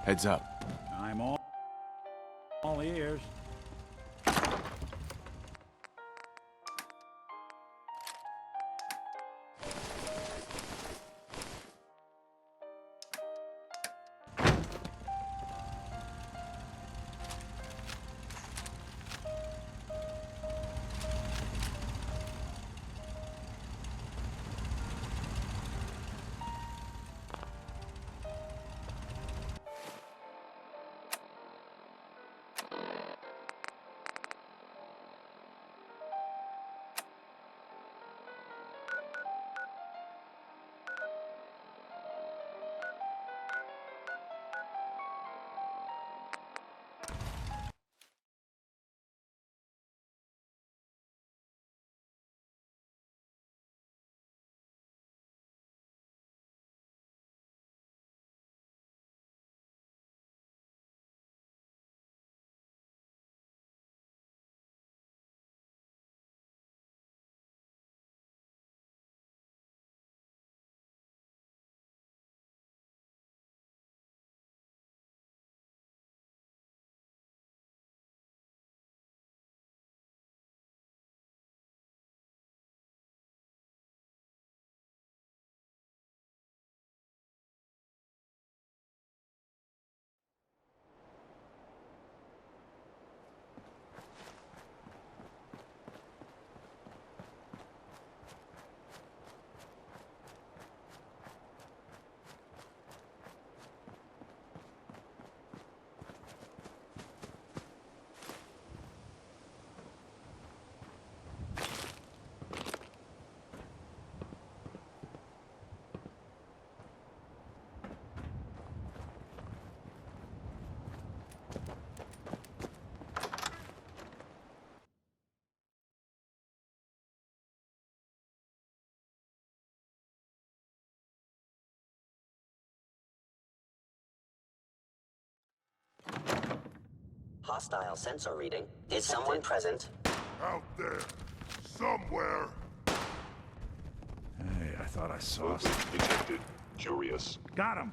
Heads up. I'm all ears. hostile sensor reading. Is someone present? Out there. Somewhere. Hey, I thought I saw Movement something. detected. Curious. Got him!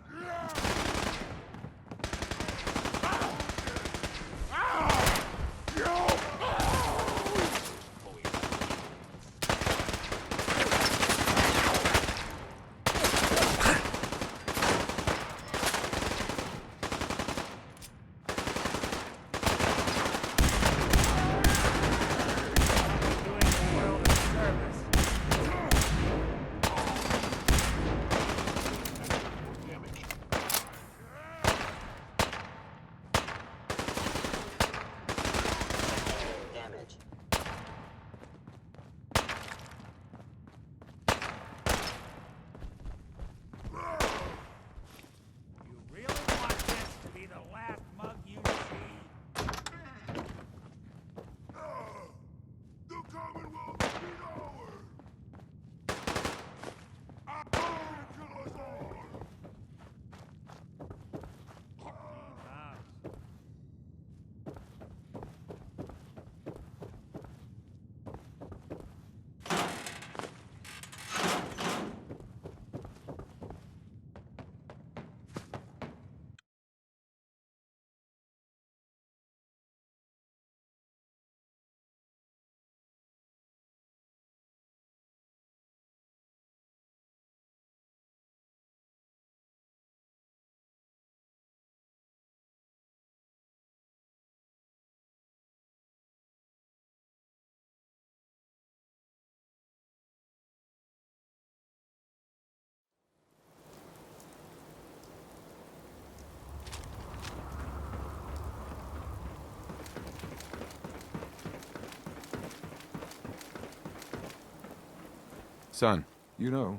Son. You know,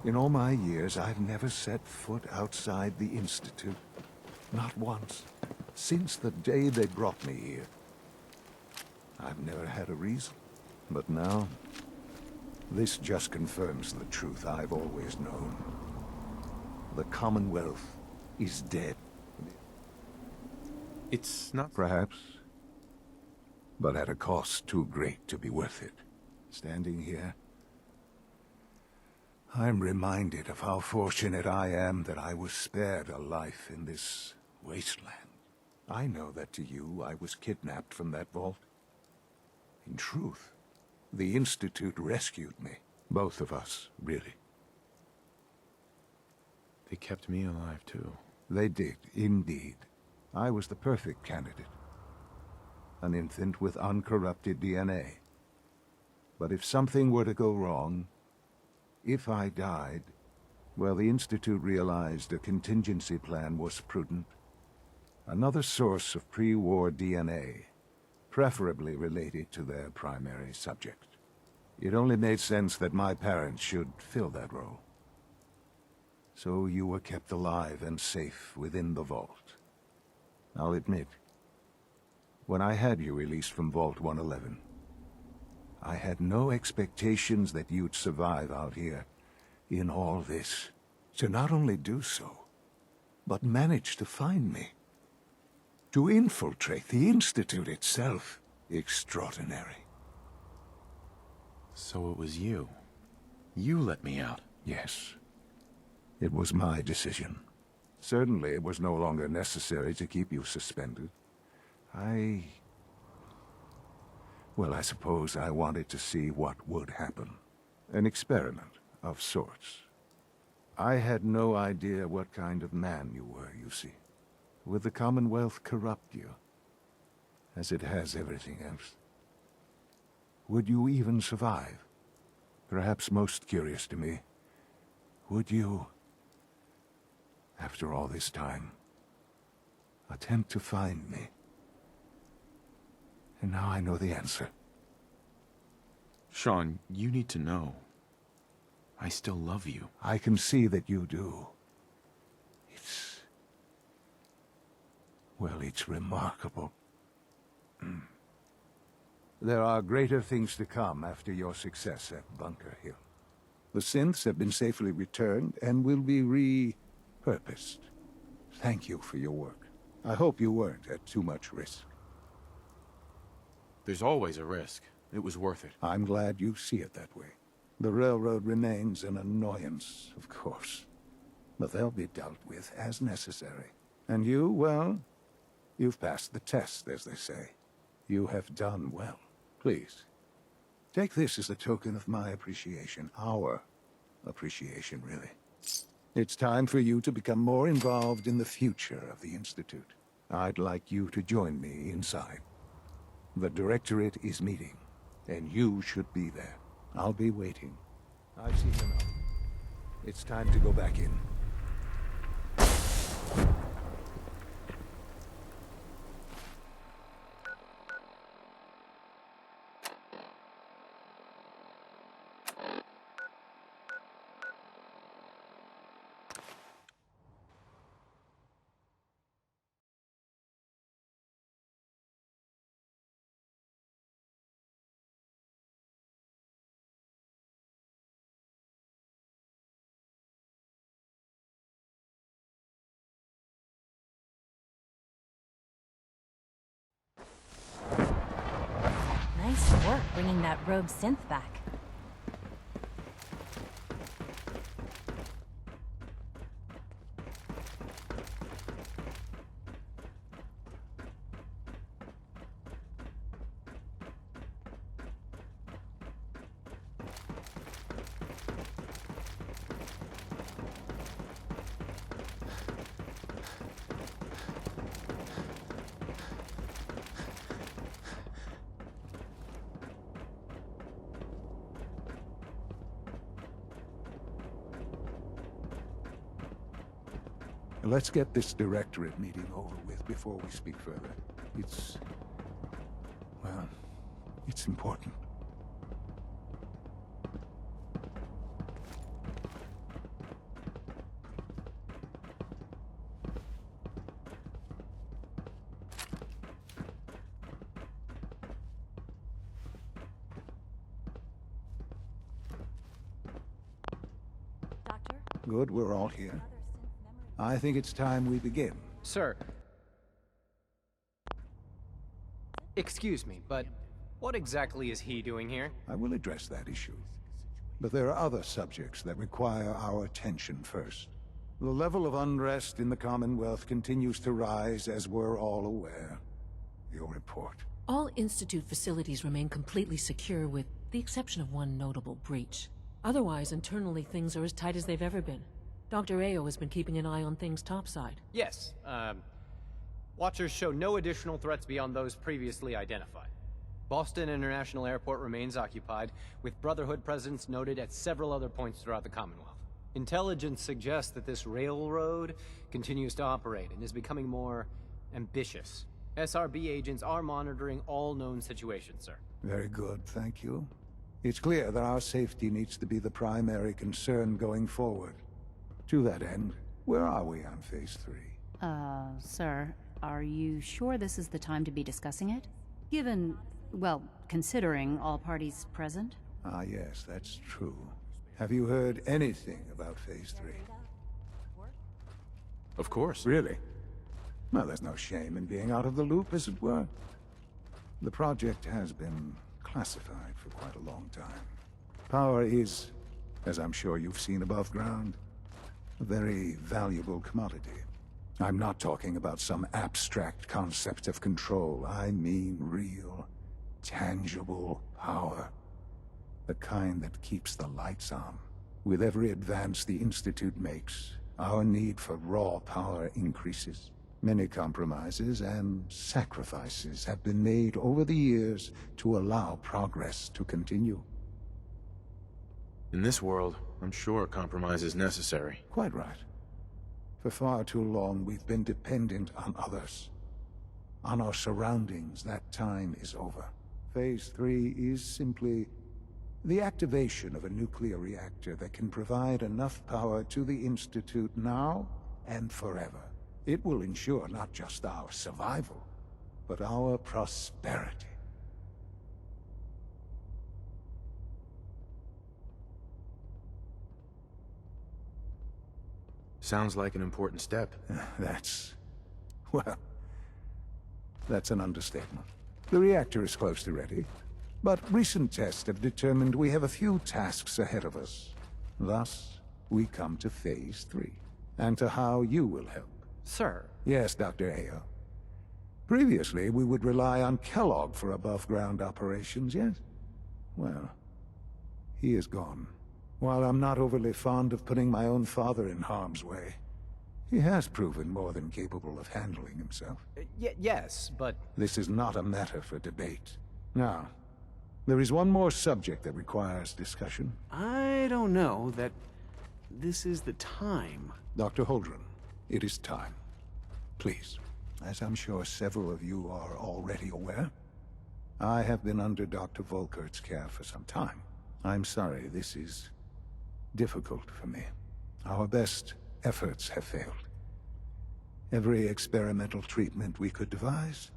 in all my years, I've never set foot outside the Institute. Not once. Since the day they brought me here. I've never had a reason. But now, this just confirms the truth I've always known. The Commonwealth is dead. It's not... Perhaps. But at a cost too great to be worth it. Standing here, I'm reminded of how fortunate I am that I was spared a life in this wasteland. I know that to you, I was kidnapped from that vault. In truth, the Institute rescued me. Both of us, really. They kept me alive, too. They did, indeed. I was the perfect candidate. An infant with uncorrupted DNA. But if something were to go wrong, if I died, well, the Institute realized a contingency plan was prudent. Another source of pre-war DNA, preferably related to their primary subject. It only made sense that my parents should fill that role. So you were kept alive and safe within the vault. I'll admit, when I had you released from Vault 111, I had no expectations that you'd survive out here in all this. To not only do so, but manage to find me. To infiltrate the Institute itself. Extraordinary. So it was you. You let me out. Yes. It was my decision. Certainly it was no longer necessary to keep you suspended. Well, I suppose I wanted to see what would happen. An experiment of sorts. I had no idea what kind of man you were, you see. Would the Commonwealth corrupt you? As it has everything else? Would you even survive? Perhaps most curious to me, would you, after all this time, attempt to find me? And now I know the answer. Sean, you need to know. I still love you. I can see that you do. Well, it's remarkable. There are greater things to come after your success at Bunker Hill. The synths have been safely returned and will be repurposed. Thank you for your work. I hope you weren't at too much risk. There's always a risk. It was worth it. I'm glad you see it that way. The railroad remains an annoyance, of course. But they'll be dealt with as necessary. And you, well, you've passed the test, as they say. You have done well. Please, take this as a token of my appreciation. Our appreciation, really. It's time for you to become more involved in the future of the Institute. I'd like you to join me inside. The Directorate is meeting, and you should be there. I'll be waiting. I've seen enough. It's time to go back in. Nice work bringing that rogue synth back. Let's get this Directorate meeting over with before we speak further. Well, it's important. Doctor? Good, we're all here. I think it's time we begin. Sir. Excuse me, but what exactly is he doing here? I will address that issue. But there are other subjects that require our attention first. The level of unrest in the Commonwealth continues to rise, as we're all aware. Your report. All Institute facilities remain completely secure with the exception of one notable breach. Otherwise, internally, things are as tight as they've ever been. Dr. Ao has been keeping an eye on things topside. Yes, Watchers show no additional threats beyond those previously identified. Boston International Airport remains occupied, with Brotherhood presence noted at several other points throughout the Commonwealth. Intelligence suggests that this railroad continues to operate and is becoming more ambitious. SRB agents are monitoring all known situations, sir. Very good, thank you. It's clear that our safety needs to be the primary concern going forward. To that end, where are we on Phase 3? Sir, are you sure this is the time to be discussing it? Given, well, considering all parties present? Ah, yes, that's true. Have you heard anything about Phase 3? Of course. Really? Well, there's no shame in being out of the loop, as it were. The project has been classified for quite a long time. Power is, as I'm sure you've seen above ground, a very valuable commodity. I'm not talking about some abstract concept of control. I mean real, tangible power. The kind that keeps the lights on. With every advance the Institute makes, our need for raw power increases. Many compromises and sacrifices have been made over the years to allow progress to continue. In this world, I'm sure compromise is necessary. Quite right. For far too long, we've been dependent on others. On our surroundings. That time is over. Phase 3 is simply the activation of a nuclear reactor that can provide enough power to the Institute now and forever. It will ensure not just our survival, but our prosperity. Sounds like an important step. That's... well, That's an understatement. The reactor is close to ready, but recent tests have determined we have a few tasks ahead of us. Thus, we come to Phase 3, and to how you will help. Sir. Yes, Dr. Ayo. Previously, we would rely on Kellogg for above-ground operations, yes? Well, he is gone. While I'm not overly fond of putting my own father in harm's way, he has proven more than capable of handling himself. Yes, but... This is not a matter for debate. Now, there is one more subject that requires discussion. I don't know that this is the time. Dr. Holdren, it is time. Please. As I'm sure several of you are already aware, I have been under Dr. Volkert's care for some time. I'm sorry, this is difficult for me. Our best efforts have failed. Every experimental treatment we could devise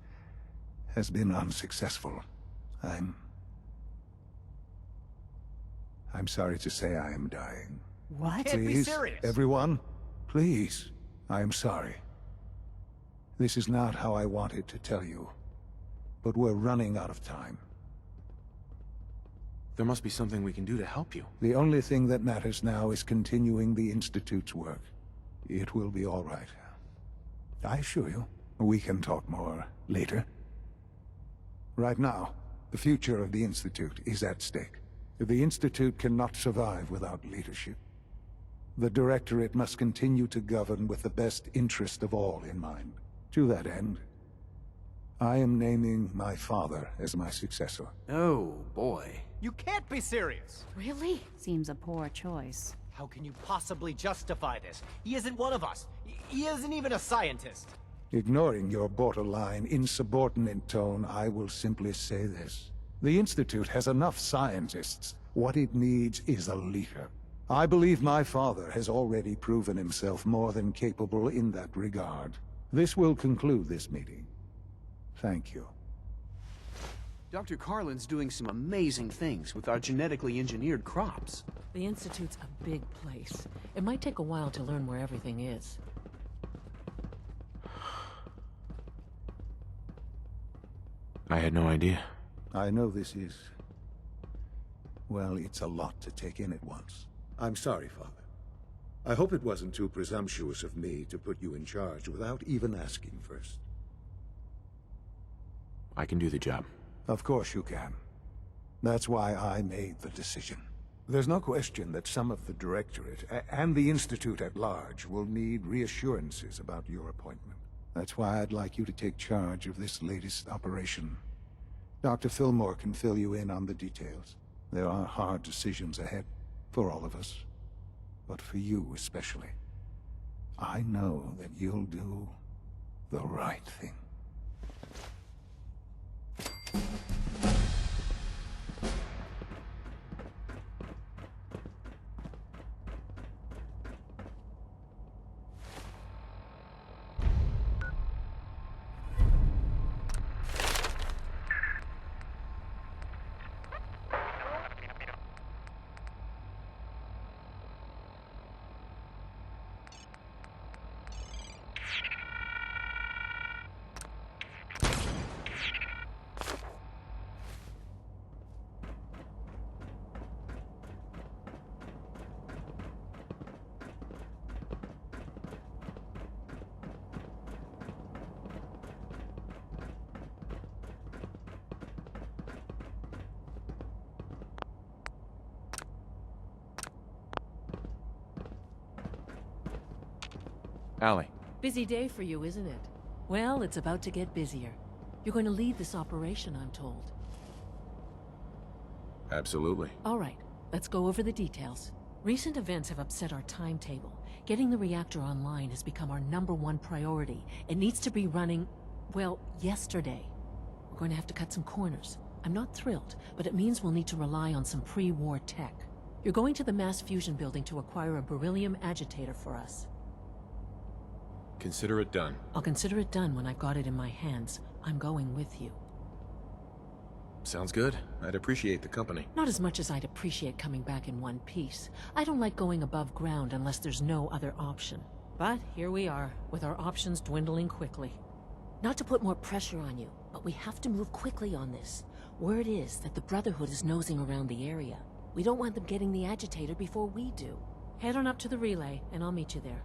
has been unsuccessful. I'm sorry to say I am dying. What? Can't be Please, serious. everyone, please. I am sorry. This is not how I wanted to tell you, but we're running out of time. There must be something we can do to help you. The only thing that matters now is continuing the Institute's work. It will be all right. I assure you, we can talk more later. Right now, the future of the Institute is at stake. The Institute cannot survive without leadership. The Directorate must continue to govern with the best interest of all in mind. To that end, I am naming my father as my successor. Oh, boy. You can't be serious! Really? Seems a poor choice. How can you possibly justify this? He isn't one of us. He isn't even a scientist. Ignoring your borderline, insubordinate tone, I will simply say this. The Institute has enough scientists. What it needs is a leader. I believe my father has already proven himself more than capable in that regard. This will conclude this meeting. Thank you. Dr. Carlin's doing some amazing things with our genetically engineered crops. The Institute's a big place. It might take a while to learn where everything is. I had no idea. I know this is... well, it's a lot to take in at once. I'm sorry, Father. I hope it wasn't too presumptuous of me to put you in charge without even asking first. I can do the job. Of course you can. That's why I made the decision. There's no question that some of the Directorate, and the Institute at large, will need reassurances about your appointment. That's why I'd like you to take charge of this latest operation. Dr. Fillmore can fill you in on the details. There are hard decisions ahead, for all of us. But for you especially. I know that you'll do the right thing. Allie. Busy day for you, isn't it? Well, it's about to get busier. You're going to lead this operation, I'm told. Absolutely. All right, let's go over the details. Recent events have upset our timetable. Getting the reactor online has become our #1 priority. It needs to be running, well, yesterday. We're going to have to cut some corners. I'm not thrilled, but it means we'll need to rely on some pre-war tech. You're going to the mass fusion building to acquire a beryllium agitator for us. Consider it done. I'll consider it done when I've got it in my hands. I'm going with you. Sounds good. I'd appreciate the company. Not as much as I'd appreciate coming back in one piece. I don't like going above ground unless there's no other option. But here we are, with our options dwindling quickly. Not to put more pressure on you, but we have to move quickly on this. Word is that the Brotherhood is nosing around the area. We don't want them getting the agitator before we do. Head on up to the relay, and I'll meet you there.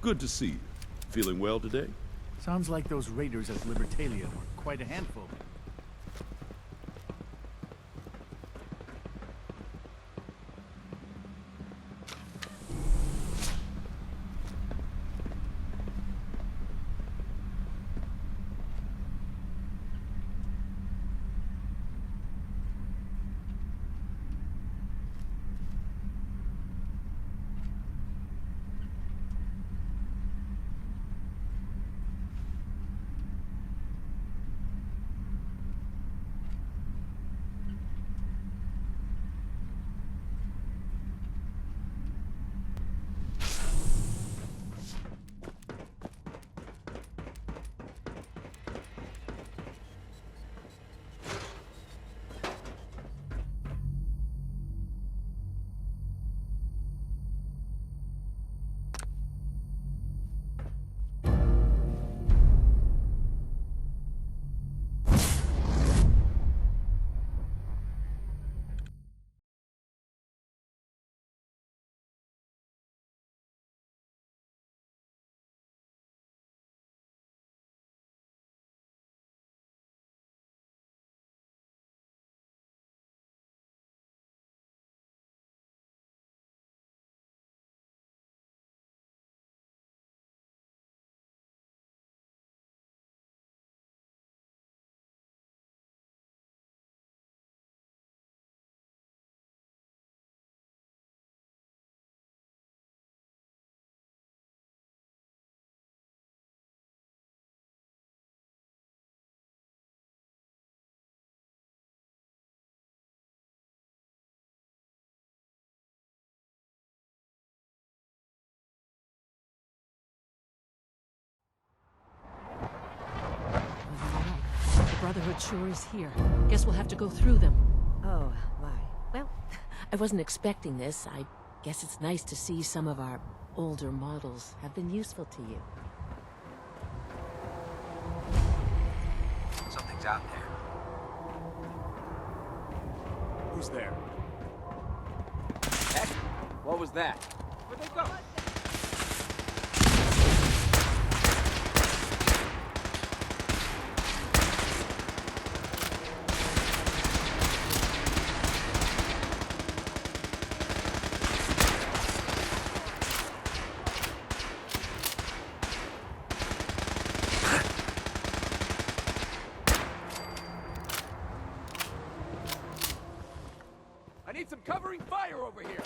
Good to see you. Feeling well today? Sounds like those raiders at Libertalia were quite a handful. Brotherhood sure is here. Guess we'll have to go through them. Oh, why? Well, I wasn't expecting this. I guess it's nice to see some of our older models have been useful to you. Something's out there. Who's there? Heck, what was that? Where'd they go? I need some covering fire over here!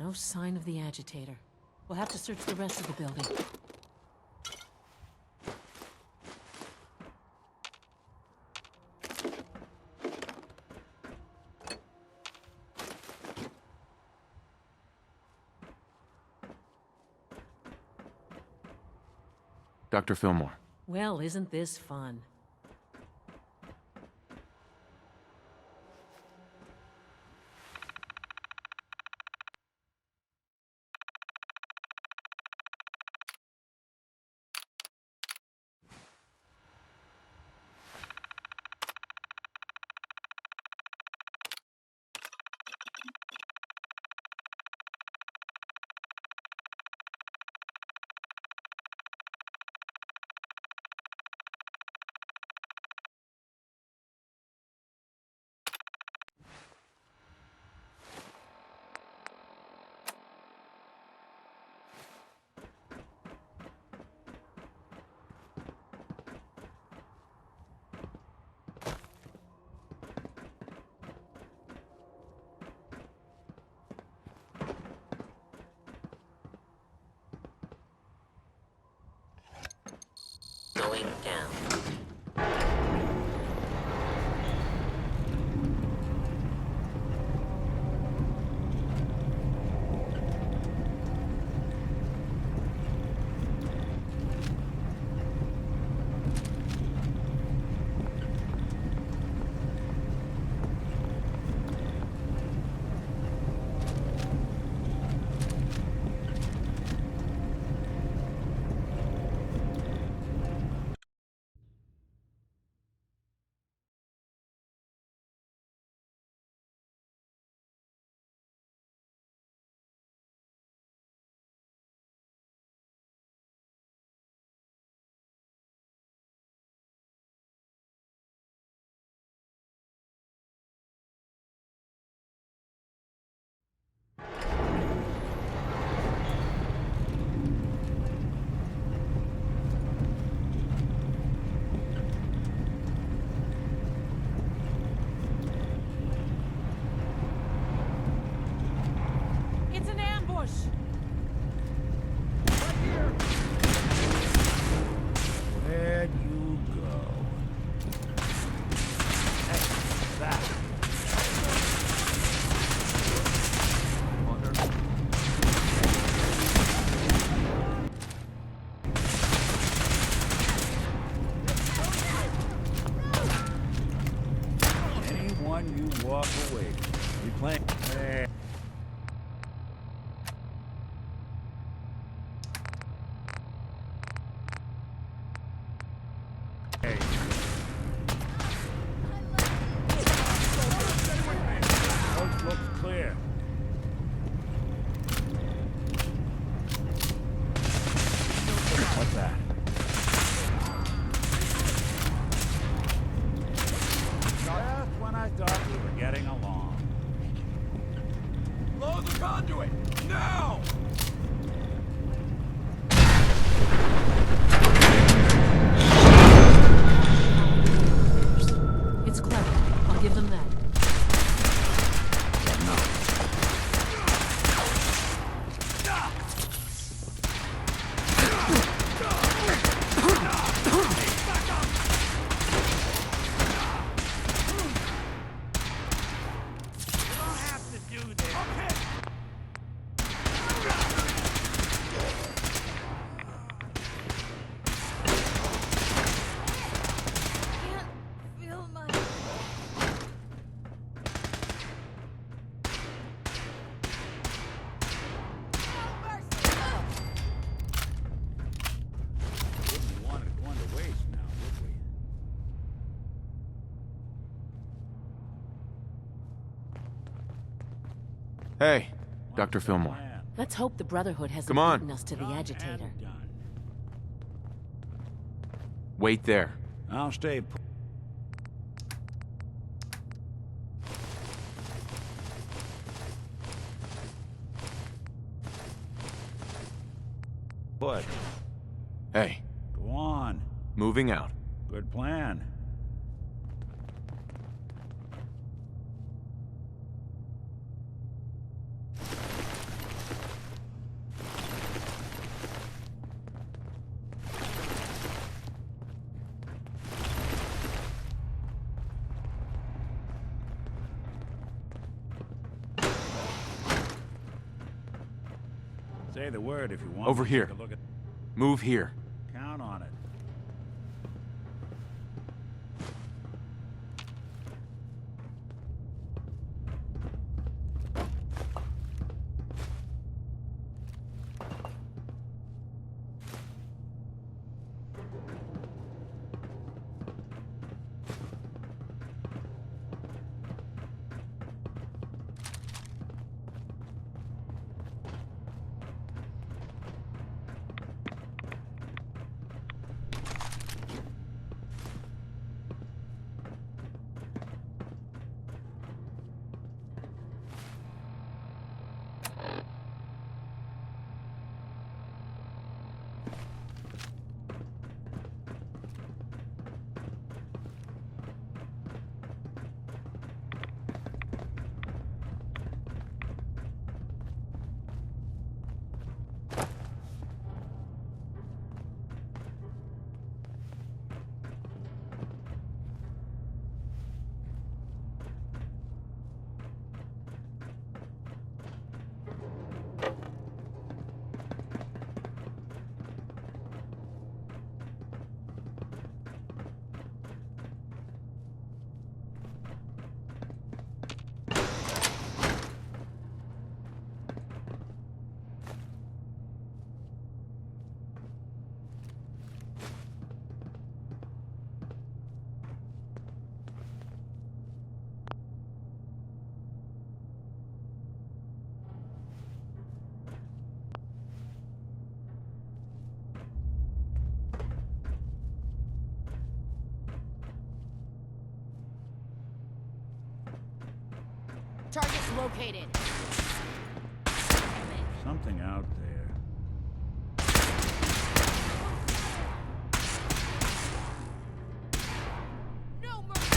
No sign of the agitator. We'll have to search the rest of the building. Dr. Fillmore. Well, isn't this fun? Going down. It's an ambush! Where'd you go? Hey, that. Anyone you walk away from, we playing. Hey. Looks clear. What's that? Just when I thought we were getting along. Load the conduit! Now! It's clever. I'll give them that. Hey, Dr. Fillmore. Let's hope the Brotherhood hasn't Come on. beaten us to the agitator. Wait there. I'll stay put. Hey. Go on. Moving out. Good plan. Say the word if you want. Over to here. Take a look at... Move here. Count on it. Target's located. Something out there. No mercy.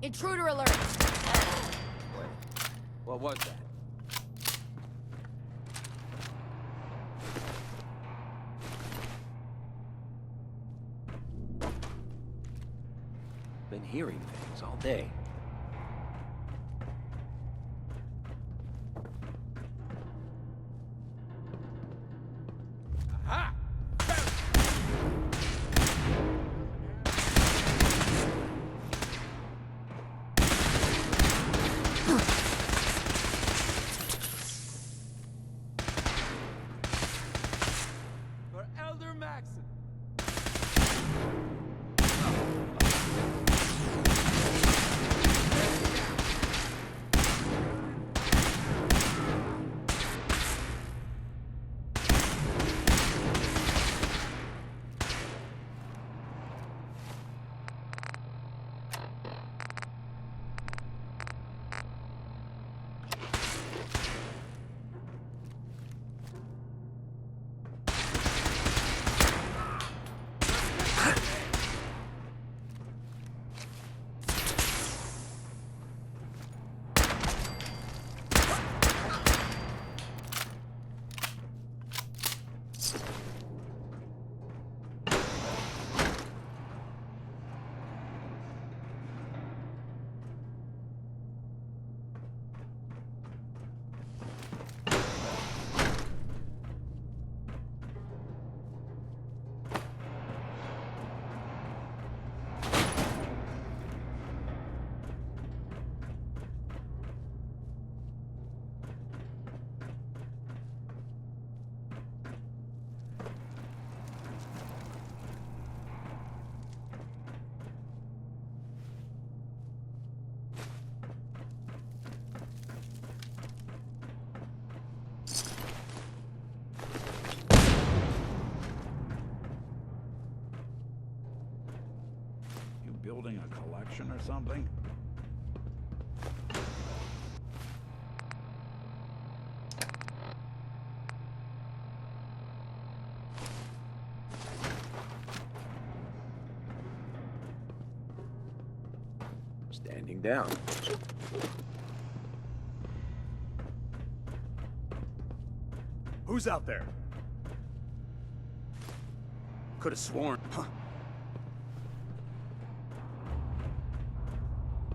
Intruder alert! What was that? Been hearing things all day. Aha! For Elder Maxon. building a collection or something? Standing down. Who's out there? Could have sworn. Huh.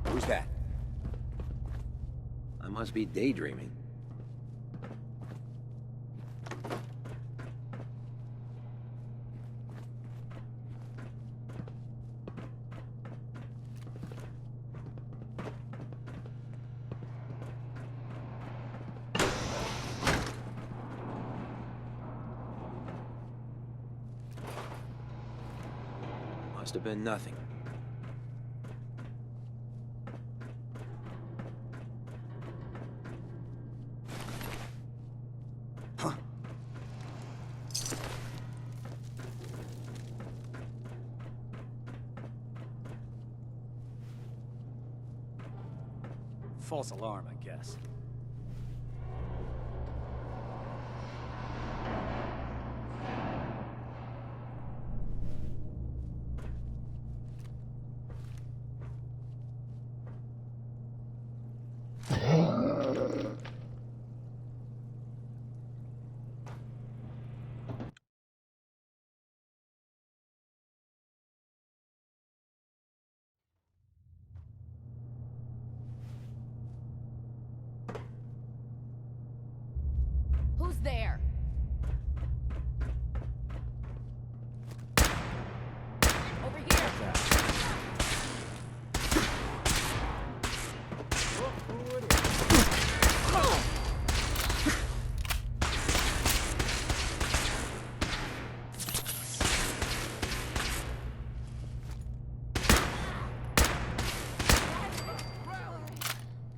Who's that? I must be daydreaming. Must have been nothing. Huh. False alarm, I guess. Who's there? Over here.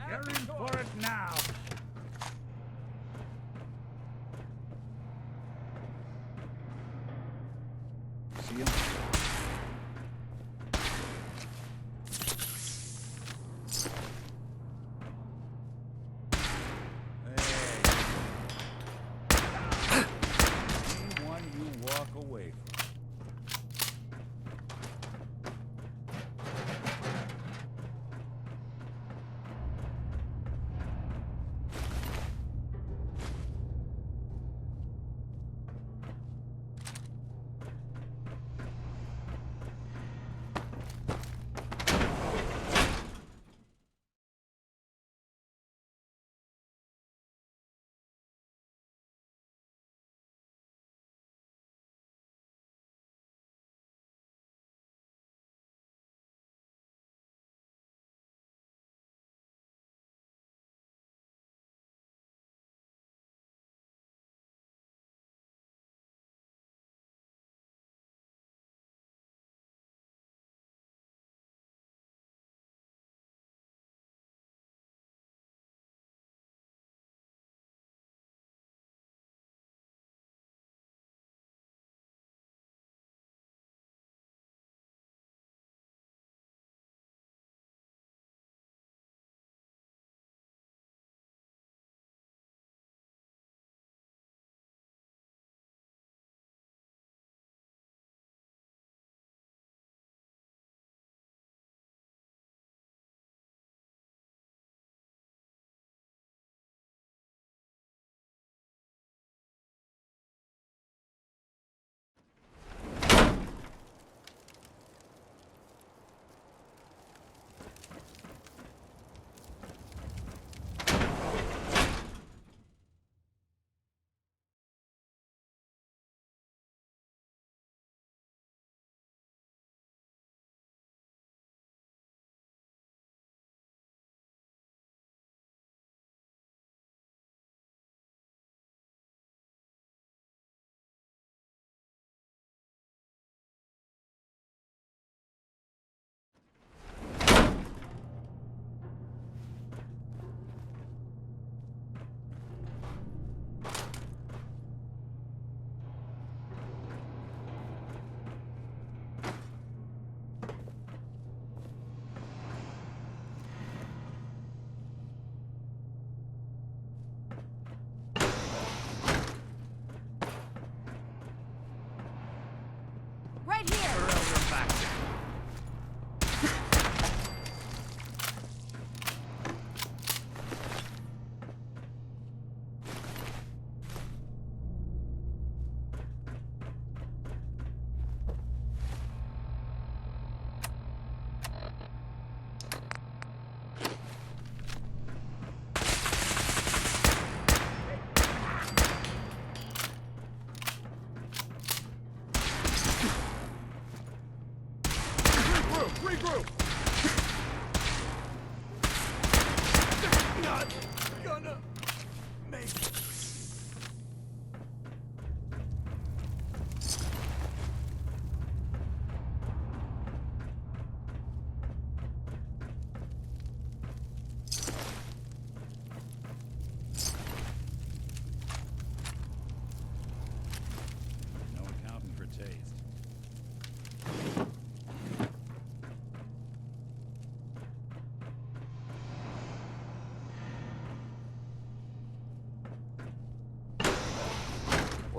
You're in for it now. See him? Anyone you walk away from.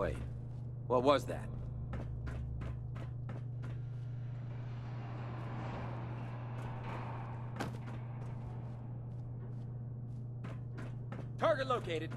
Wait, what was that? Target located.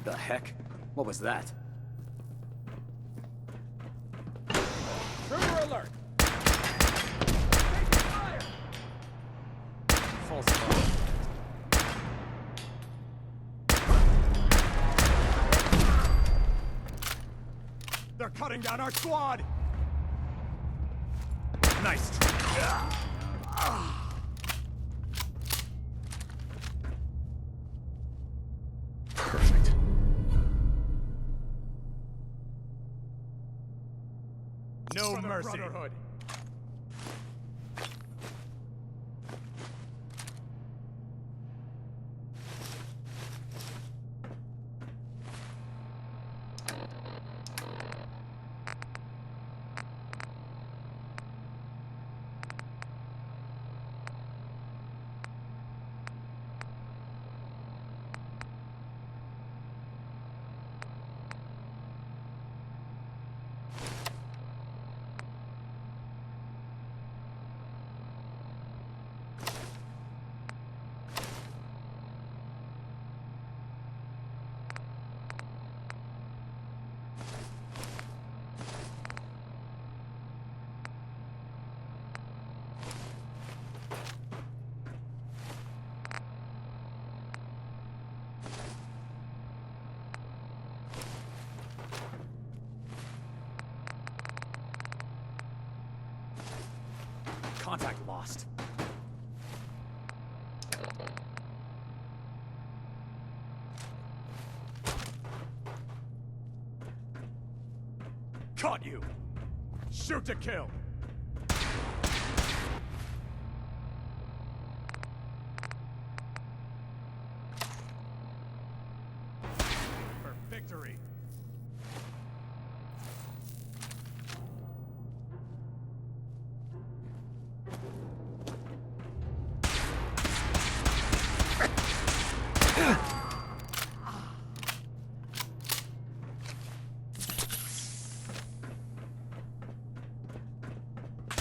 The heck? What was that? Trigger alert! Fire! False alarm. They're cutting down our squad! Nice try. Perfect. No mercy. Brotherhood. Contact lost. Caught you! Shoot to kill! For victory!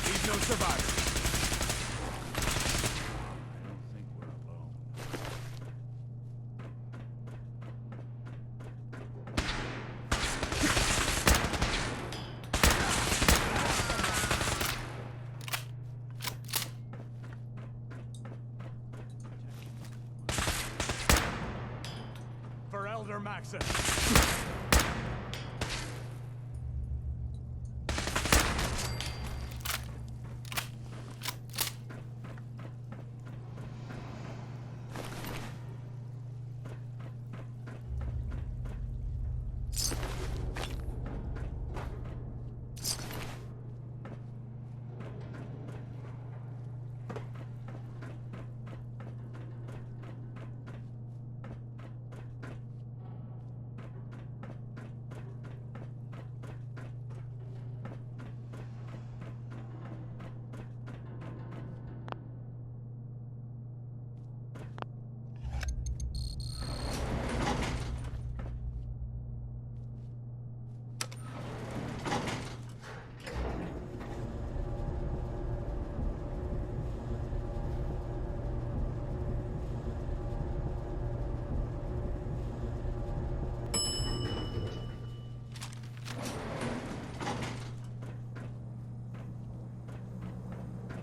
Leave no survivors. I don't think we're alone. For Elder Maxon.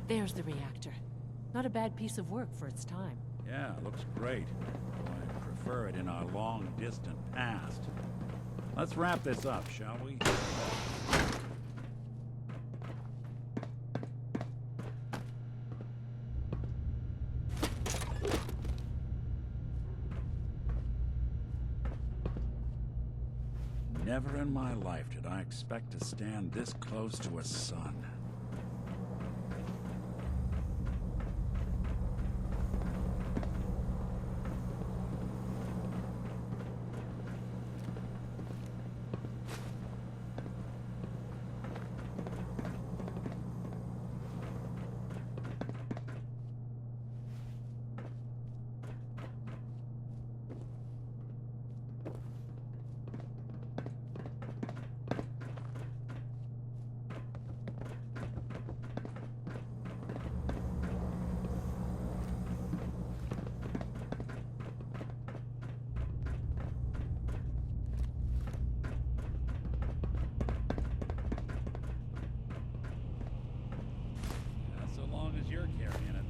There's the reactor. Not a bad piece of work for its time. Yeah, looks great. I prefer it in our long-distant past. Let's wrap this up, shall we? Never in my life did I expect to stand this close to a sun. You're carrying it.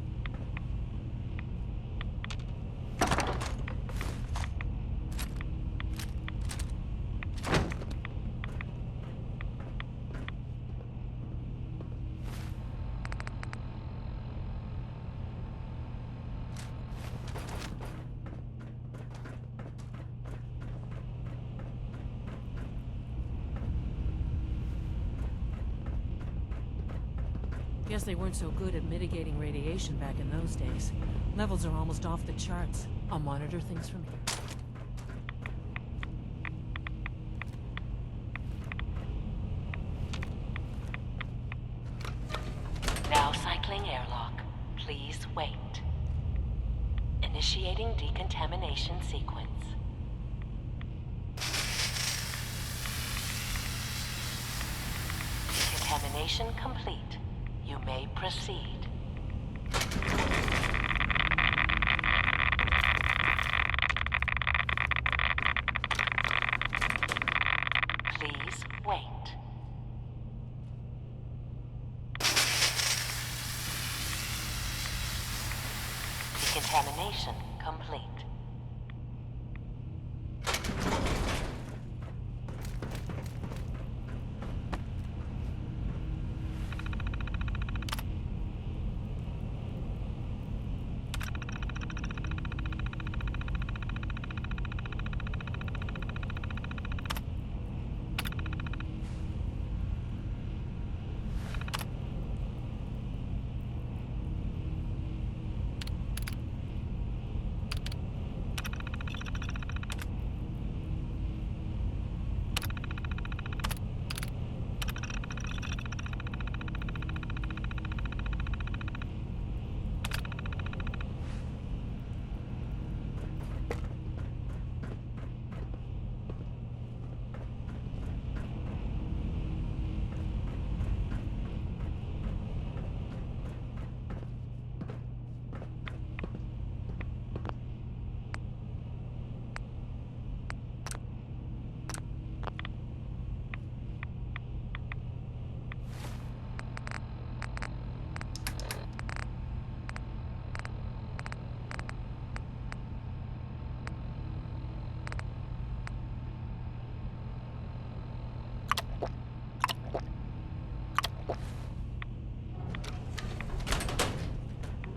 Guess they weren't so good at mitigating radiation back in those days. Levels are almost off the charts. I'll monitor things from here. Now cycling airlock. Please wait. Initiating decontamination sequence. Decontamination complete. You may proceed. Please wait. Decontamination complete.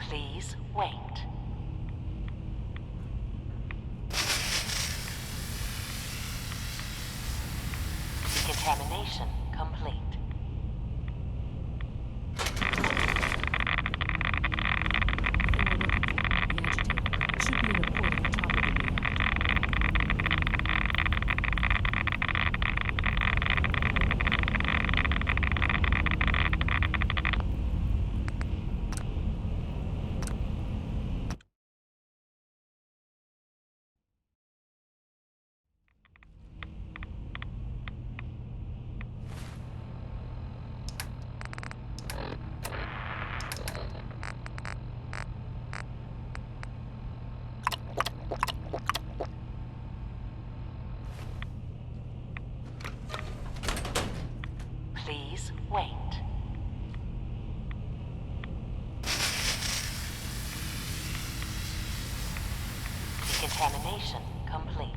Please wait. Decontamination complete. Should be in a port at the top of the reactor. Decontamination complete.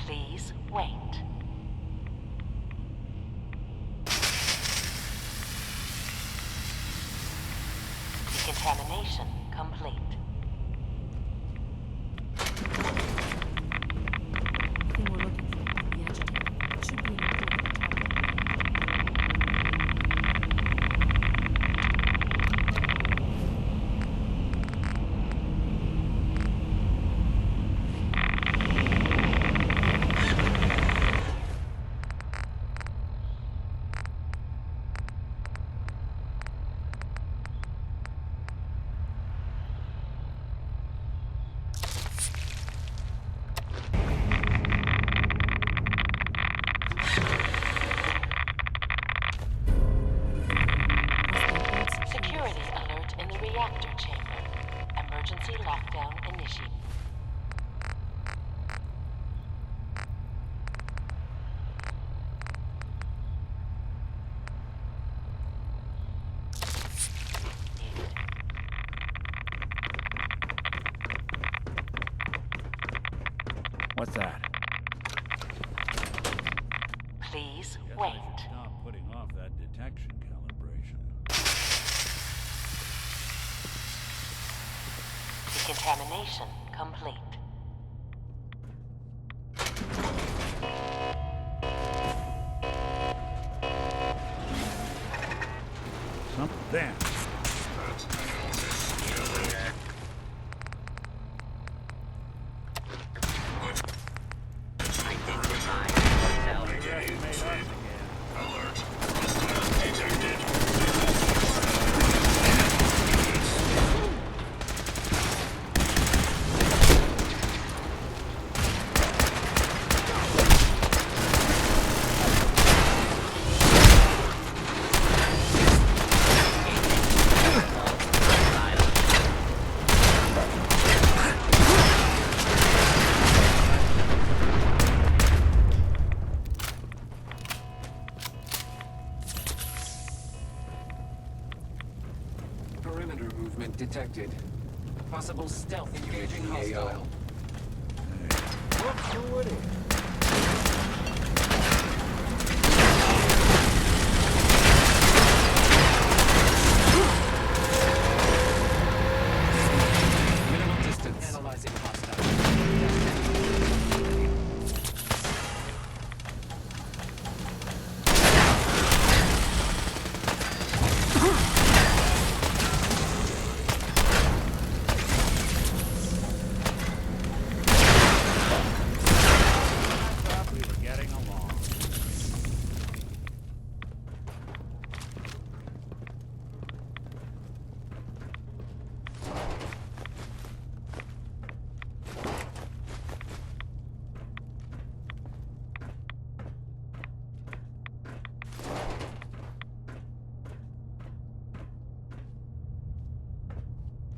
Please wait. Decontamination complete. Thing we're looking for, the agitator. It should be in the security alert in the reactor chamber. Emergency lockdown initiated. What's that? Please Guess wait. I should stop putting off that detection calibration. Decontamination complete. There. Perimeter movement detected. Possible stealth engaging hostile. Look who it is. Minimal distance. Analyzing hostile.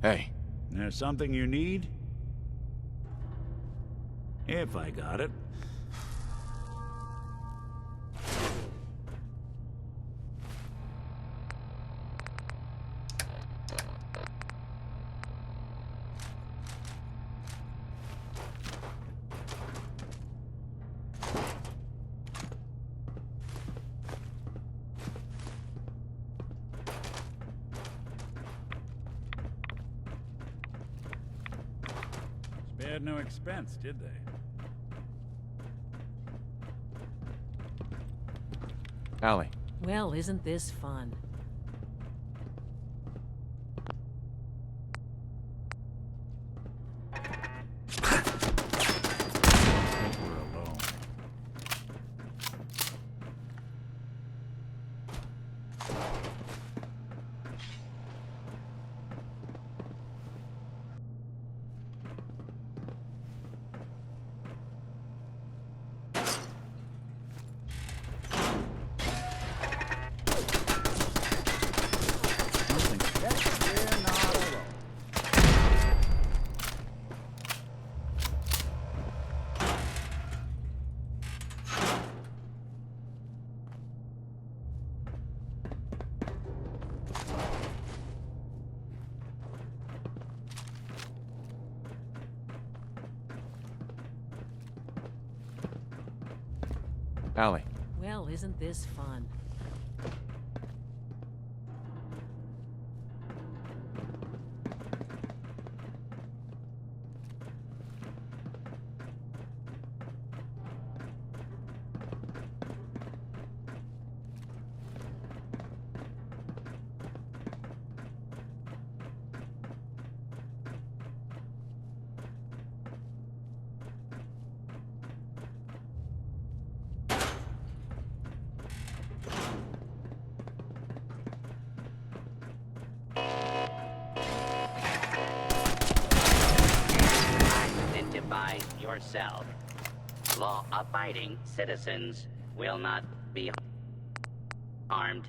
Hey. There's something you need? If I got it. had no expense, did they? Allie. Well, isn't this fun? We're alone. Allie. Well, isn't this fun? Identify yourself. Law-abiding citizens will not be harmed.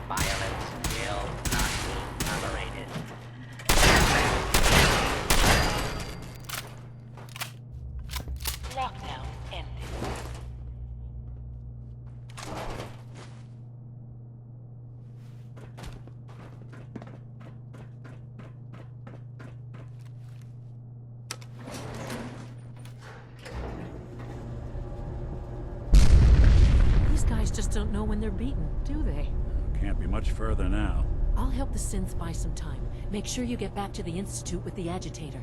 Violence will not be tolerated. Lockdown ended. These guys just don't know when they're beaten, do they? Can't be much further now. I'll help the synths buy some time. Make sure you get back to the Institute with the agitator.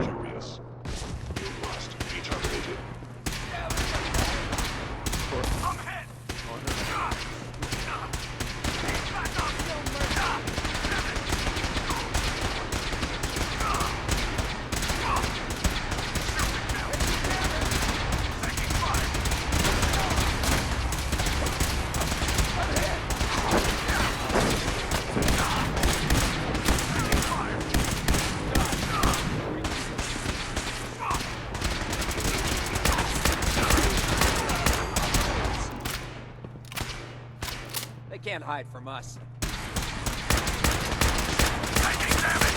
Curious. You must be terminated. I'm hit! They can't hide from us. Taking damage!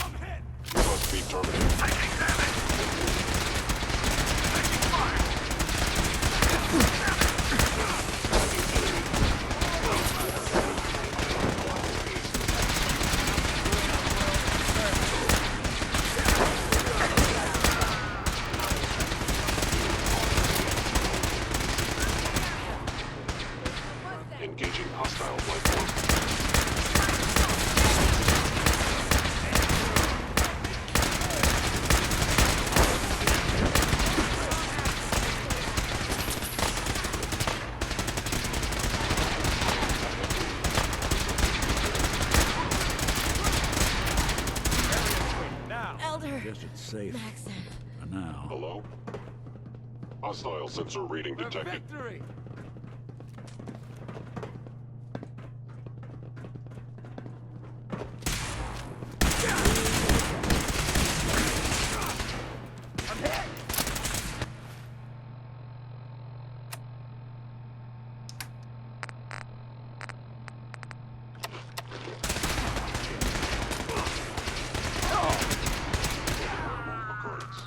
I'm hit! You must be terminated. Taking damage! Taking fire! Engaging hostile life form. Elder! Guess it's safe. Maxon. For now. Hello? Hostile sensor reading detected. Victory! I'm hit! Occurrence.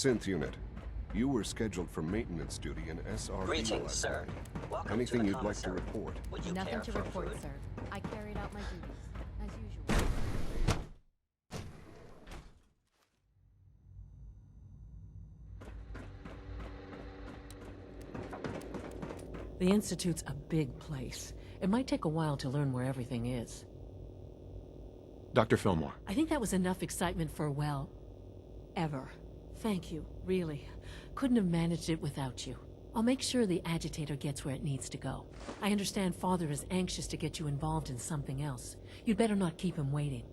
Synth unit, you were scheduled for maintenance duty in SRB Greetings, last sir. night. Welcome Anything to the you'd like to commissary. report? Would you Nothing care to for report, food? sir. I carried out my duties, as usual. The Institute's a big place. It might take a while to learn where everything is. Dr. Fillmore. I think that was enough excitement for, well, ever. Thank you, really. Couldn't have managed it without you. I'll make sure the agitator gets where it needs to go. I understand Father is anxious to get you involved in something else. You'd better not keep him waiting.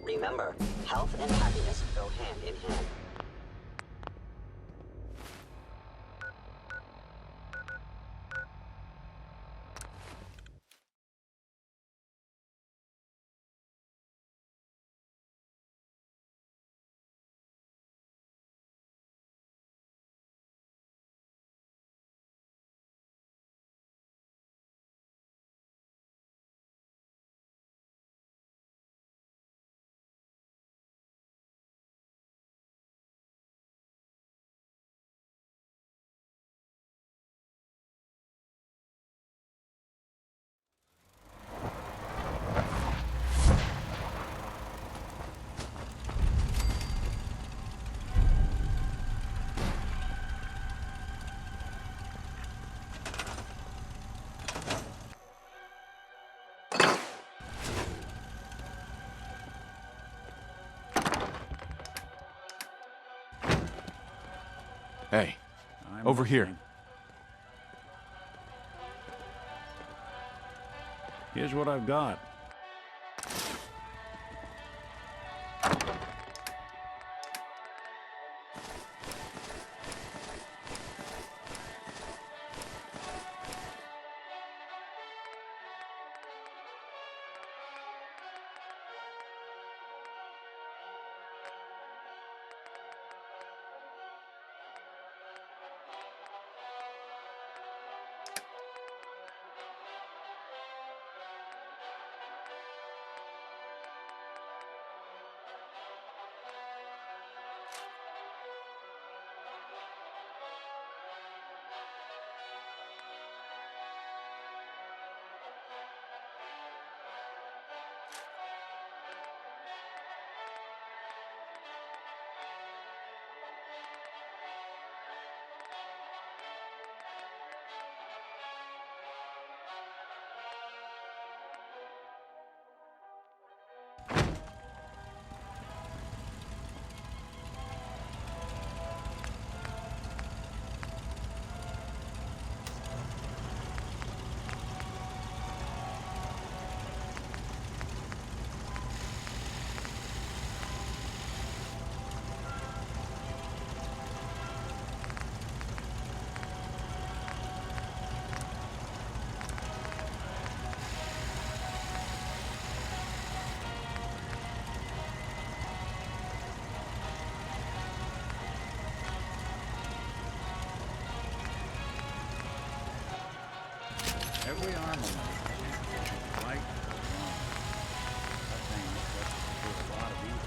Remember, health and happiness go hand in hand. Hey, I'm over here. listening. Here's what I've got. Every armament, right or wrong, that thing looks like it could do a lot of evil.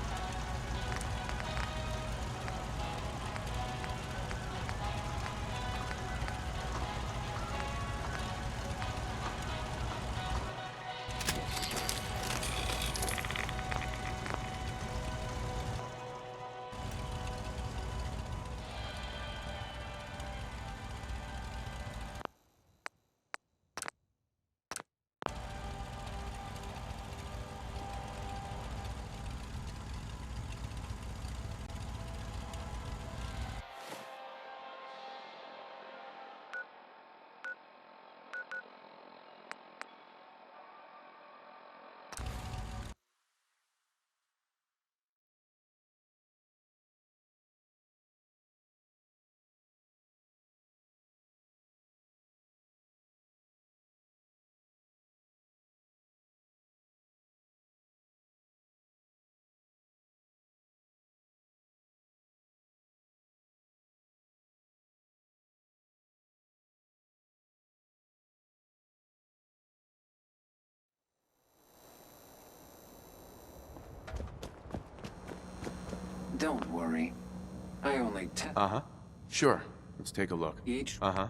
Don't worry. I only Uh-huh. Sure. Let's take a look. Each? Uh-huh.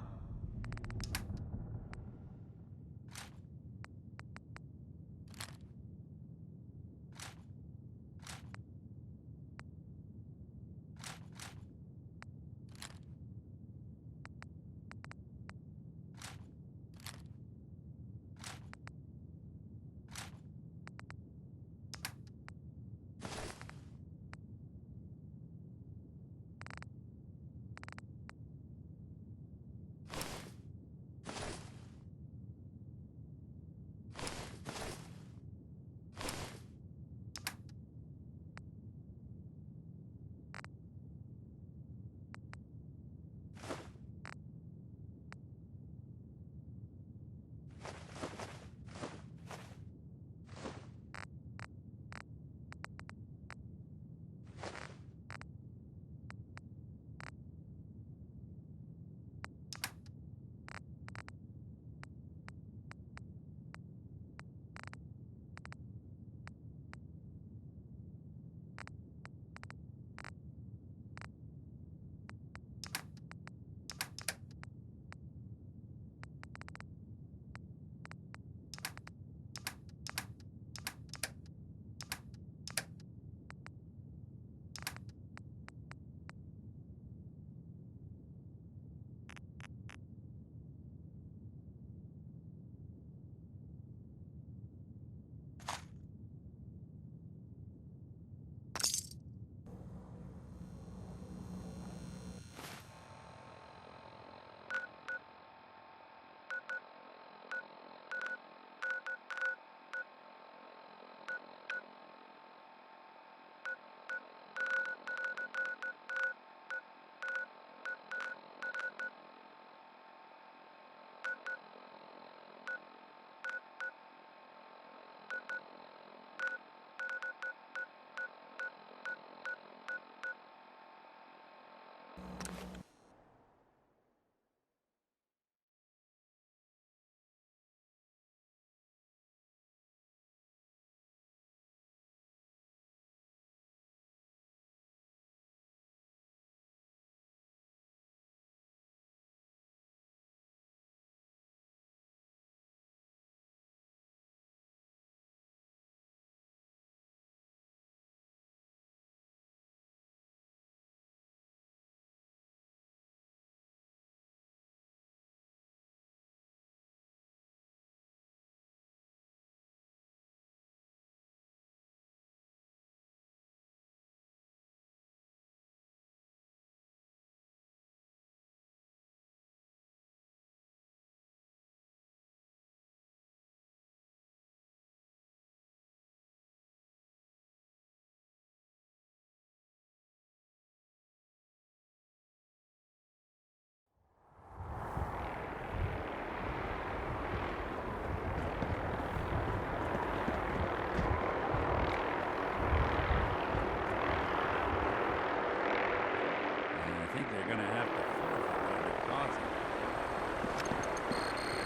I think they're gonna have to forfeit their deposit.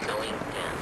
Going down.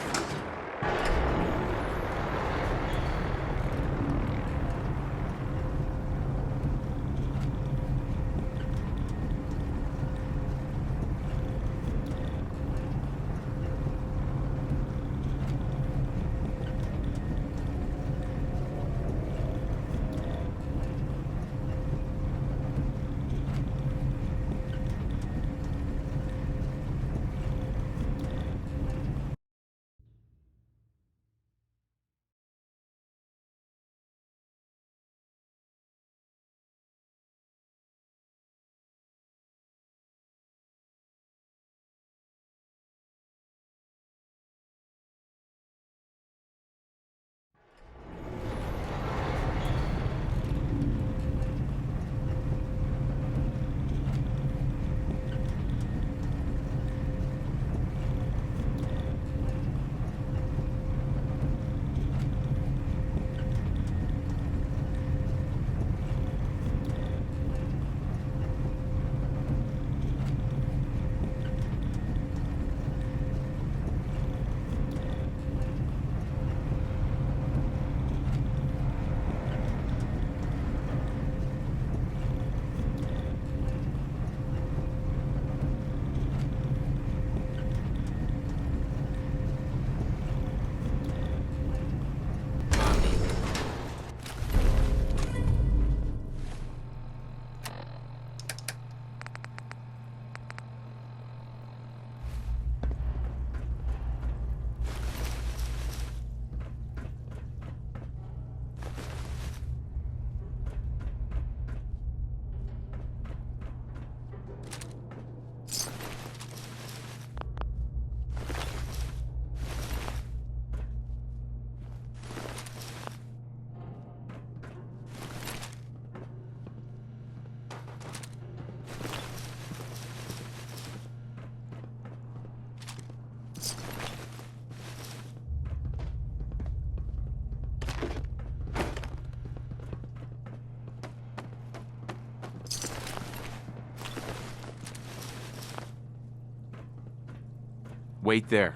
Wait there.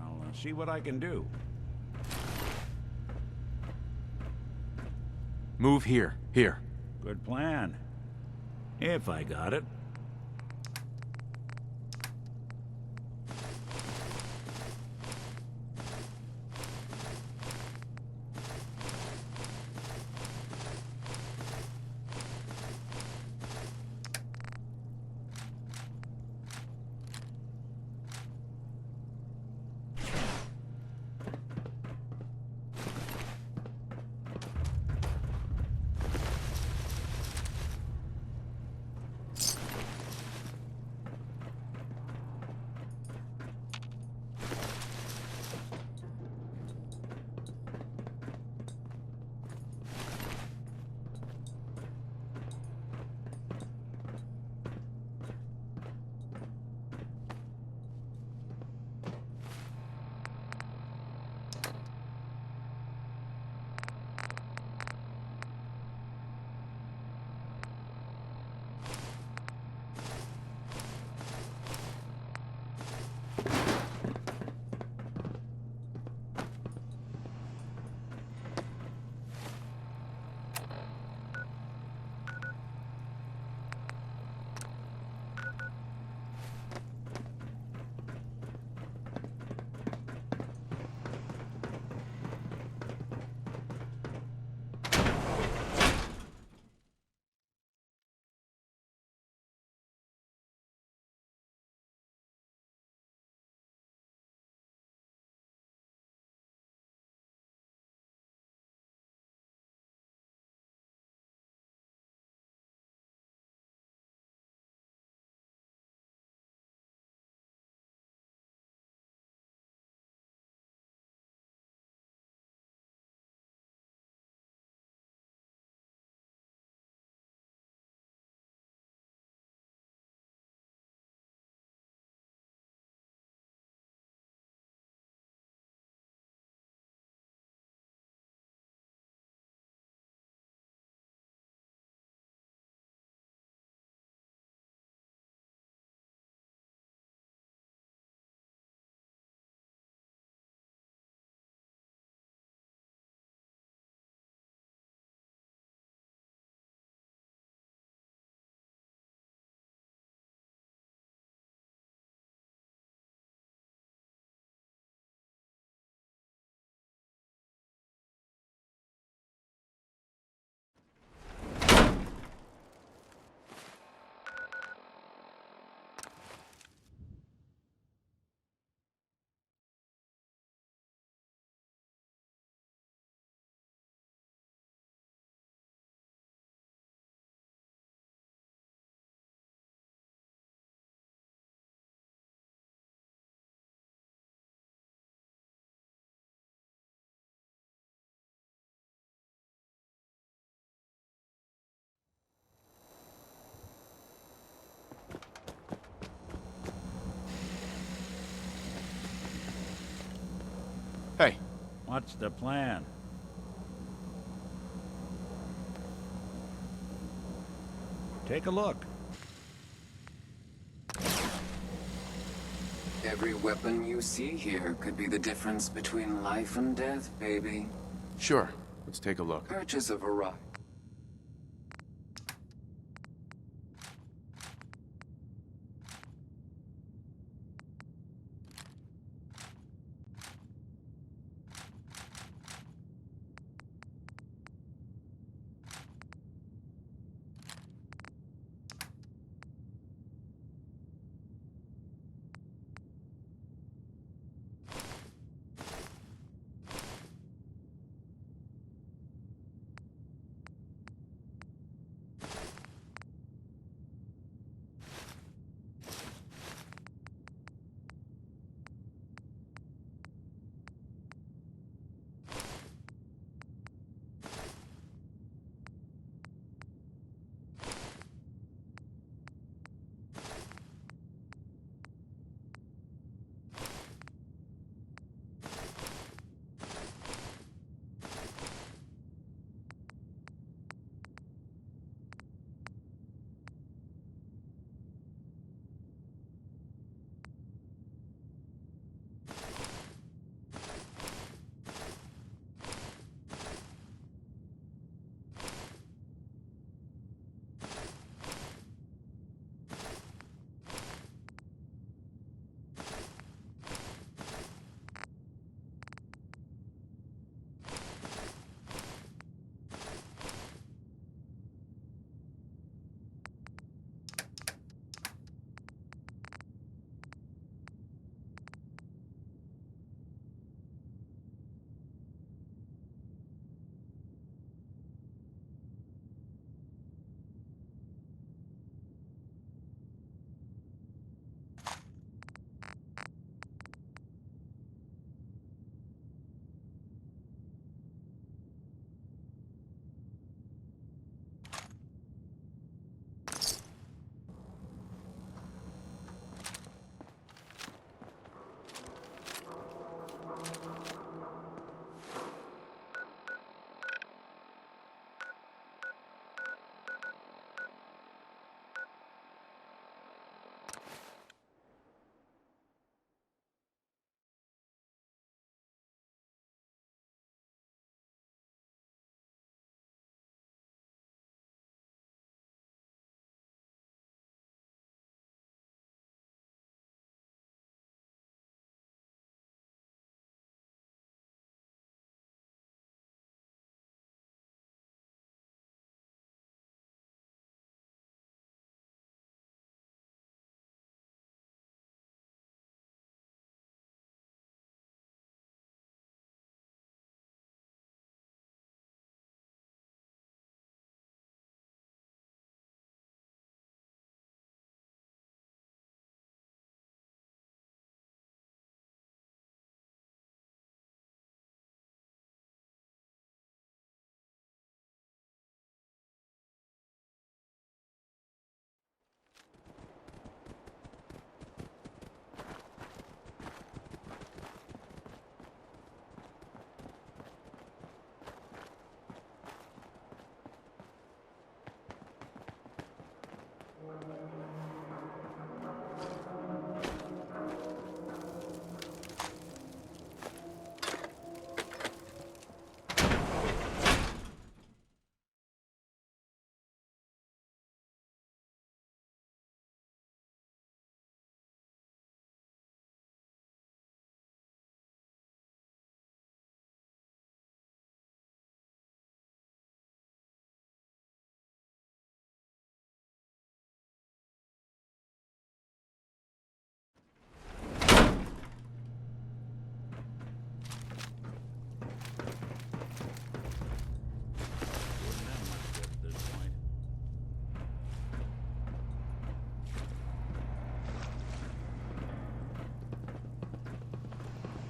I'll see what I can do. Move here. Here. Good plan. If I got it. Hey. What's the plan? Take a look. Every weapon you see here could be the difference between life and death, baby. Sure. Let's take a look. Purchase a variety.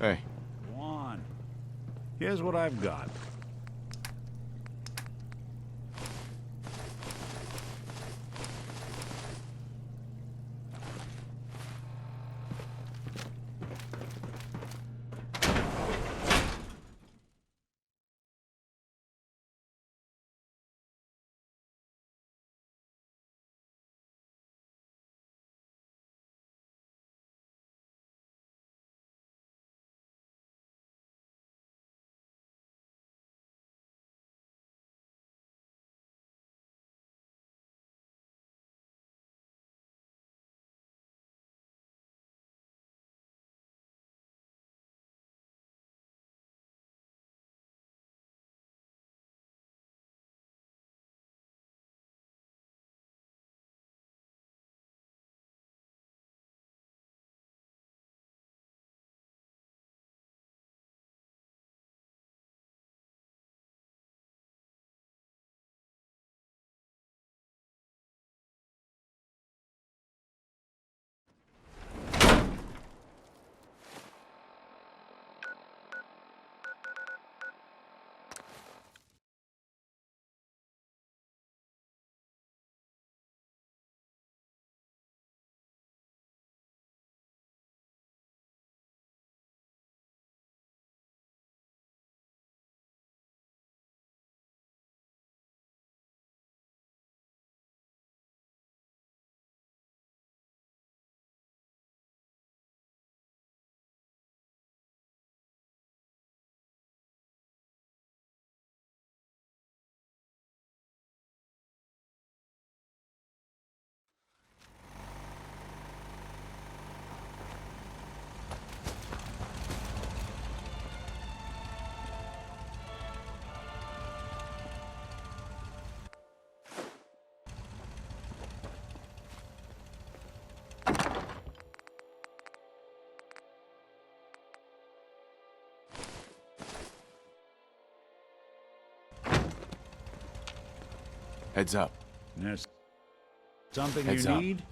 Hey. Go on. Here's what I've got. Heads up. There's something Heads you up. need?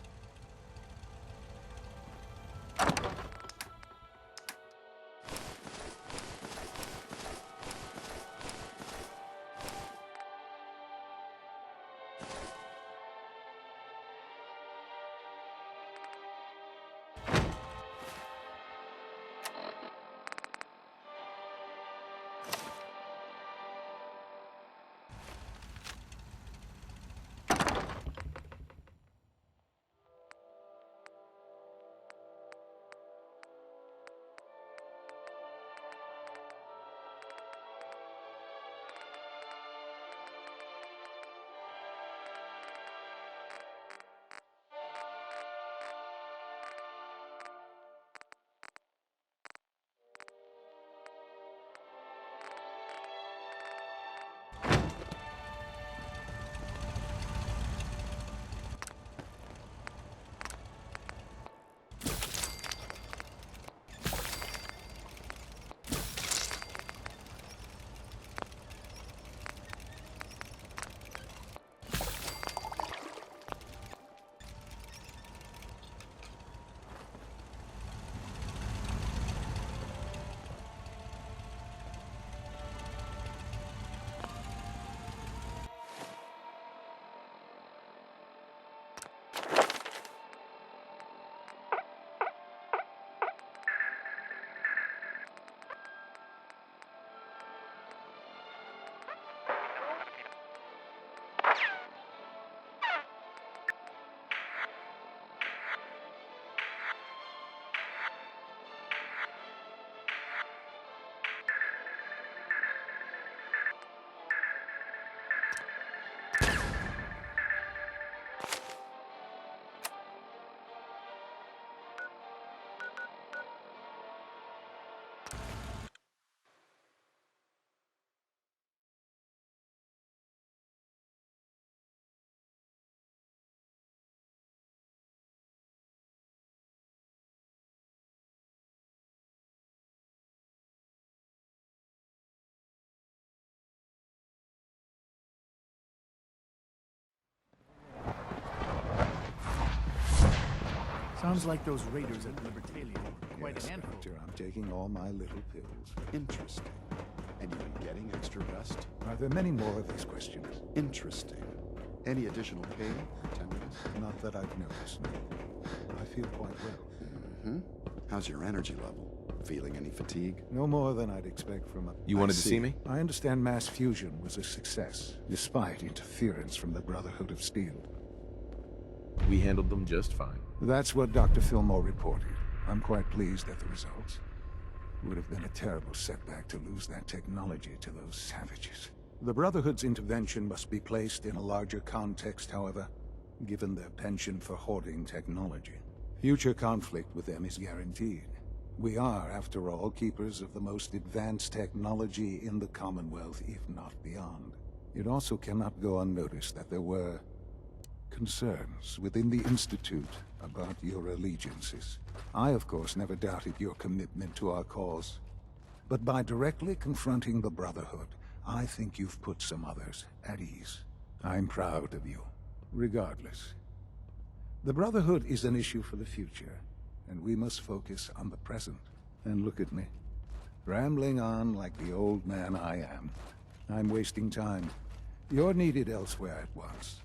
Sounds like those raiders at Libertalia were quite Yes, a handful. Doctor, I'm taking all my little pills. Interesting. And you've been getting extra rest? Are there many more of these questions? Interesting. Any additional pain or tenderness? Not that I've noticed. I feel quite well. Mm-hmm. How's your energy level? Feeling any fatigue? No more than I'd expect from a... You wanted to see me? I understand mass fusion was a success, despite interference from the Brotherhood of Steel. We handled them just fine. That's what Dr. Fillmore reported. I'm quite pleased at the results. It would have been a terrible setback to lose that technology to those savages. The Brotherhood's intervention must be placed in a larger context, however, given their penchant for hoarding technology. Future conflict with them is guaranteed. We are, after all, keepers of the most advanced technology in the Commonwealth, if not beyond. It also cannot go unnoticed that there were concerns within the Institute about your allegiances. I, of course, never doubted your commitment to our cause. But by directly confronting the Brotherhood, I think you've put some others at ease. I'm proud of you. Regardless, the Brotherhood is an issue for the future, and we must focus on the present. And look at me, rambling on like the old man I am. I'm wasting time. You're needed elsewhere at once.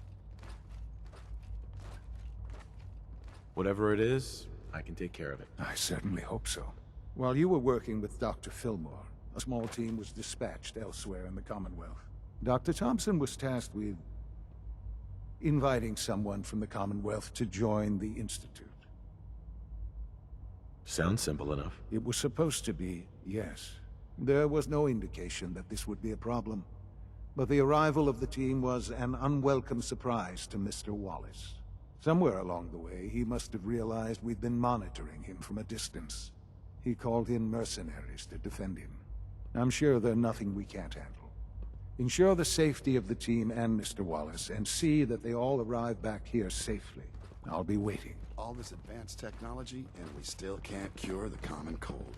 Whatever it is, I can take care of it. I certainly hope so. While you were working with Dr. Fillmore, a small team was dispatched elsewhere in the Commonwealth. Dr. Thompson was tasked with inviting someone from the Commonwealth to join the Institute. Sounds simple enough. It was supposed to be, yes. There was no indication that this would be a problem. But the arrival of the team was an unwelcome surprise to Mr. Wallace. Somewhere along the way, he must have realized we'd been monitoring him from a distance. He called in mercenaries to defend him. I'm sure they're nothing we can't handle. Ensure the safety of the team and Mr. Wallace, and see that they all arrive back here safely. I'll be waiting. All this advanced technology, and we still can't cure the common cold.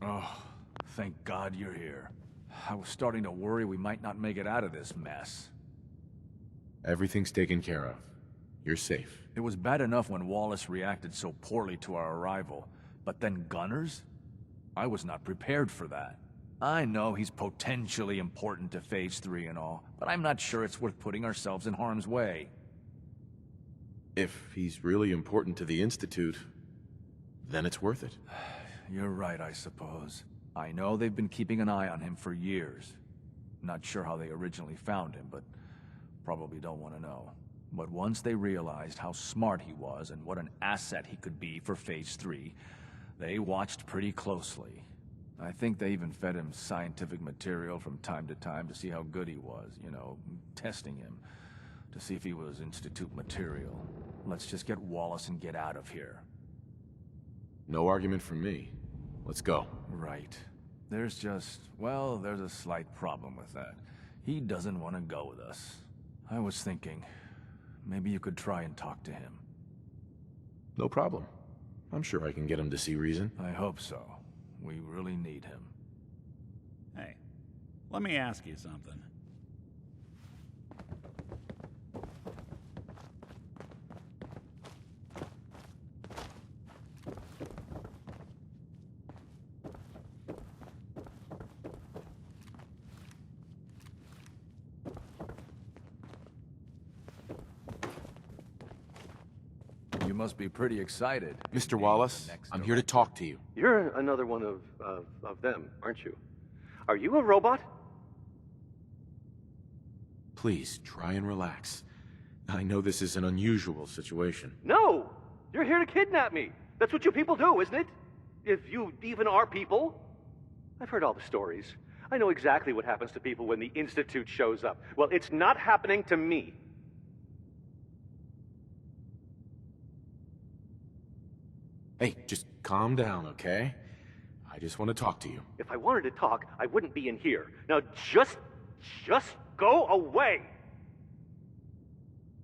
Oh, thank God you're here. I was starting to worry we might not make it out of this mess. Everything's taken care of. You're safe. It was bad enough when Wallace reacted so poorly to our arrival, but then Gunners? I was not prepared for that. I know he's potentially important to Phase 3 and all, but I'm not sure it's worth putting ourselves in harm's way. If he's really important to the Institute, then it's worth it. You're right, I suppose. I know they've been keeping an eye on him for years. Not sure how they originally found him, but probably don't want to know. But once they realized how smart he was and what an asset he could be for Phase 3, they watched pretty closely. I think they even fed him scientific material from time to time to see how good he was, you know, testing him, to see if he was Institute material. Let's just get Wallace and get out of here. No argument from me. Let's go. Right. There's a slight problem with that. He doesn't want to go with us. I was thinking, maybe you could try and talk to him. No problem. I'm sure I can get him to see reason. I hope so. We really need him. Hey, let me ask you something. You must be pretty excited. Mr. Wallace, I'm here to talk to you. You're another one of them, aren't you? Are you a robot? Please, try and relax. I know this is an unusual situation. No! You're here to kidnap me. That's what you people do, isn't it? If you even are people. I've heard all the stories. I know exactly what happens to people when the Institute shows up. Well, it's not happening to me. Hey, just calm down, okay? I just want to talk to you. If I wanted to talk, I wouldn't be in here. Now just go away!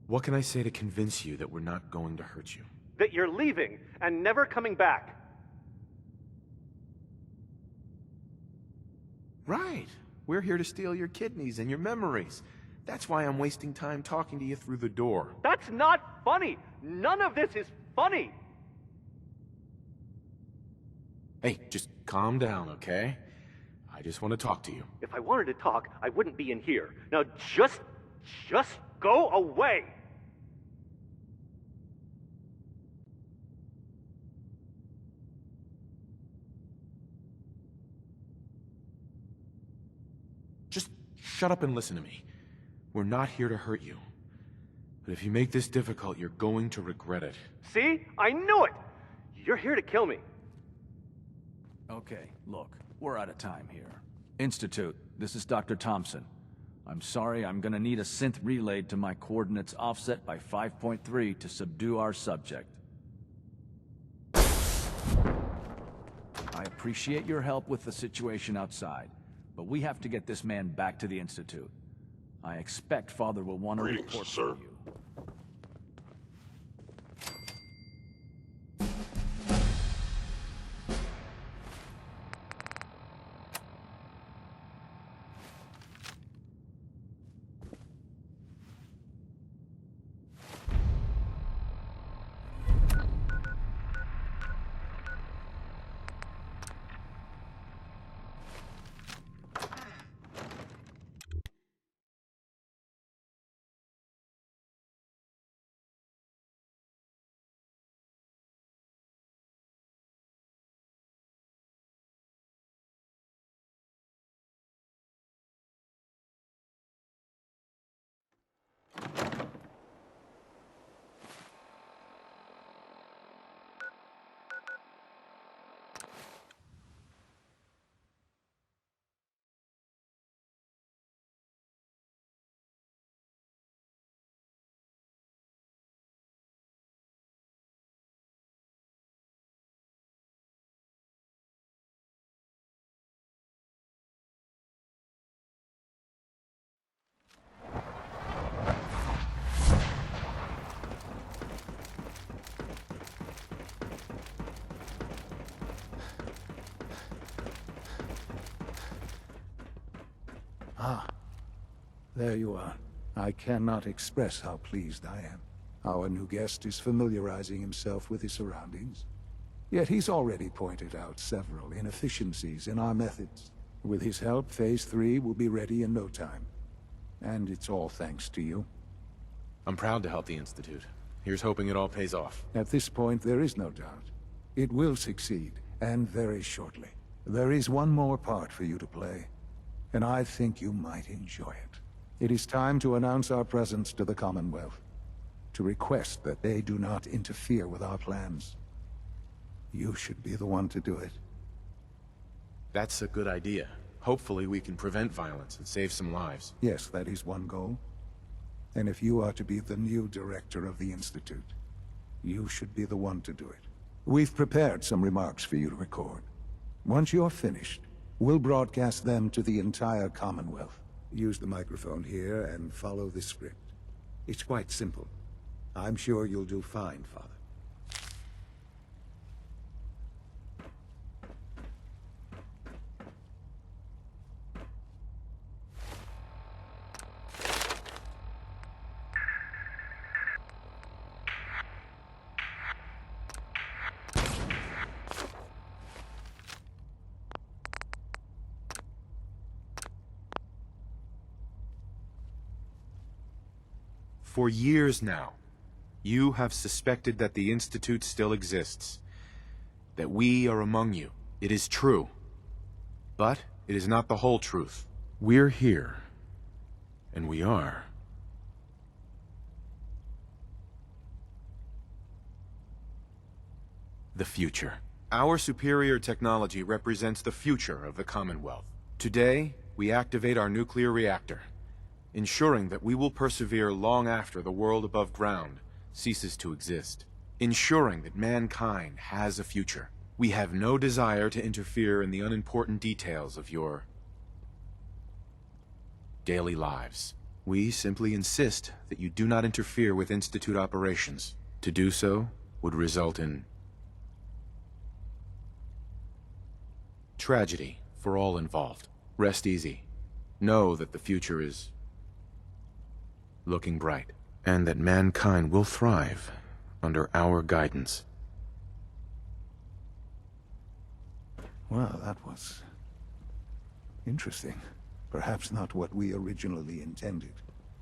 What can I say to convince you that we're not going to hurt you? That you're leaving and never coming back. Right. We're here to steal your kidneys and your memories. That's why I'm wasting time talking to you through the door. That's not funny! None of this is funny! Hey, just calm down, okay? I just want to talk to you. If I wanted to talk, I wouldn't be in here. Now just go away! Just shut up and listen to me. We're not here to hurt you. But if you make this difficult, you're going to regret it. See? I knew it! You're here to kill me. Okay, look, we're out of time here. Institute, this is Dr. Thompson. I'm sorry, I'm gonna need a synth relayed to my coordinates offset by 5.3 to subdue our subject. I appreciate your help with the situation outside, but we have to get this man back to the Institute. I expect Father will want to report for you. Ah, there you are. I cannot express how pleased I am. Our new guest is familiarizing himself with his surroundings. Yet he's already pointed out several inefficiencies in our methods. With his help, Phase 3 will be ready in no time. And it's all thanks to you. I'm proud to help the Institute. Here's hoping it all pays off. At this point, there is no doubt. It will succeed, and very shortly. There is one more part for you to play, and I think you might enjoy it. It is time to announce our presence to the Commonwealth, to request that they do not interfere with our plans. You should be the one to do it. That's a good idea. Hopefully we can prevent violence and save some lives. Yes, that is one goal. And if you are to be the new director of the Institute, you should be the one to do it. We've prepared some remarks for you to record. Once you're finished, we'll broadcast them to the entire Commonwealth. Use the microphone here and follow this script. It's quite simple. I'm sure you'll do fine, Father. For years now, you have suspected that the Institute still exists. That we are among you. It is true. But it is not the whole truth. We're here. And we are. The future. Our superior technology represents the future of the Commonwealth. Today, we activate our nuclear reactor, ensuring that we will persevere long after the world above ground ceases to exist. Ensuring that mankind has a future. We have no desire to interfere in the unimportant details of your daily lives. We simply insist that you do not interfere with Institute operations. To do so would result in tragedy for all involved. Rest easy. Know that the future is looking bright, and that mankind will thrive under our guidance. Well, that was interesting. Perhaps not what we originally intended,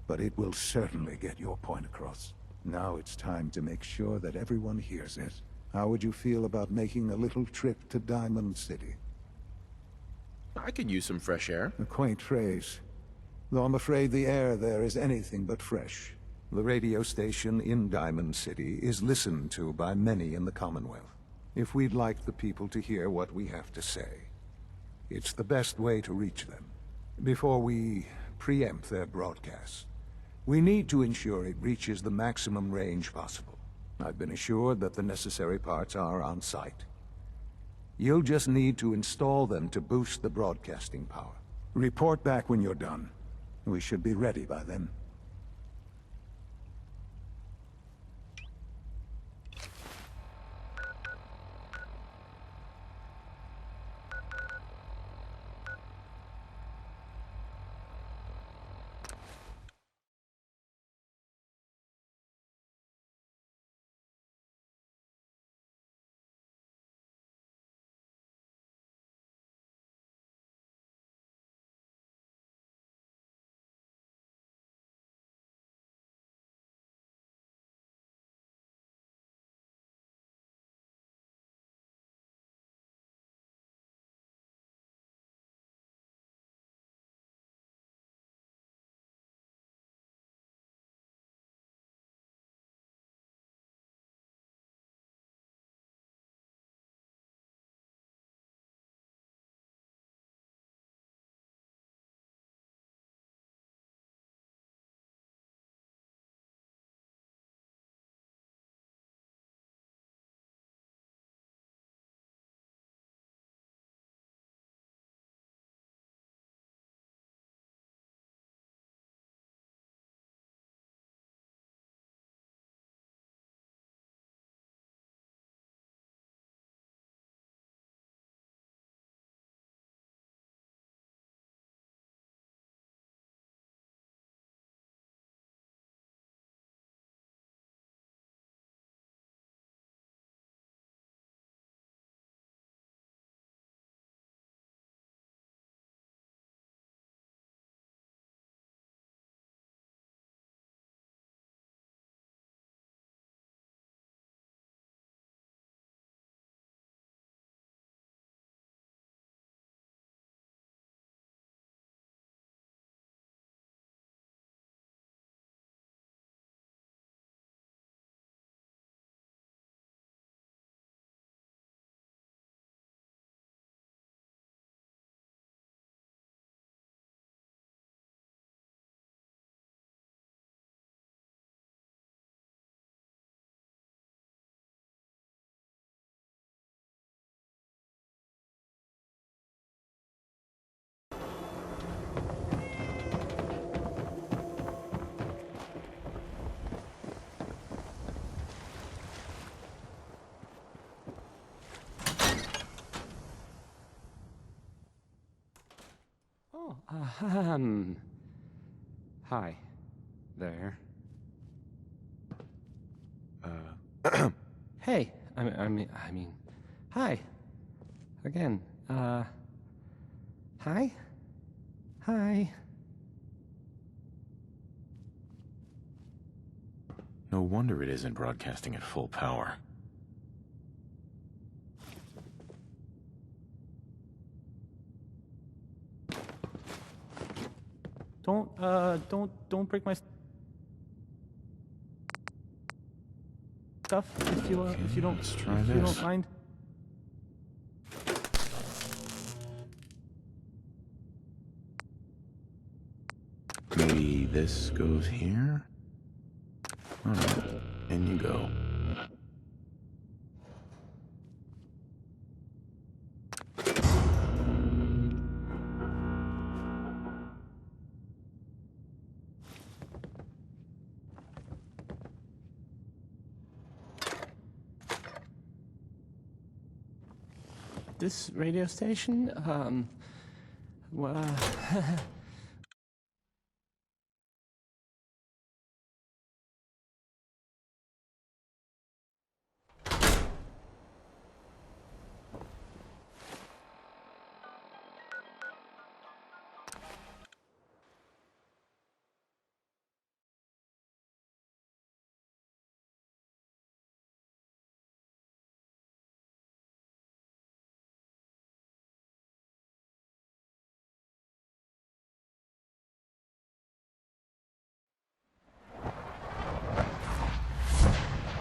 but it will certainly get your point across. Now it's time to make sure that everyone hears it. How would you feel about making a little trip to Diamond City? I could use some fresh air. A quaint phrase, though I'm afraid the air there is anything but fresh. The radio station in Diamond City is listened to by many in the Commonwealth. If we'd like the people to hear what we have to say, it's the best way to reach them. Before we preempt their broadcasts, we need to ensure it reaches the maximum range possible. I've been assured that the necessary parts are on site. You'll just need to install them to boost the broadcasting power. Report back when you're done. We should be ready by then. Hi. There. Hey. I mean, hi. Again. Hi? Hi. No wonder it isn't broadcasting at full power. Don't break my stuff if you don't, let's try if you don't mind. Maybe this goes here? Alright, in you go. This radio station, well,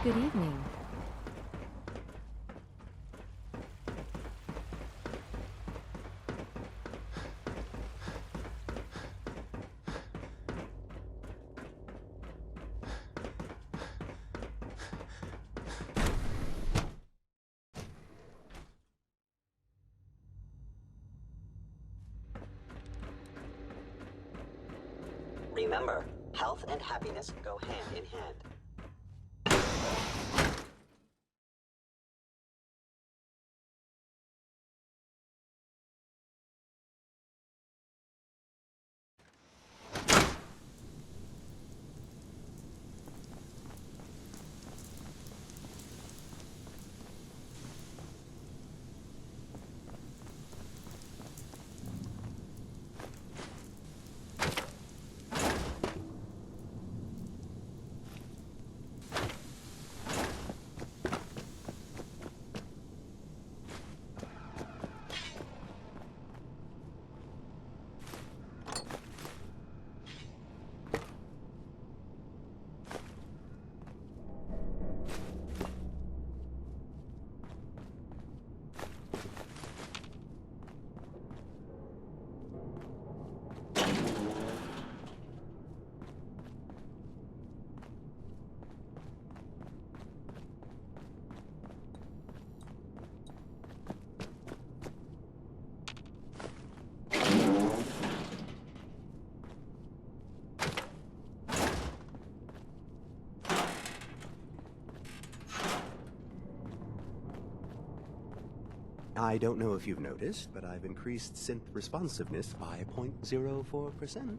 Good evening. Remember, health and happiness go hand in hand. I don't know if you've noticed, but I've increased synth responsiveness by 0.04%.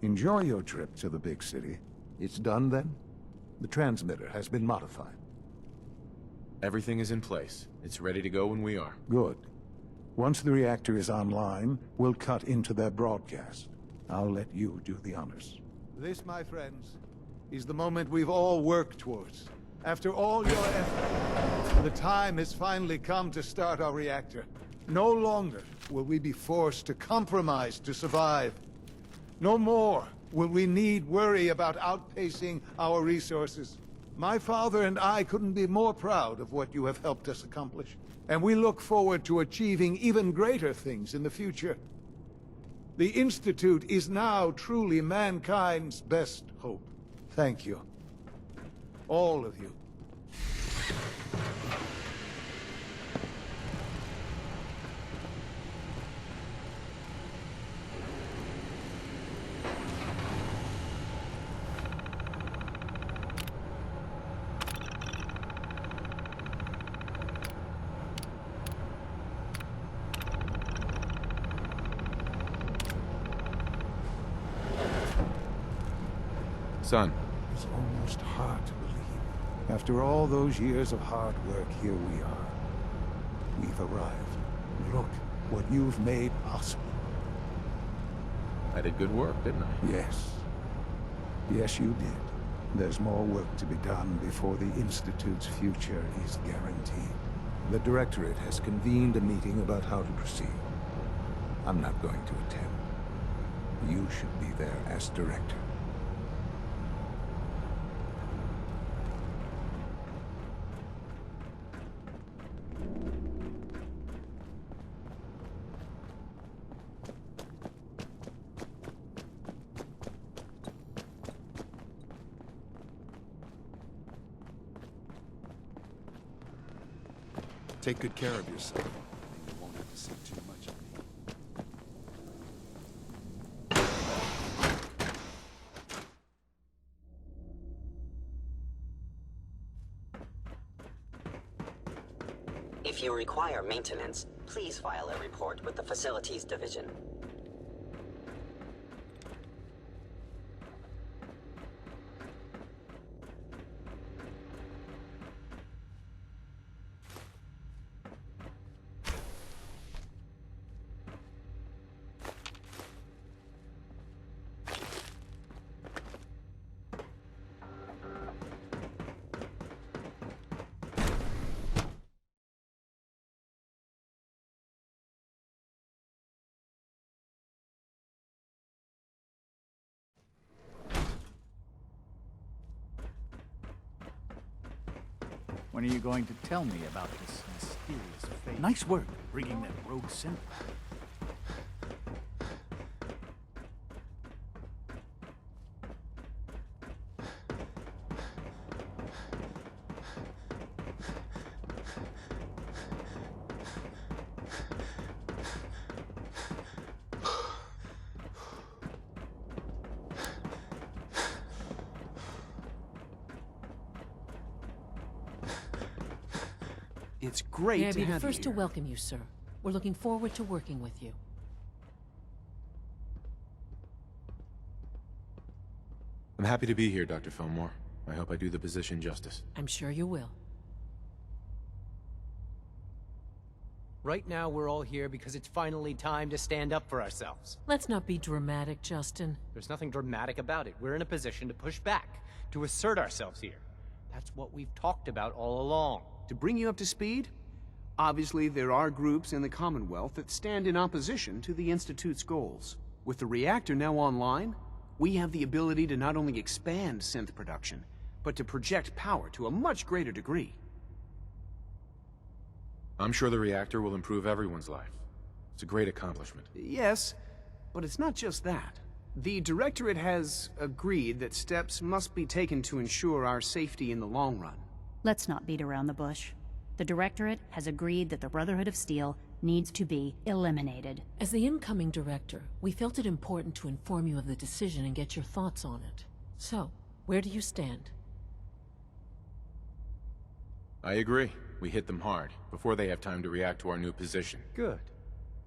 Enjoy your trip to the big city. It's done then? The transmitter has been modified. Everything is in place. It's ready to go when we are. Good. Once the reactor is online, we'll cut into their broadcast. I'll let you do the honors. This, my friends, is the moment we've all worked towards. After all your effort, the time has finally come to start our reactor. No longer will we be forced to compromise to survive. No more will we need worry about outpacing our resources. My father and I couldn't be more proud of what you have helped us accomplish, and we look forward to achieving even greater things in the future. The Institute is now truly mankind's best hope. Thank you. All of you. Son. It's almost hard to believe. After all those years of hard work, here we are. We've arrived. Look what you've made possible. I did good work, didn't I? Yes. Yes, you did. There's more work to be done before the Institute's future is guaranteed. The Directorate has convened a meeting about how to proceed. I'm not going to attend. You should be there as Director. Take good care of yourself. You won't have to see too much of me. If you require maintenance, please file a report with the Facilities Division. When are you going to tell me about this mysterious fate? Nice work, bringing that rogue synth. It's great May I to be the have first you to here. welcome you, sir. We're looking forward to working with you. I'm happy to be here, Dr. Fillmore. I hope I do the position justice. I'm sure you will. Right now, we're all here because it's finally time to stand up for ourselves. Let's not be dramatic, Justin. There's nothing dramatic about it. We're in a position to push back, to assert ourselves here. That's what we've talked about all along. To bring you up to speed, obviously there are groups in the Commonwealth that stand in opposition to the Institute's goals. With the reactor now online, we have the ability to not only expand synth production, but to project power to a much greater degree. I'm sure the reactor will improve everyone's life. It's a great accomplishment. Yes, but it's not just that. The Directorate has agreed that steps must be taken to ensure our safety in the long run. Let's not beat around the bush. The Directorate has agreed that the Brotherhood of Steel needs to be eliminated. As the incoming director, we felt it important to inform you of the decision and get your thoughts on it. So, where do you stand? I agree. We hit them hard, before they have time to react to our new position. Good.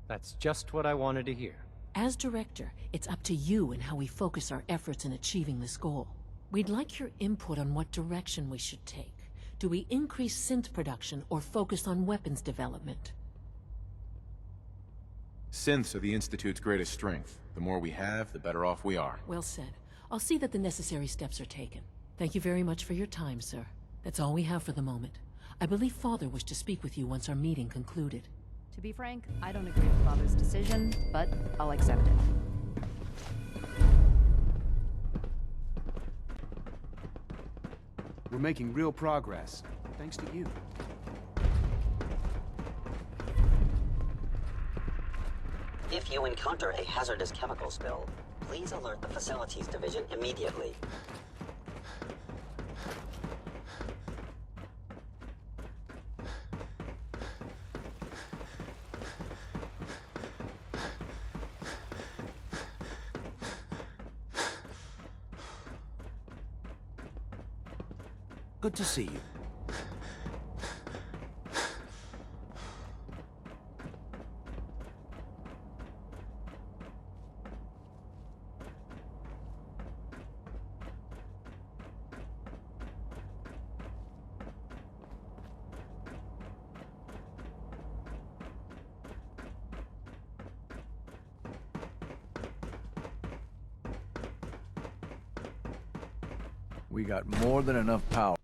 That's just what I wanted to hear. As director, it's up to you and how we focus our efforts in achieving this goal. We'd like your input on what direction we should take. Do we increase synth production or focus on weapons development? Synths are the Institute's greatest strength. The more we have, the better off we are. Well said. I'll see that the necessary steps are taken. Thank you very much for your time, sir. That's all we have for the moment. I believe Father wished to speak with you once our meeting concluded. To be frank, I don't agree with Father's decision, but I'll accept it. We're making real progress, thanks to you. If you encounter a hazardous chemical spill, please alert the Facilities Division immediately. Good to see you. We got more than enough power.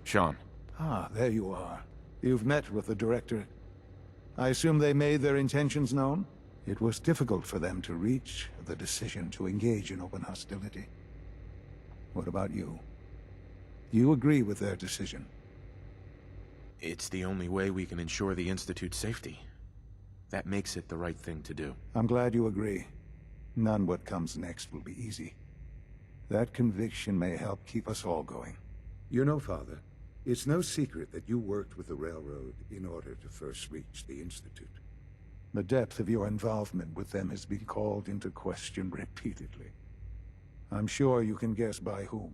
Sean. Ah, there you are. You've met with the Directorate. I assume they made their intentions known? It was difficult for them to reach the decision to engage in open hostility. What about you? You agree with their decision? It's the only way we can ensure the Institute's safety. That makes it the right thing to do. I'm glad you agree. None what comes next will be easy. That conviction may help keep us all going. You know, Father, it's no secret that you worked with the Railroad in order to first reach the Institute. The depth of your involvement with them has been called into question repeatedly. I'm sure you can guess by whom.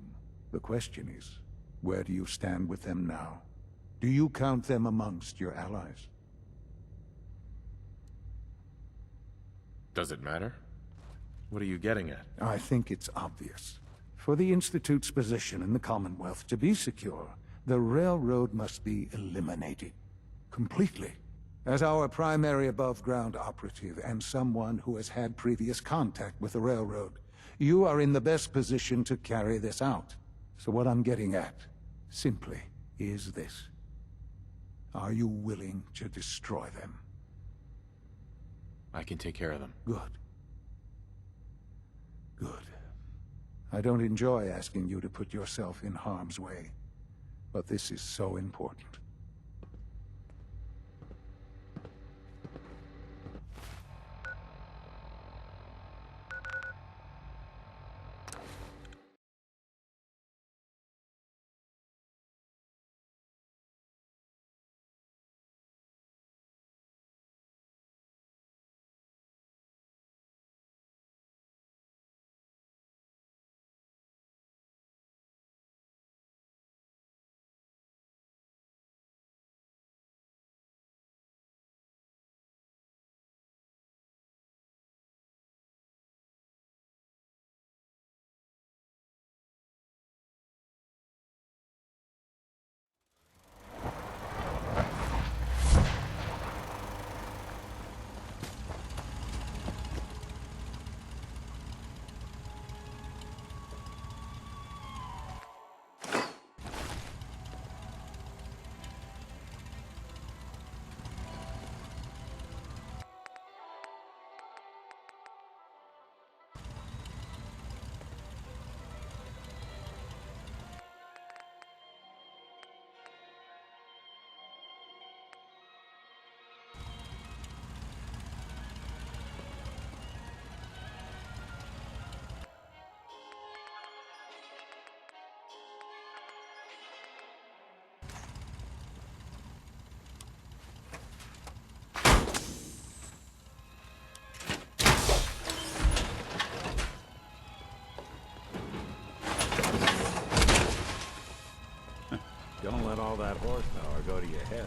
The question is, where do you stand with them now? Do you count them amongst your allies? Does it matter? What are you getting at? I think it's obvious. For the Institute's position in the Commonwealth to be secure, the Railroad must be eliminated. Completely. As our primary above-ground operative and someone who has had previous contact with the Railroad, you are in the best position to carry this out. So what I'm getting at, simply, is this. Are you willing to destroy them? I can take care of them. Good. Good. I don't enjoy asking you to put yourself in harm's way, but this is so important. Don't let all that horsepower go to your head.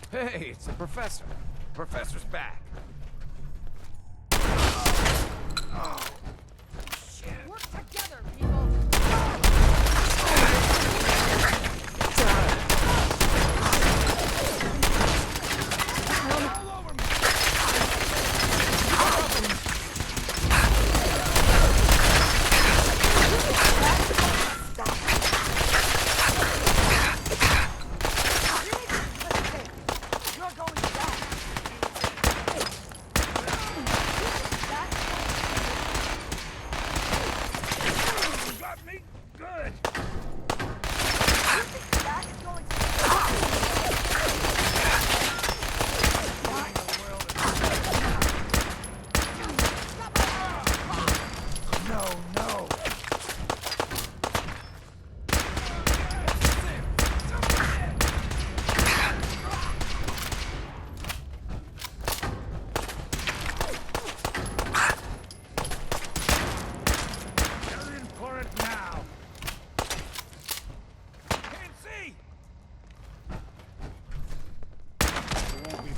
Hey, it's the professor. Professor's back. Work together, people!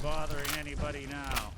Bothering anybody now.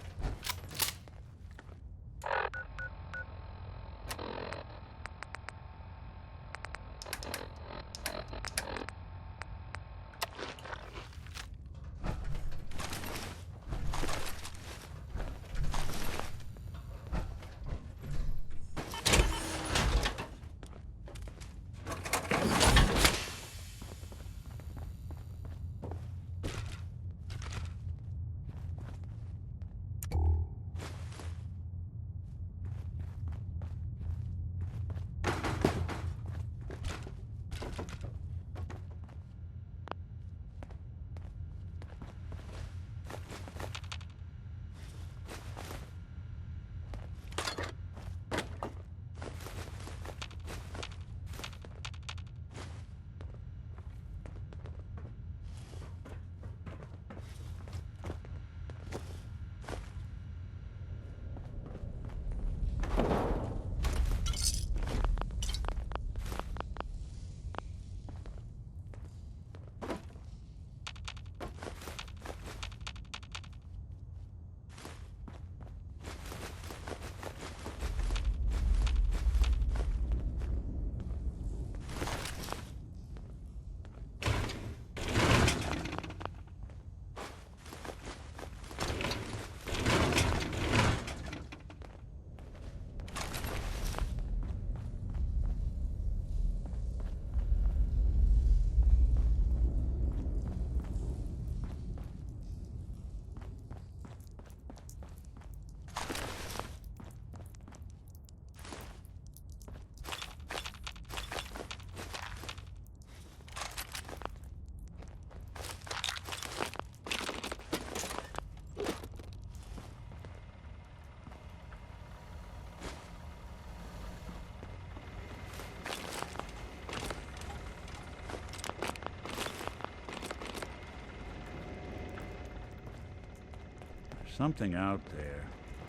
something out there.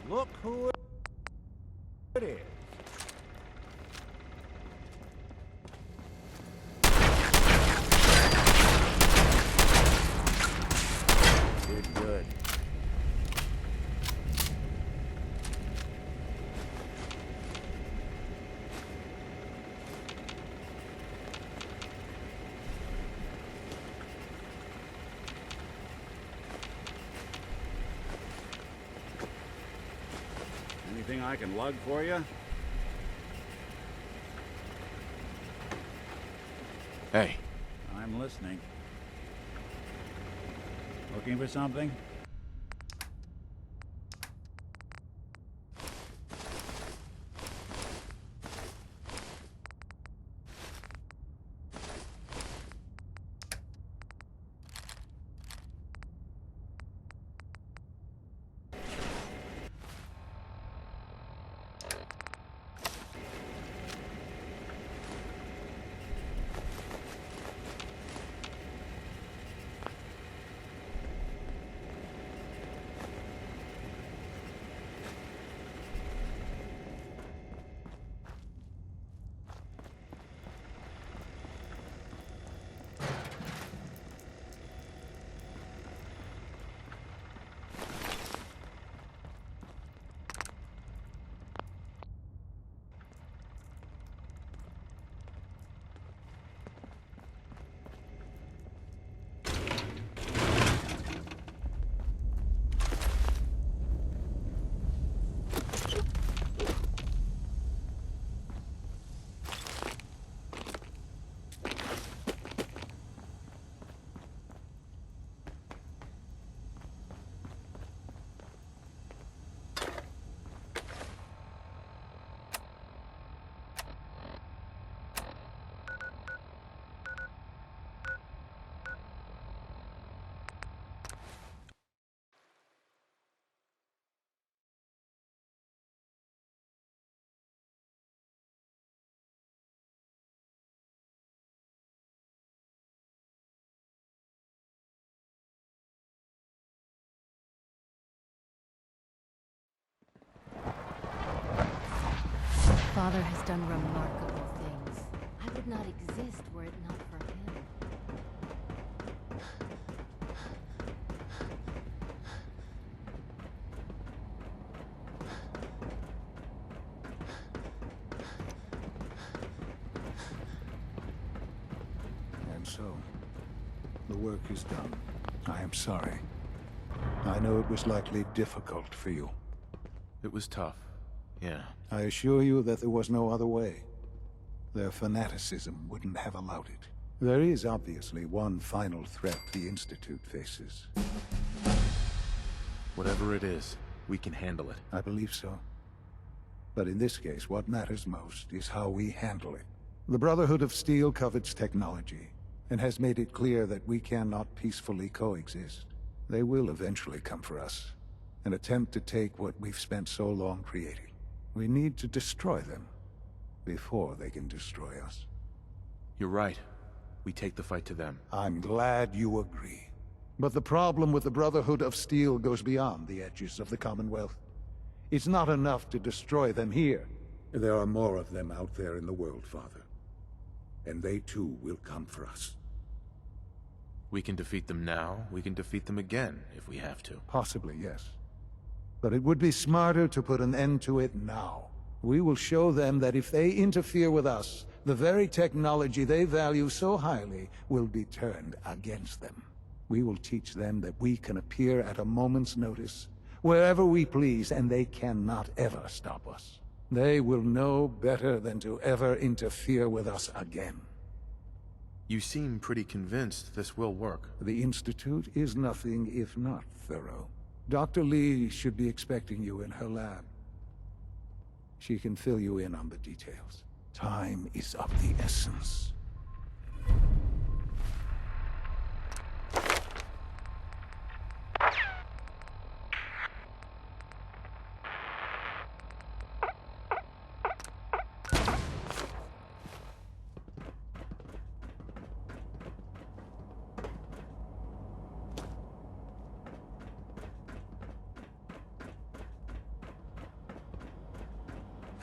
Look who it is. Good, good. Anything I can lug for you? Hey. I'm listening. Looking for something? Father has done remarkable things. I would not exist were it not for him. And so, the work is done. I am sorry. I know it was likely difficult for you. It was tough, yeah. I assure you that there was no other way. Their fanaticism wouldn't have allowed it. There is obviously one final threat the Institute faces. Whatever it is, we can handle it. I believe so. But in this case, what matters most is how we handle it. The Brotherhood of Steel covets technology, and has made it clear that we cannot peacefully coexist. They will eventually come for us, and attempt to take what we've spent so long creating. We need to destroy them, before they can destroy us. You're right. We take the fight to them. I'm glad you agree. But the problem with the Brotherhood of Steel goes beyond the edges of the Commonwealth. It's not enough to destroy them here. There are more of them out there in the world, Father. And they too will come for us. We can defeat them now, we can defeat them again, if we have to. Possibly, yes. But it would be smarter to put an end to it now. We will show them that if they interfere with us, the very technology they value so highly will be turned against them. We will teach them that we can appear at a moment's notice, wherever we please, and they cannot ever stop us. They will know better than to ever interfere with us again. You seem pretty convinced this will work. The Institute is nothing if not thorough. Dr. Lee should be expecting you in her lab. She can fill you in on the details. Time is of the essence.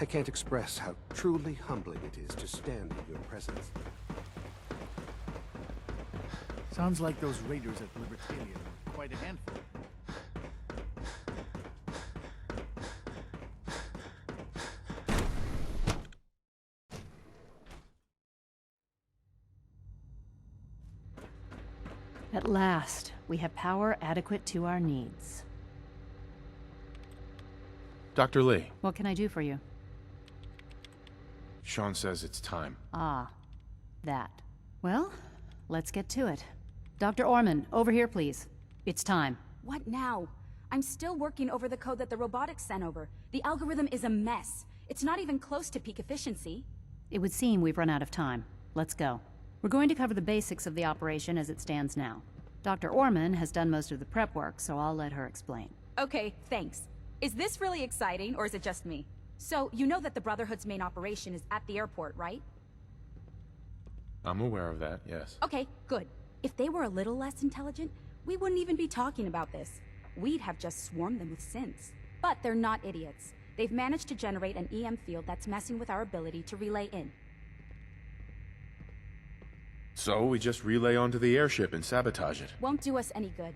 I can't express how truly humbling it is to stand in your presence. Sounds like those raiders at Libertalian are quite a handful. At last, we have power adequate to our needs. Dr. Lee, What can I do for you? Sean says it's time. Ah, that. Well, let's get to it. Dr. Orman, over here, please. It's time. What now? I'm still working over the code that the robotics sent over. The algorithm is a mess. It's not even close to peak efficiency. It would seem we've run out of time. Let's go. We're going to cover the basics of the operation as it stands now. Dr. Orman has done most of the prep work, so I'll let her explain. Okay, thanks. Is this really exciting, or is it just me? So, you know that the Brotherhood's main operation is at the airport, right? I'm aware of that, yes. Okay, good. If they were a little less intelligent, we wouldn't even be talking about this. We'd have just swarmed them with synths. But they're not idiots. They've managed to generate an EM field that's messing with our ability to relay in. So we just relay onto the airship and sabotage it. Won't do us any good.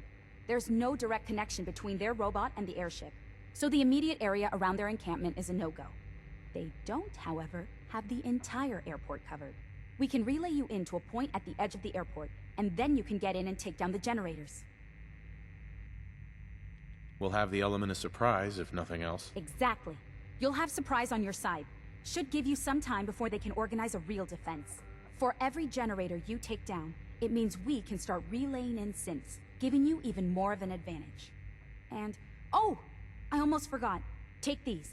There's no direct connection between their robot and the airship, so the immediate area around their encampment is a no-go. They don't, however, have the entire airport covered. We can relay you in to a point at the edge of the airport, and then you can get in and take down the generators. We'll have the element of surprise, if nothing else. Exactly. You'll have surprise on your side. Should give you some time before they can organize a real defense. For every generator you take down, it means we can start relaying in synths, giving you even more of an advantage. And, oh! I almost forgot. Take these.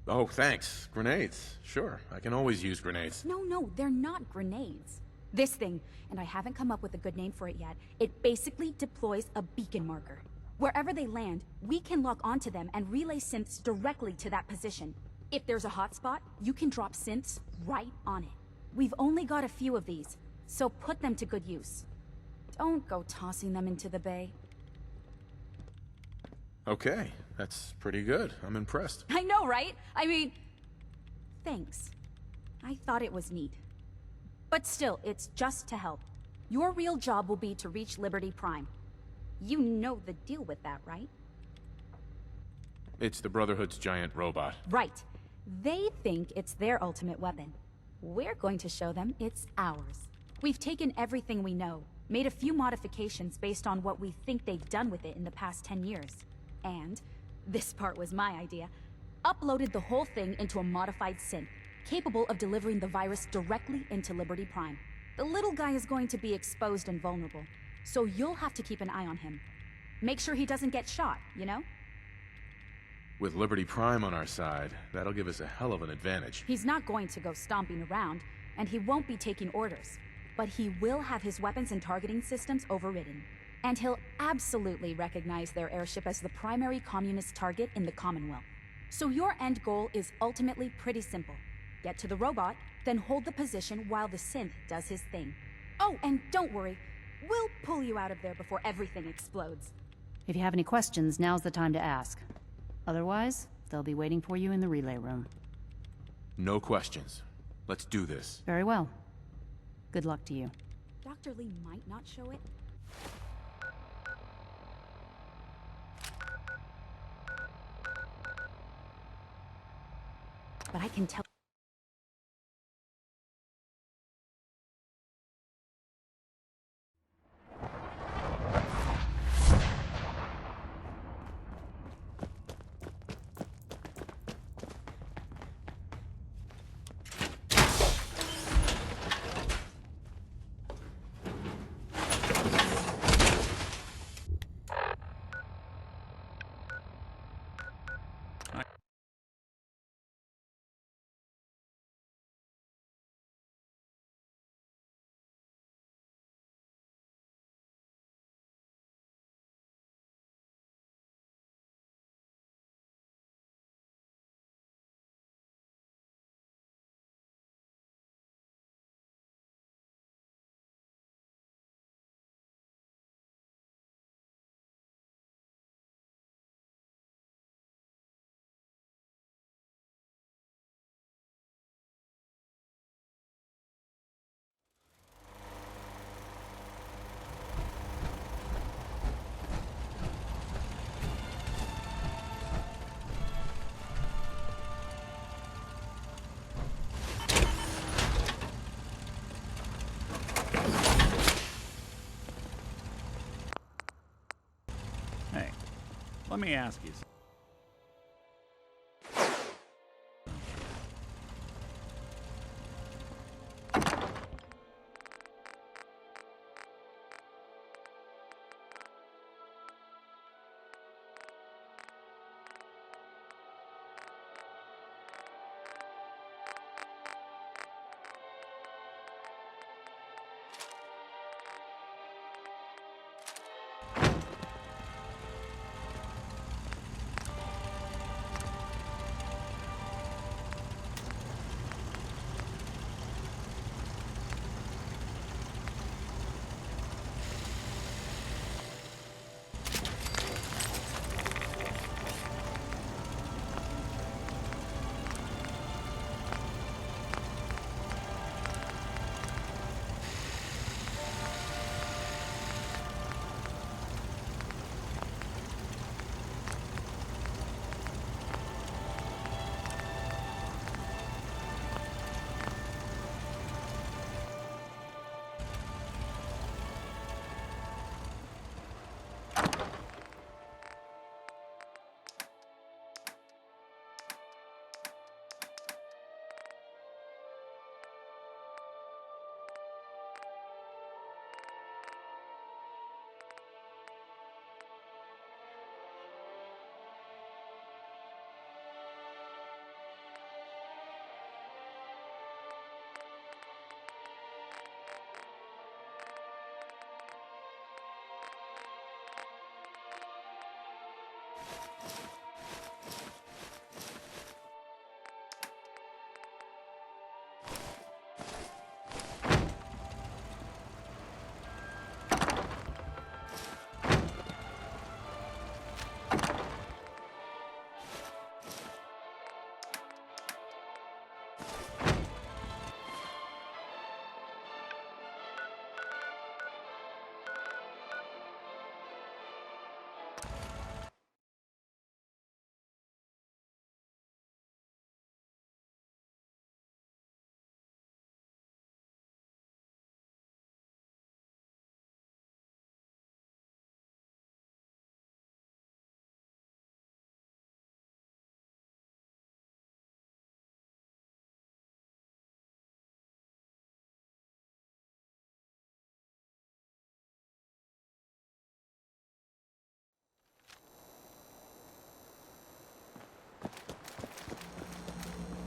Oh, thanks. Grenades. Sure, I can always use grenades. No, they're not grenades. This thing, and I haven't come up with a good name for it yet, it basically deploys a beacon marker. Wherever they land, we can lock onto them and relay synths directly to that position. If there's a hotspot, you can drop synths right on it. We've only got a few of these, so put them to good use. Don't go tossing them into the bay. Okay, that's pretty good. I'm impressed. I know, right? I mean, thanks. I thought it was neat. But still, it's just to help. Your real job will be to reach Liberty Prime. You know the deal with that, right? It's the Brotherhood's giant robot. Right. They think it's their ultimate weapon. We're going to show them it's ours. We've taken everything we know, made a few modifications based on what we think they've done with it in the past 10 years. And, this part was my idea, uploaded the whole thing into a modified synth, capable of delivering the virus directly into Liberty Prime. The little guy is going to be exposed and vulnerable, so you'll have to keep an eye on him. Make sure he doesn't get shot, you know? With Liberty Prime on our side, that'll give us a hell of an advantage. He's not going to go stomping around, and he won't be taking orders. But he will have his weapons and targeting systems overridden. And he'll absolutely recognize their airship as the primary communist target in the Commonwealth. So your end goal is ultimately pretty simple. Get to the robot, then hold the position while the synth does his thing. Oh, and don't worry, we'll pull you out of there before everything explodes. If you have any questions, now's the time to ask. Otherwise, they'll be waiting for you in the relay room. No questions. Let's do this. Very well. Good luck to you. Dr. Lee might not show it. But I can tell Let me ask you.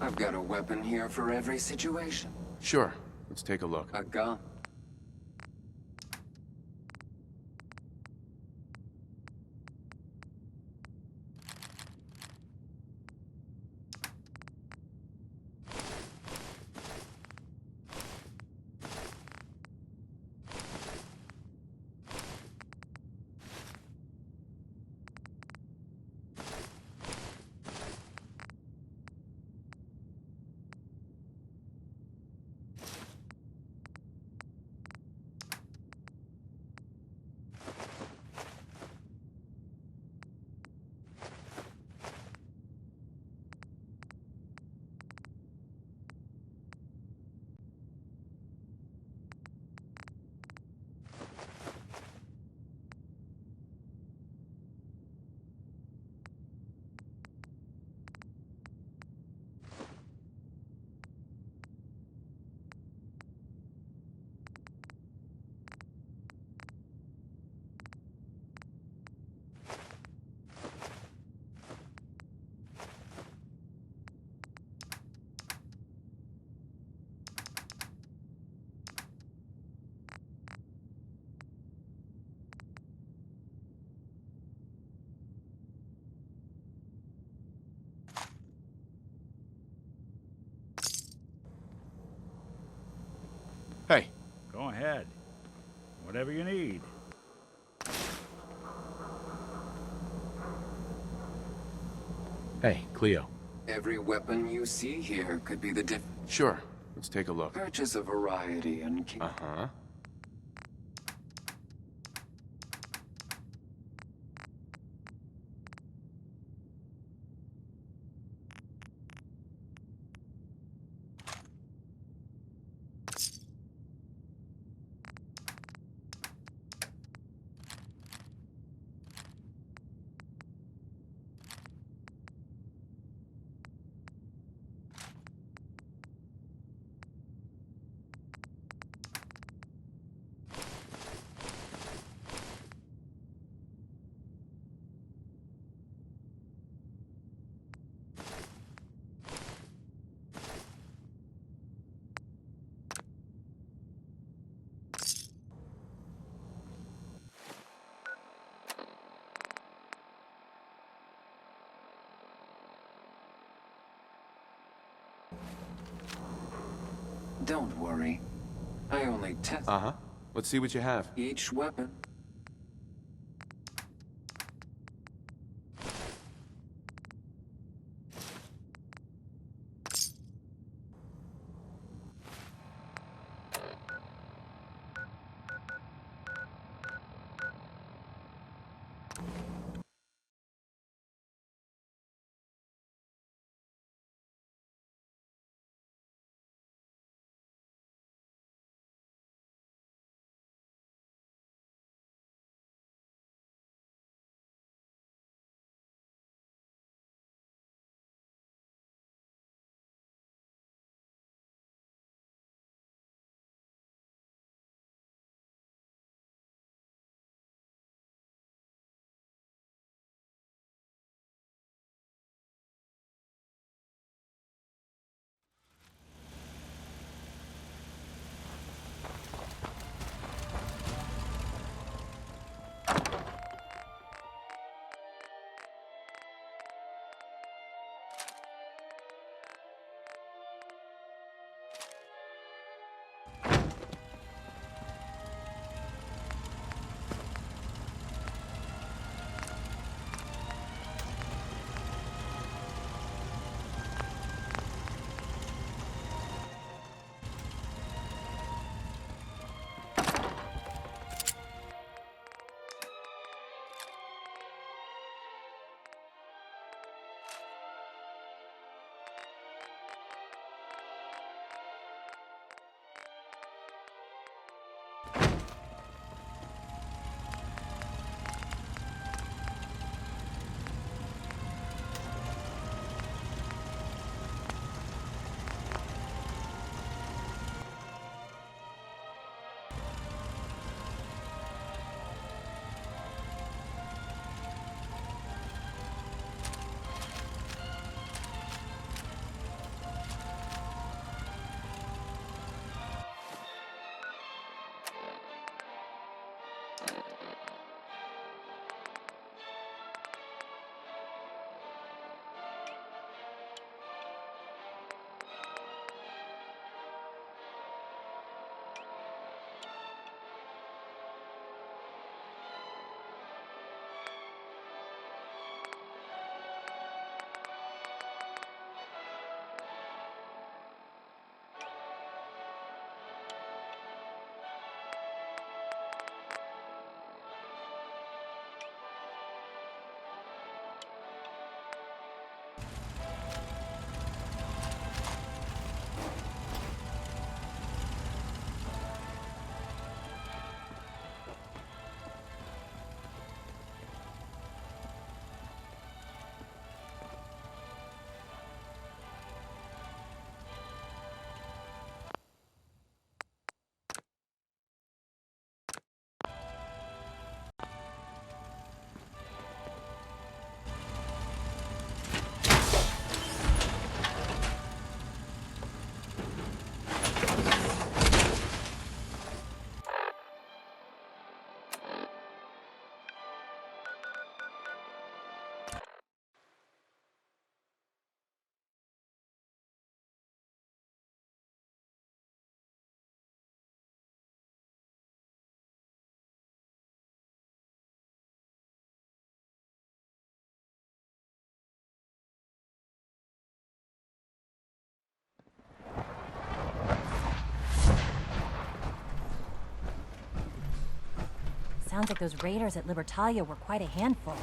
I've got a weapon here for every situation. Sure. Let's take a look. A gun. Hey. Go ahead. Whatever you need. Hey, Cleo. Every weapon you see here could be the Sure. Let's take a look. Purchase a variety and keep... Uh-huh. Don't worry. I only test Uh-huh. Let's see what you have. each weapon. Sounds like those raiders at Libertalia were quite a handful.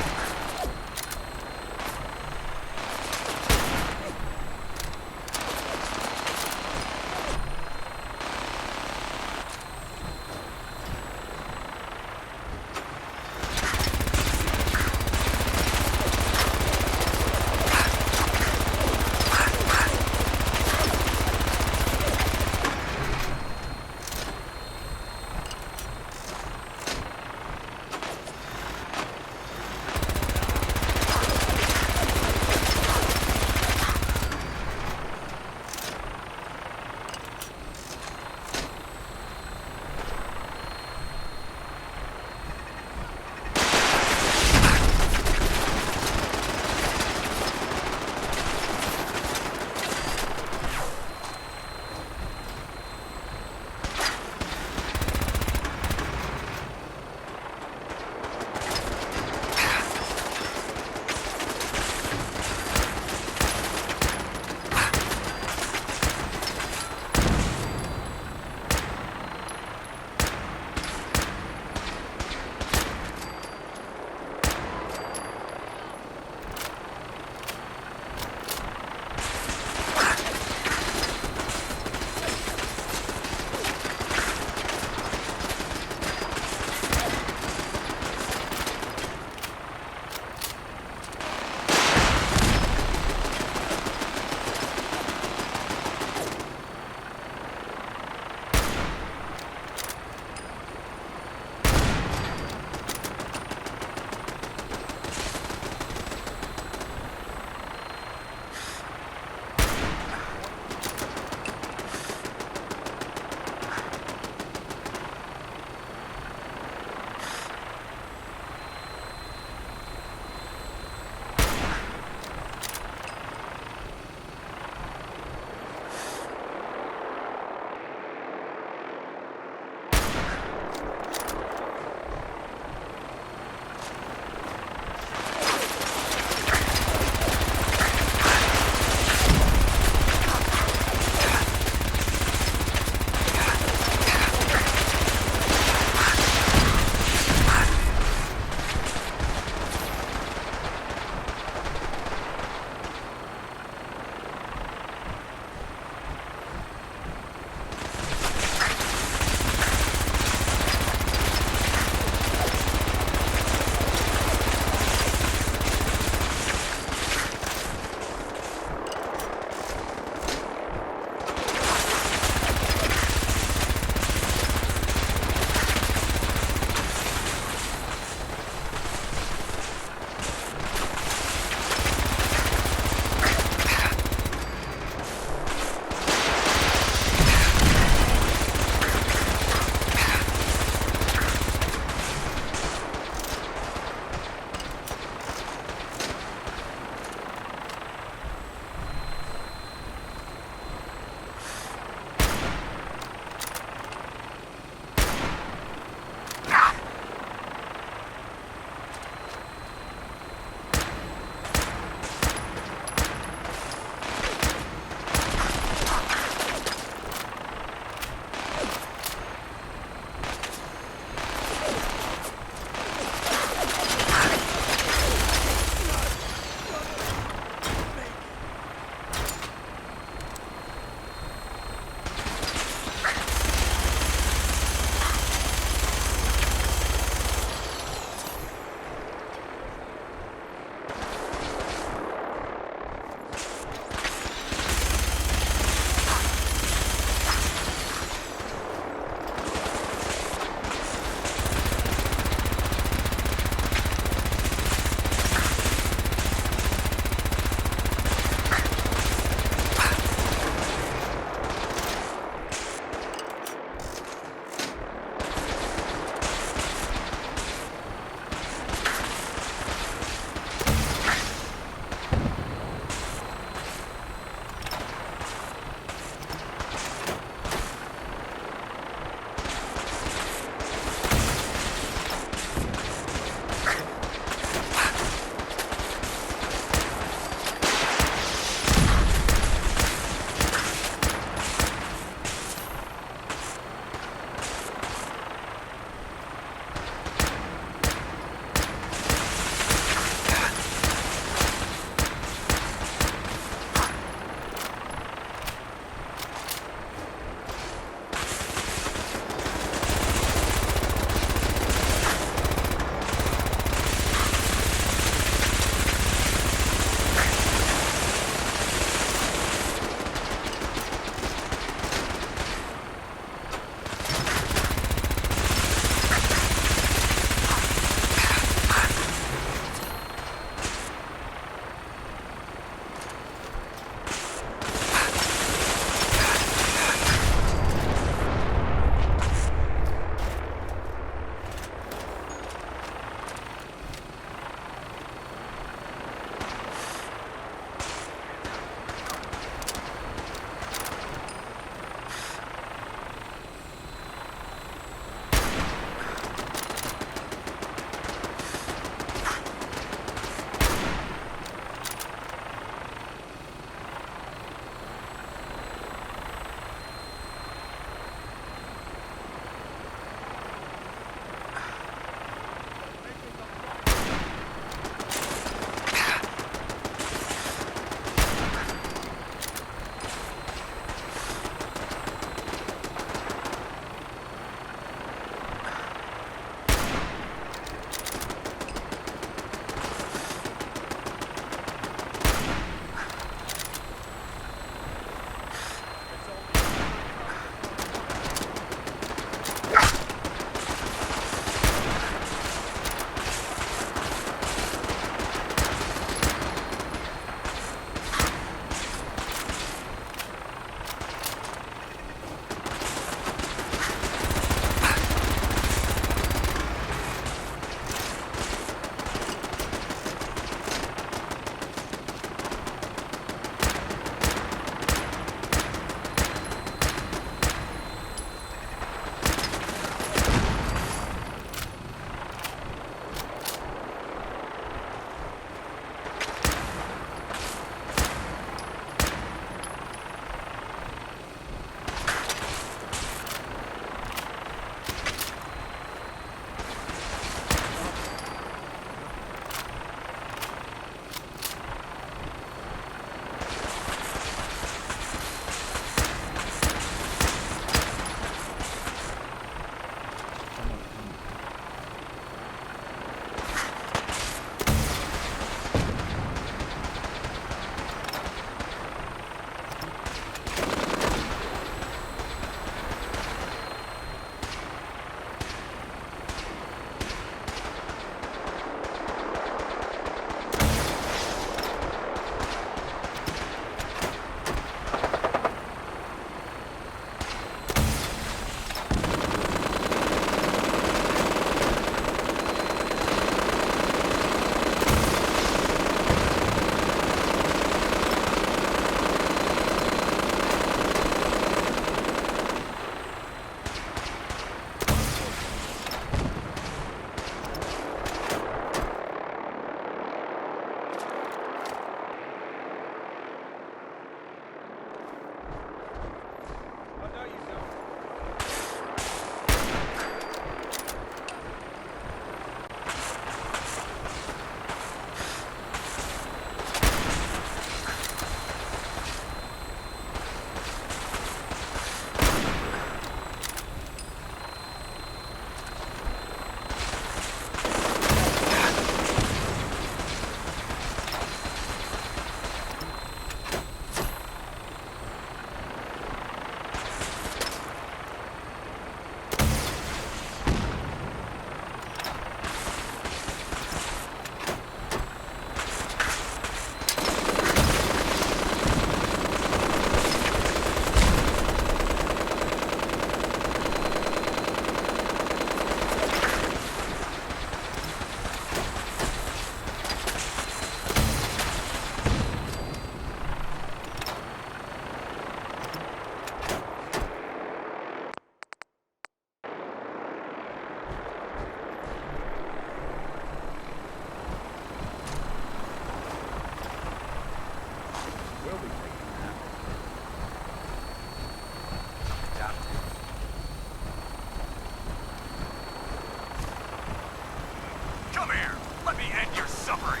end your suffering.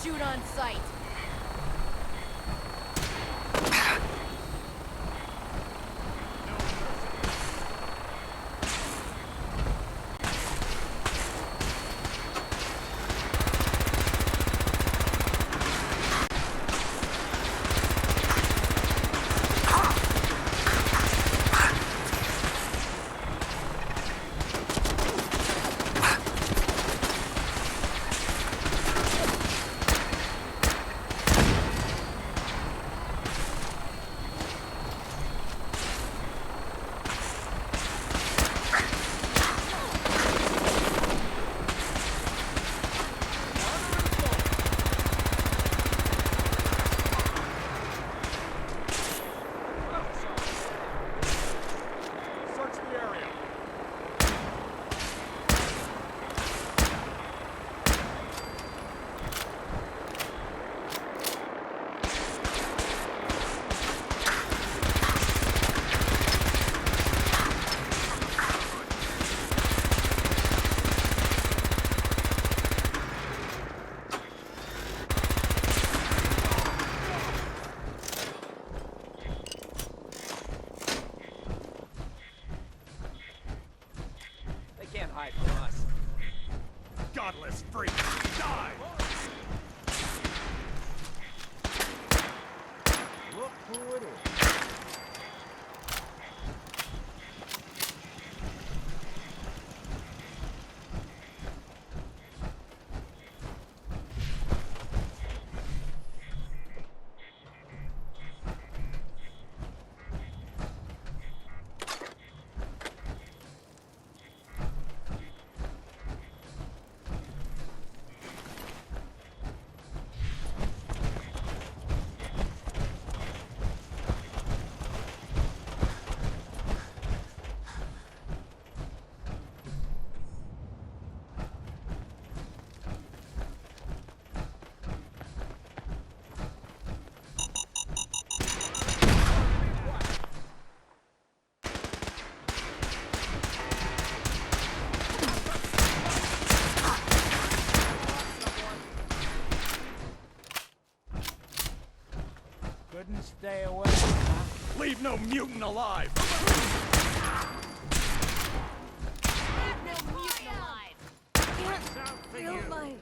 Shoot on sight. Can't hide from us. Godless freak, die! Look who it is. Couldn't stay away, huh? Leave no mutant alive! Leave no mutant alive! can't feel my...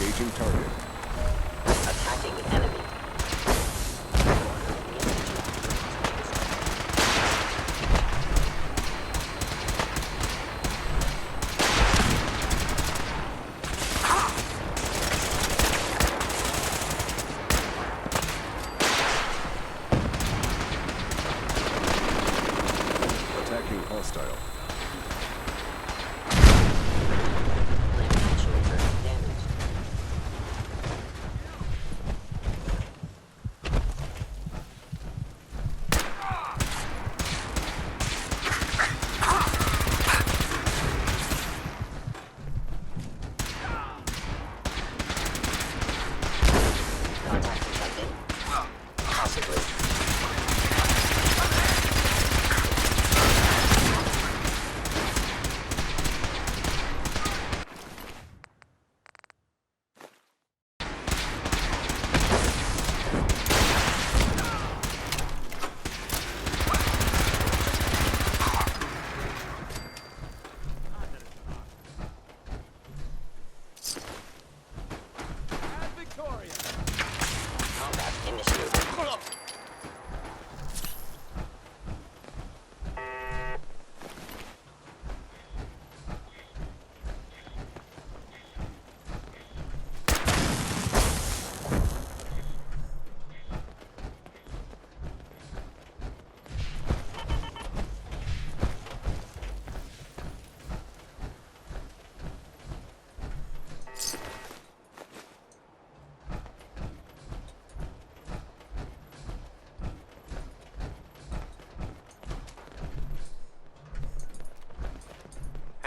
Engaging target. Attacking enemy. Attacking hostile.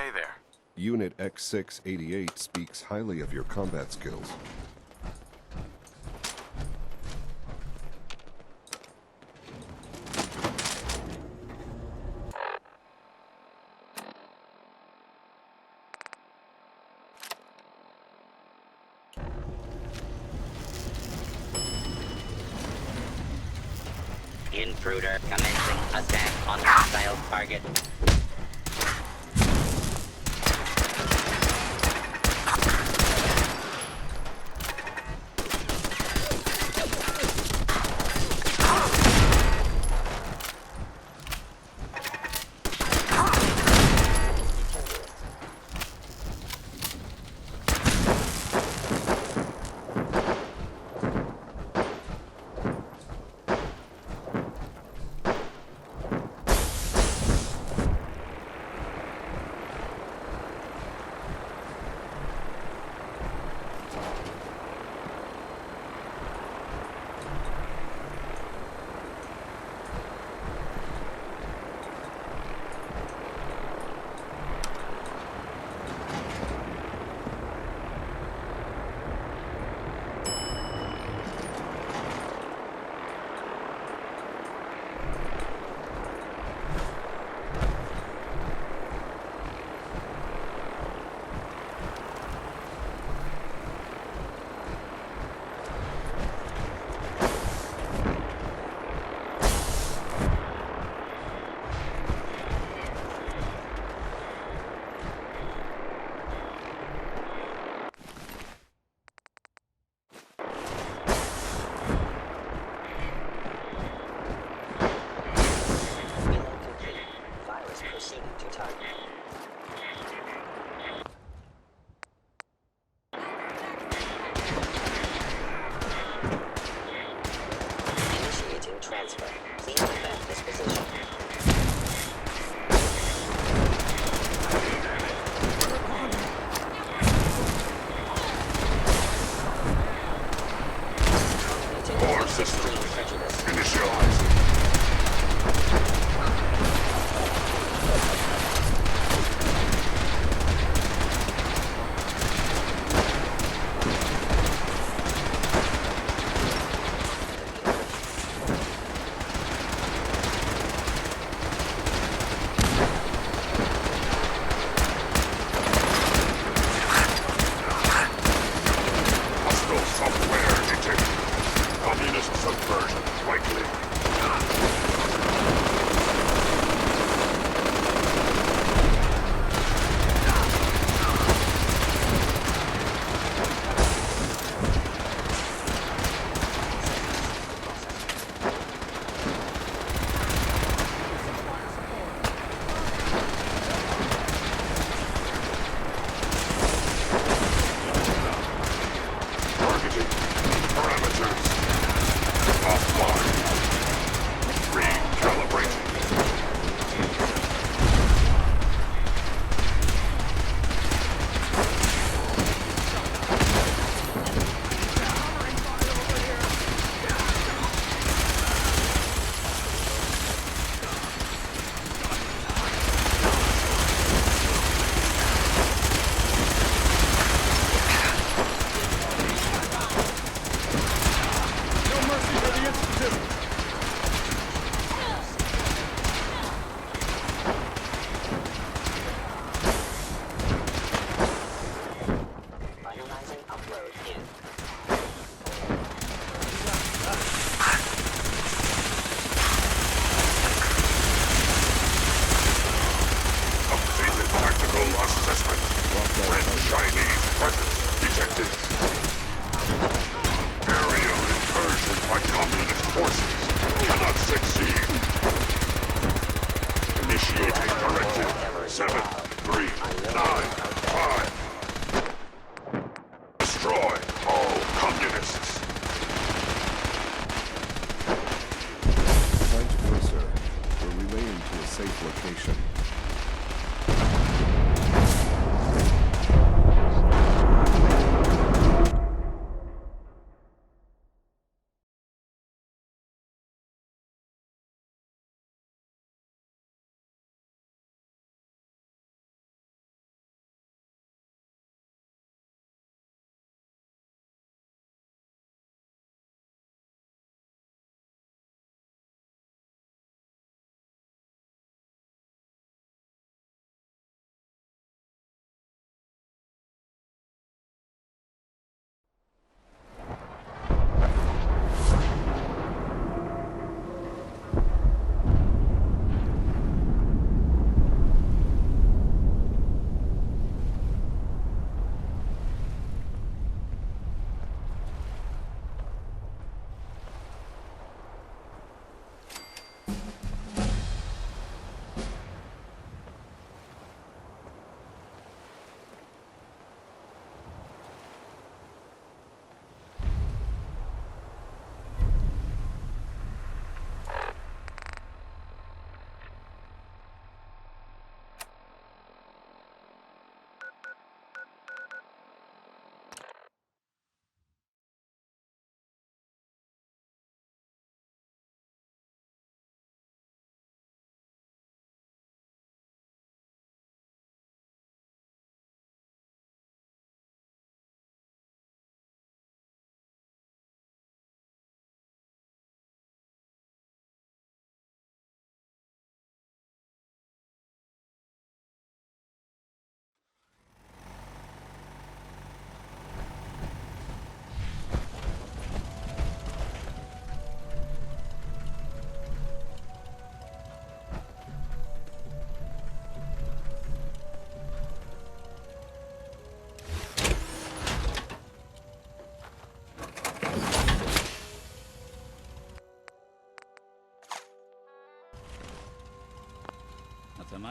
Hey there. Unit X688 speaks highly of your combat skills. Intruder commencing attack on hostile target.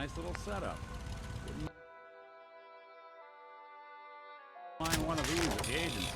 Nice little setup. Wouldn't mind one of these at the agency.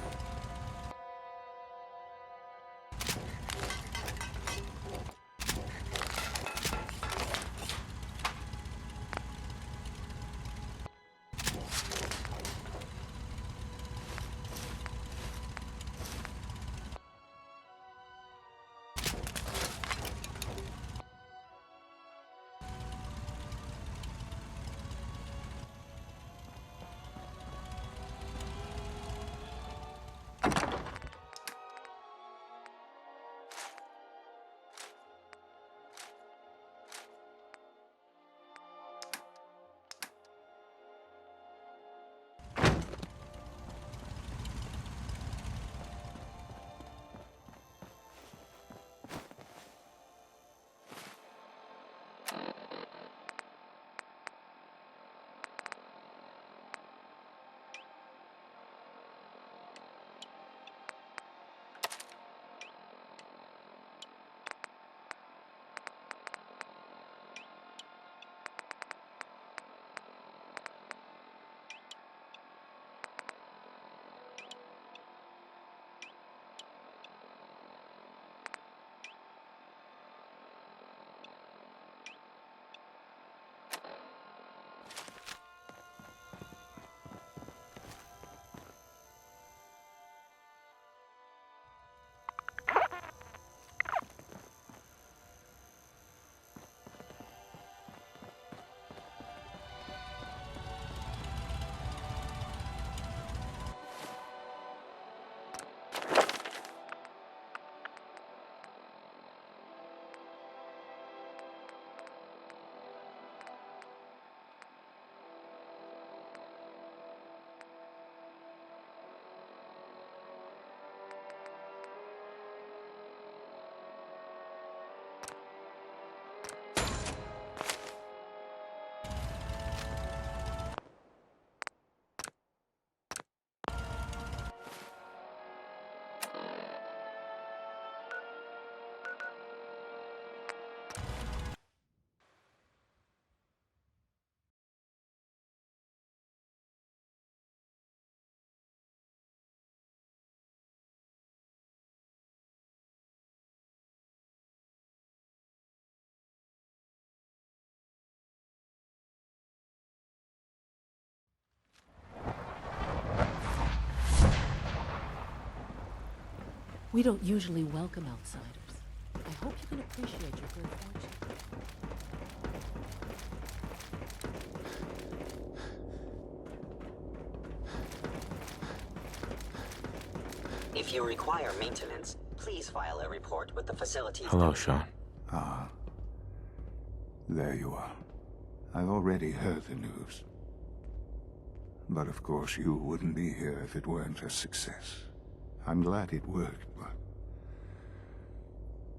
We don't usually welcome outsiders. I hope you can appreciate your good fortune. If you require maintenance, please file a report with the facilities. Hello, Sean. Ah. There you are. I've already heard the news. But of course you wouldn't be here if it weren't a success. I'm glad it worked, but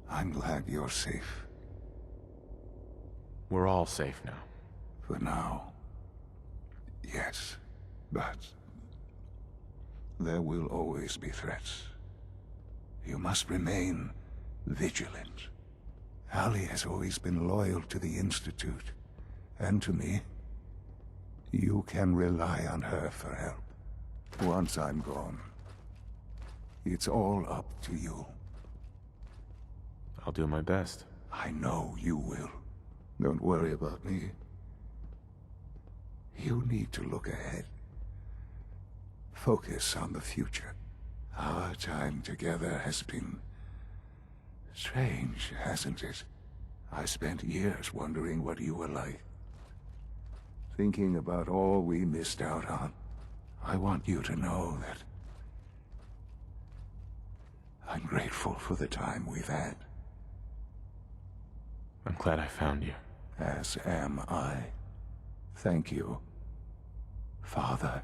I'm glad you're safe. We're all safe now. For now. Yes, but there will always be threats. You must remain vigilant. Allie has always been loyal to the Institute, and to me. You can rely on her for help. Once I'm gone, it's all up to you. I'll do my best. I know you will. Don't worry about me. You need to look ahead. Focus on the future. Our time together has been strange, hasn't it? I spent years wondering what you were like. Thinking about all we missed out on. I want you to know that I'm grateful for the time we've had. I'm glad I found you. As am I. Thank you. Father,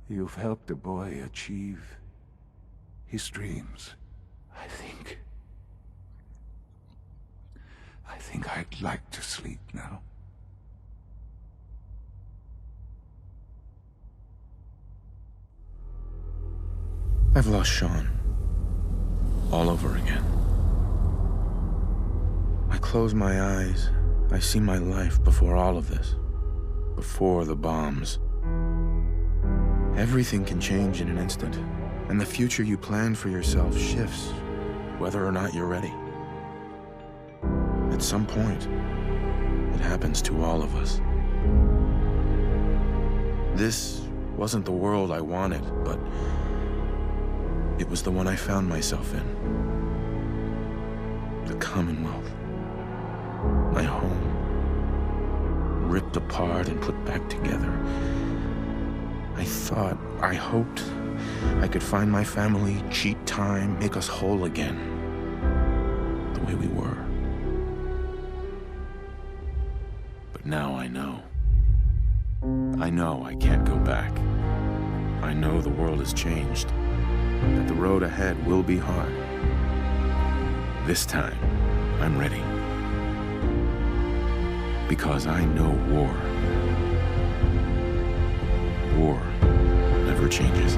you've helped a boy achieve his dreams. I think I'd like to sleep now. I've lost Sean. All over again. I close my eyes, I see my life before all of this. Before the bombs. Everything can change in an instant, and the future you planned for yourself shifts, whether or not you're ready. At some point, it happens to all of us. This wasn't the world I wanted, but it was the one I found myself in. The Commonwealth. My home. Ripped apart and put back together. I hoped I could find my family, cheat time, make us whole again. The way we were. But now I know. I know I can't go back. I know the world has changed. That the road ahead will be hard. This time, I'm ready. Because I know war. War never changes.